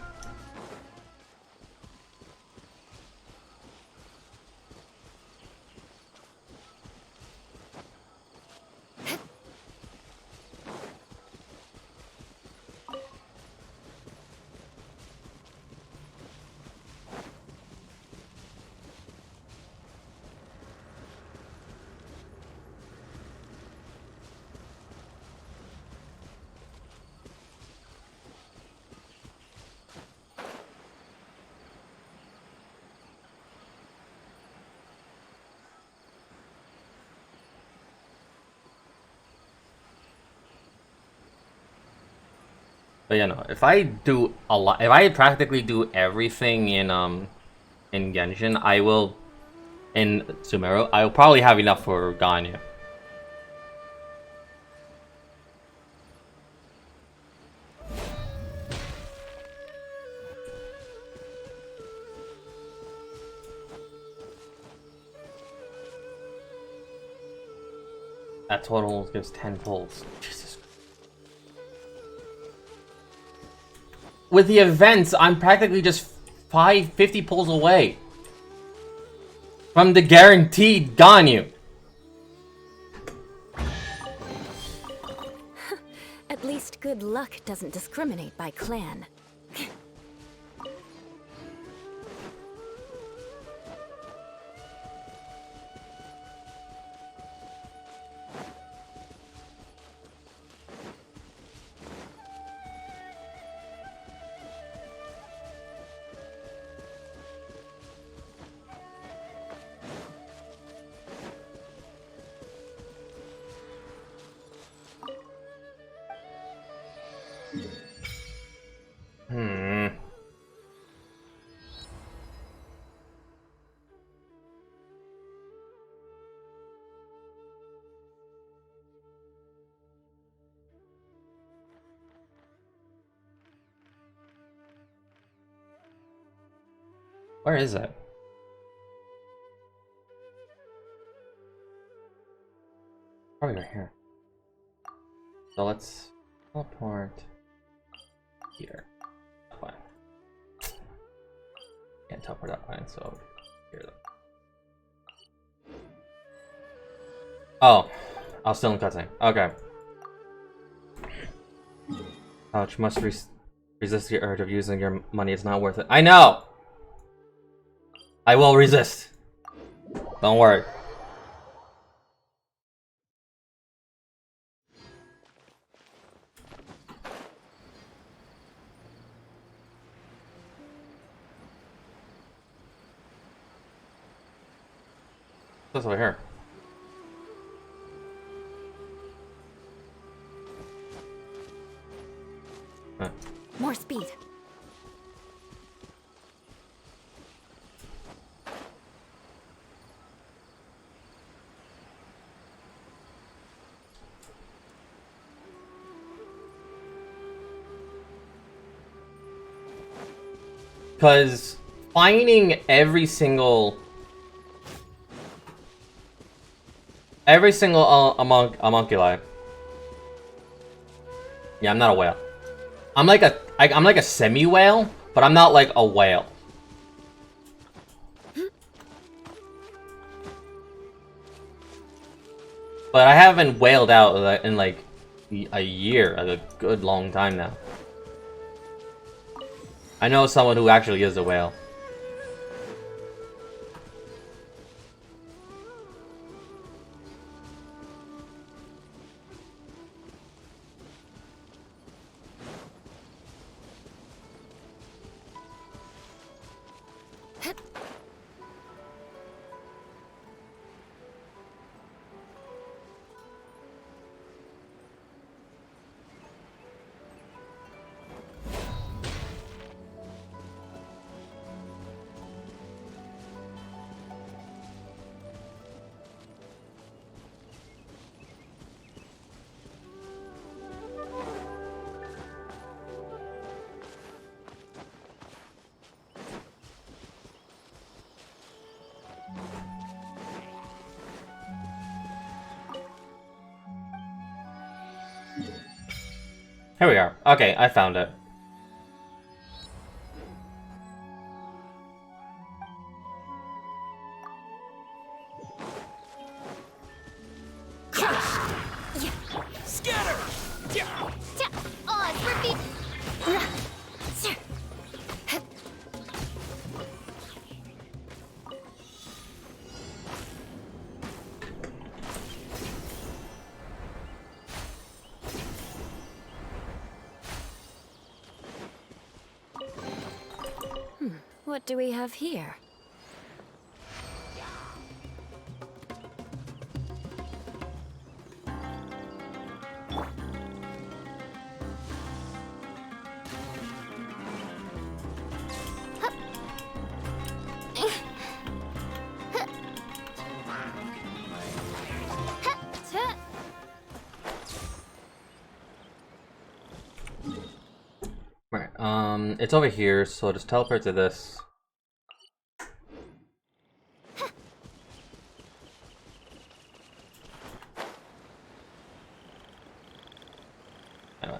Speaker 1: But you know, if I do a lot, if I practically do everything in Genshin, I will in Sumeru, I will probably have enough for Ganyu. That total gives 10 pulls. Jesus. With the events, I'm practically just 50 pulls away from the guaranteed Ganyu.
Speaker 3: At least good luck doesn't discriminate by clan. Where is it? Probably right here. So let's teleport here. Fine. Can't teleport that fine, so here though. Oh, I was still in cutscene. Okay. Ouch, must resist the urge of using your money. It's not worth it. I know! I will resist. Don't worry. What's over here? Huh. More speed.
Speaker 1: Because finding every single homunculi. Yeah, I'm not a whale. I'm like a semi whale, but I'm not like a whale. But I haven't whaled out in like a year, a good long time now. I know someone who actually is a whale. Here we are. Okay, I found it.
Speaker 2: Scatter! Oh, it's repeat.
Speaker 4: What do we have here?
Speaker 1: Right, it's over here, so just teleport to this. Anyway,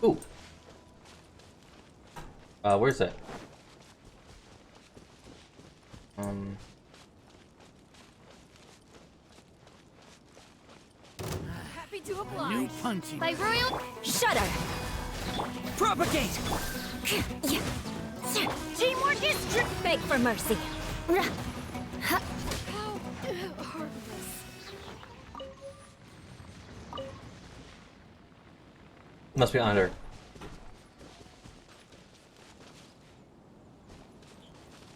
Speaker 1: ooh. Where's it?
Speaker 3: Happy to oblige.
Speaker 10: New punching.
Speaker 3: By royal
Speaker 4: Shudder!
Speaker 10: Propagate!
Speaker 4: Teamwork is beg for mercy.
Speaker 3: How heartless.
Speaker 1: Must be under.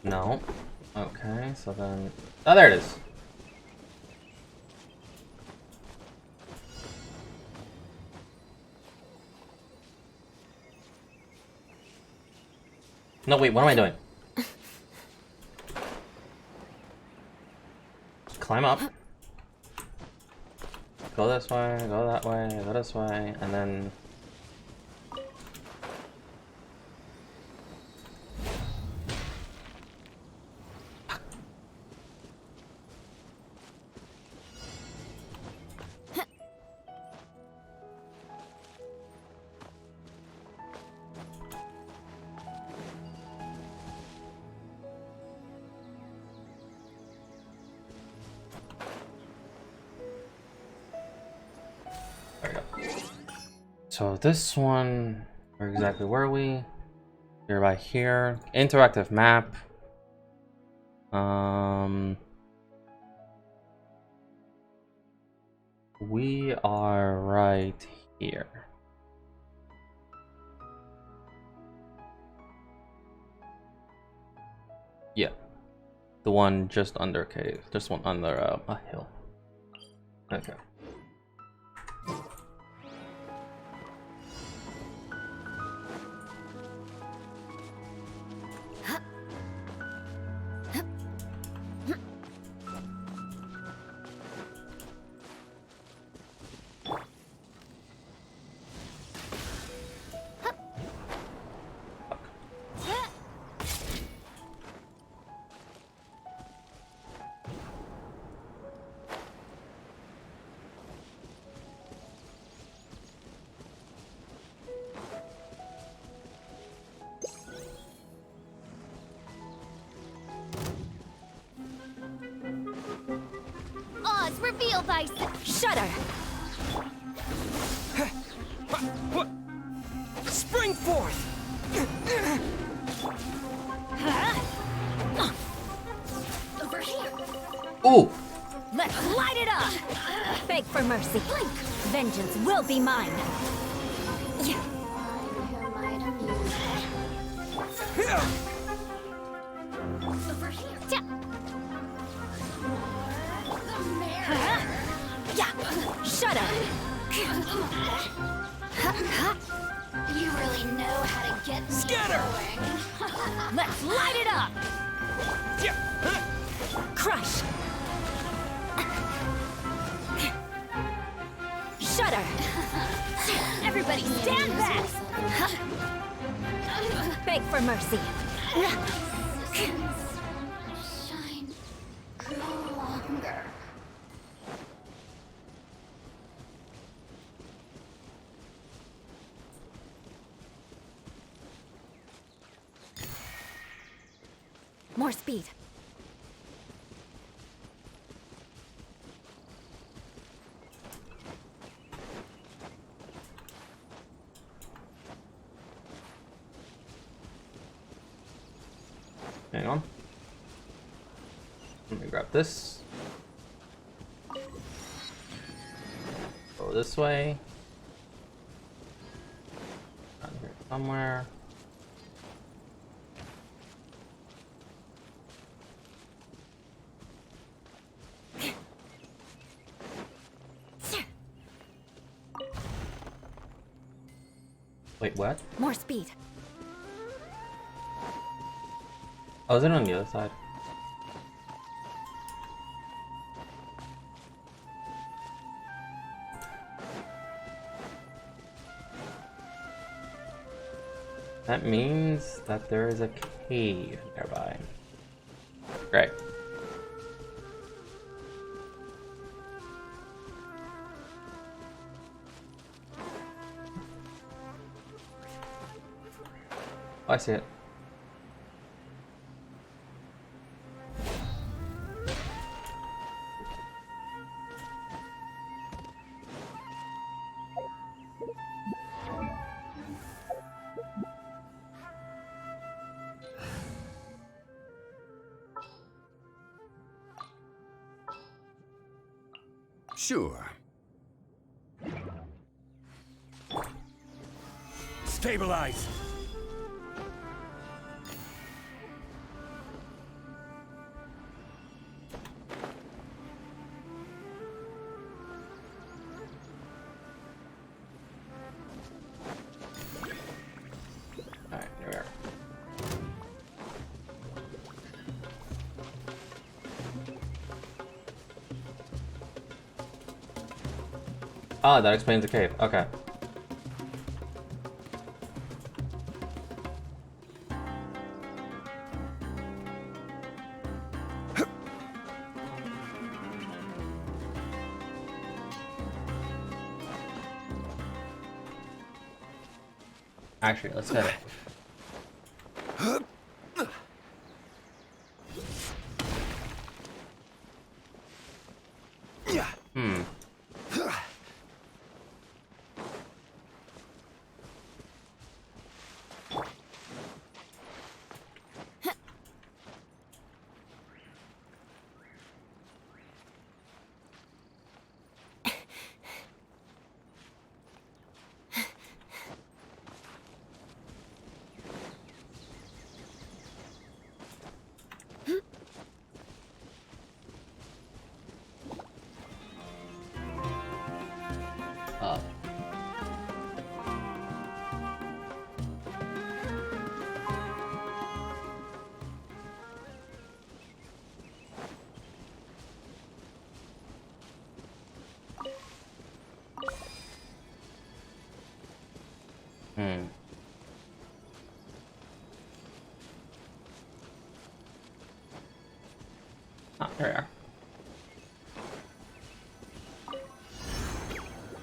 Speaker 1: No. Okay, so then... Oh, there it is. No, wait, what am I doing? Climb up. Go this way, go that way, go this way, and then... So this one, where exactly were we? We're by here. Interactive map. We are right here. Yeah. The one just under cave. This one under a hill. Okay.
Speaker 3: feel thy shudder.
Speaker 18: Spring forth!
Speaker 3: Over here.
Speaker 1: Ooh!
Speaker 3: Let's light it up! Beg for mercy. Vengeance will be mine. Over here. Shut up! You really know how to get me
Speaker 18: Scatter!
Speaker 3: going. Let's light it up! Crush! Shudder! Everybody stand back! Beg for mercy. Shine. Grow longer. More speed.
Speaker 1: Hang on. Let me grab this. Go this way. Down here somewhere. Wait, what?
Speaker 3: More speed.
Speaker 1: Oh, is it on the other side? That means that there is a cave nearby. Great. Oh, I see it.
Speaker 10: Sure. Stabilize!
Speaker 1: Alright, here we are. Ah, that explains the cave. Okay. Actually, let's hit it. Hmm. Ah, there we are.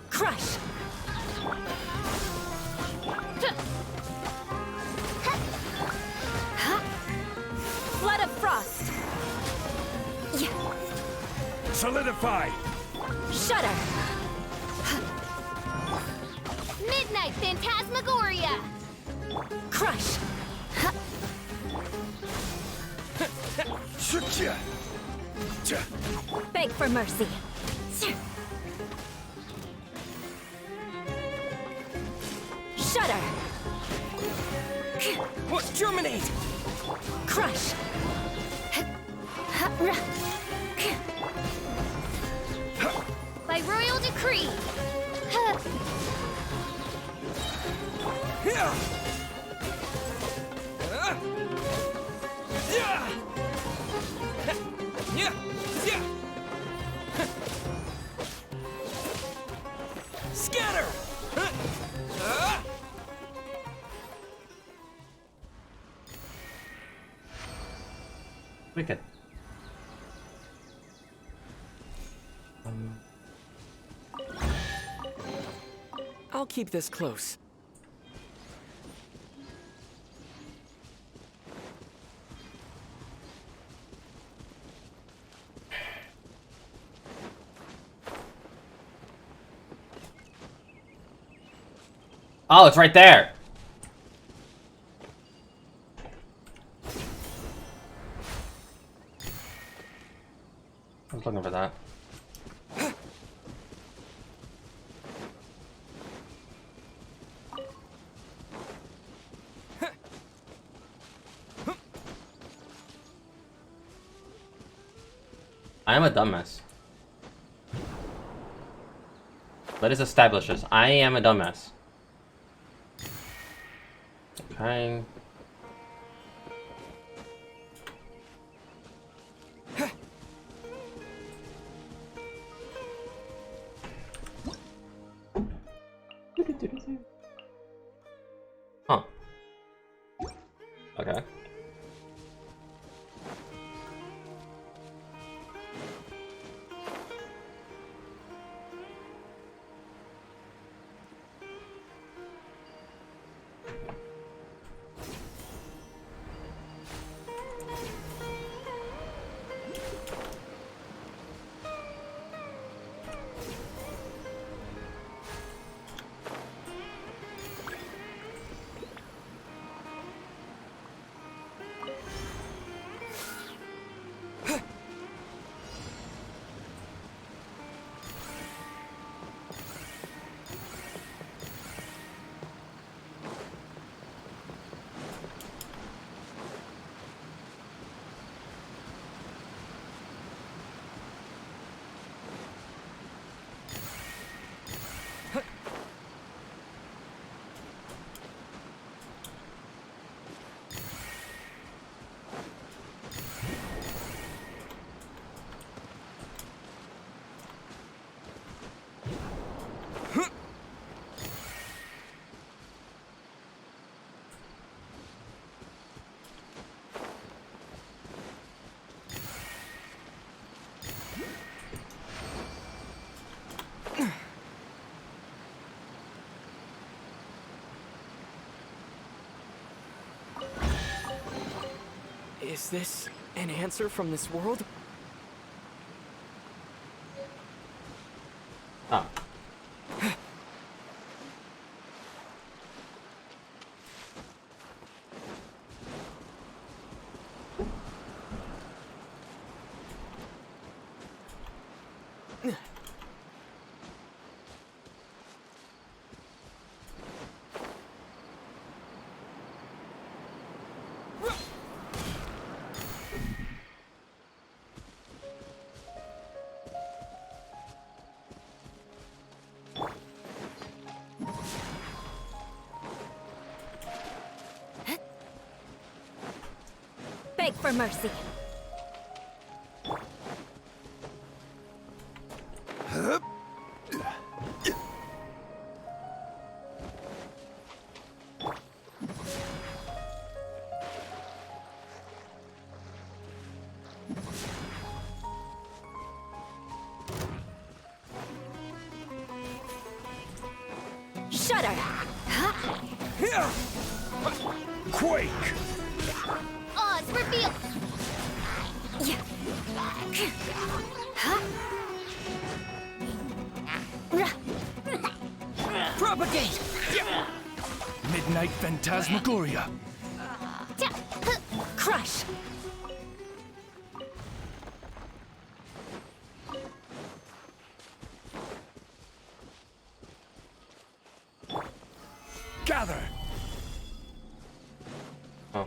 Speaker 3: Crush! Flood of frost!
Speaker 10: Solidify!
Speaker 3: Shudder!
Speaker 2: Midnight Phantasmagoria!
Speaker 3: Crush! Beg for mercy. Shudder!
Speaker 18: Germinate!
Speaker 3: Crush!
Speaker 2: By royal decree!
Speaker 18: Scatter!
Speaker 1: Wicked.
Speaker 18: I'll keep this close.
Speaker 1: Oh, it's right there. I was looking for that. I am a dumbass. Let us establish this. I am a dumbass. Okay. Huh. Okay.
Speaker 18: Is this an answer from this world?
Speaker 1: Oh.
Speaker 3: Beg for mercy. Shudder!
Speaker 10: Quake!
Speaker 2: Oz reveal!
Speaker 18: Propagate!
Speaker 19: Midnight Phantasmagoria.
Speaker 4: Crush!
Speaker 19: Gather!
Speaker 1: Oh.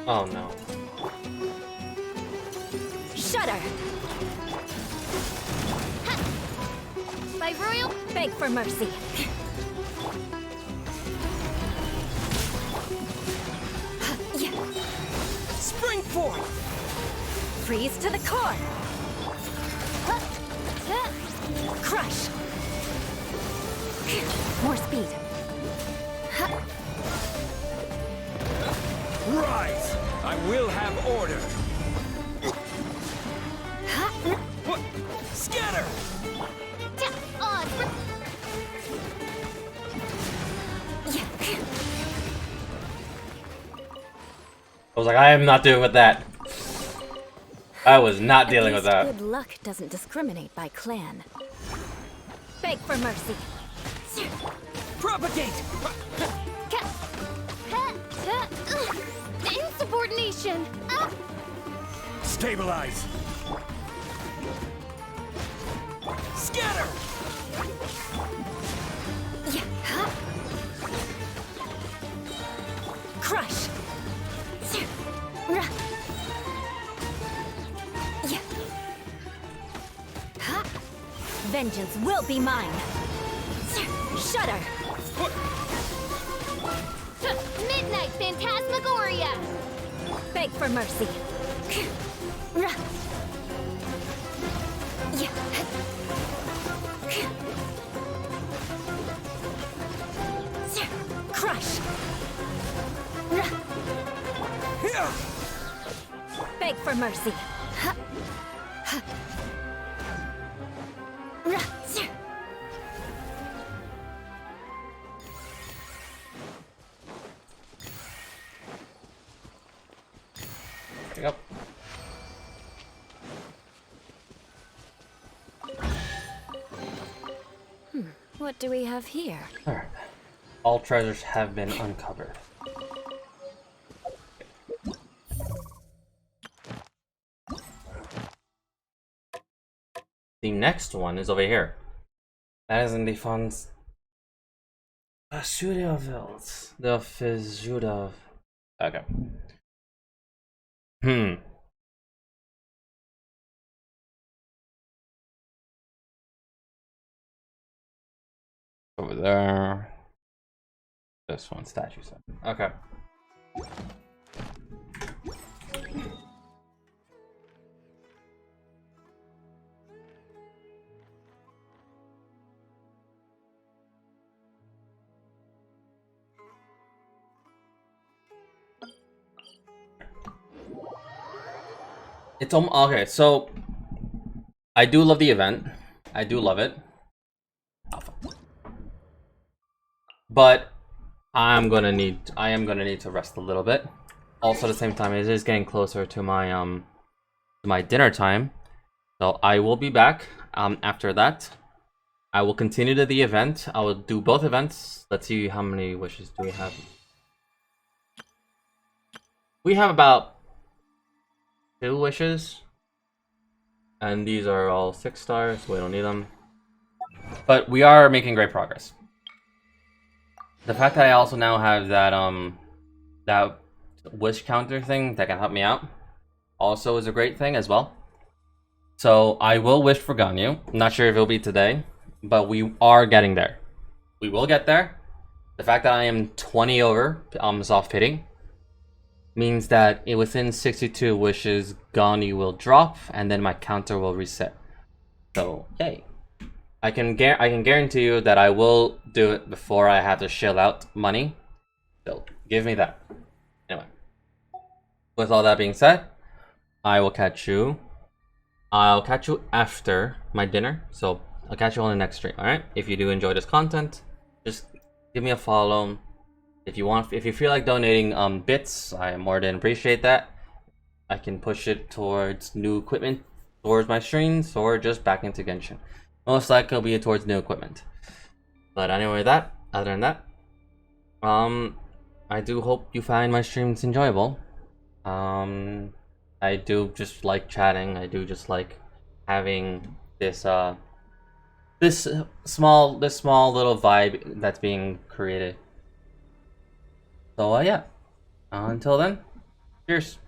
Speaker 1: Oh no.
Speaker 4: Shudder!
Speaker 3: By royal,
Speaker 4: Beg for mercy.
Speaker 18: Spring forth!
Speaker 4: Freeze to the core! Crush! More speed.
Speaker 18: Rise! I will have order! What? Scatter!
Speaker 1: I was like, I am not dealing with that. I was not dealing with that.
Speaker 4: Good luck doesn't discriminate by clan. Beg for mercy.
Speaker 18: Propagate!
Speaker 3: insubordination.
Speaker 19: Stabilize!
Speaker 18: Scatter!
Speaker 4: Crush! Vengeance will be mine. Shudder!
Speaker 3: Midnight Phantasmagoria.
Speaker 4: Beg for mercy. Crush! Beg for mercy.
Speaker 1: Yep.
Speaker 4: What do we have here?
Speaker 1: Alright. All treasures have been uncovered. The next one is over here. That is in the funds. Asuriavelt. The Fizuda. Okay. Over there. This one, statue set. Okay. It's okay, so I do love the event. I do love it. But I am gonna need to rest a little bit. Also, at the same time, it is getting closer to my dinner time, so I will be back after that. I will continue to the event. I will do both events. Let's see how many wishes do we have. We have about 2 wishes, and these are all 6 stars, so we don't need them. But we are making great progress. The fact that I also now have that that wish counter thing that can help me out also is a great thing as well. So I will wish for Ganyu. I'm not sure if it'll be today, but we are getting there. We will get there. The fact that I am 20 over soft pity means that within 62 wishes, Ganyu will drop, and then my counter will reset. So, yay. I can guarantee you that I will do it before I have to shell out money. So give me that. Anyway, with all that being said, I'll catch you after my dinner. So I'll catch you on the next stream. All right. If you do enjoy this content, just give me a follow. If you feel like donating bits, I more than appreciate that. I can push it towards new equipment, towards my streams, or just back into Genshin. Most likely it'll be towards new equipment. But anyway, other than that, I do hope you find my streams enjoyable. I do just like chatting. I do just like having this this small little vibe that's being created. So yeah. Until then, cheers.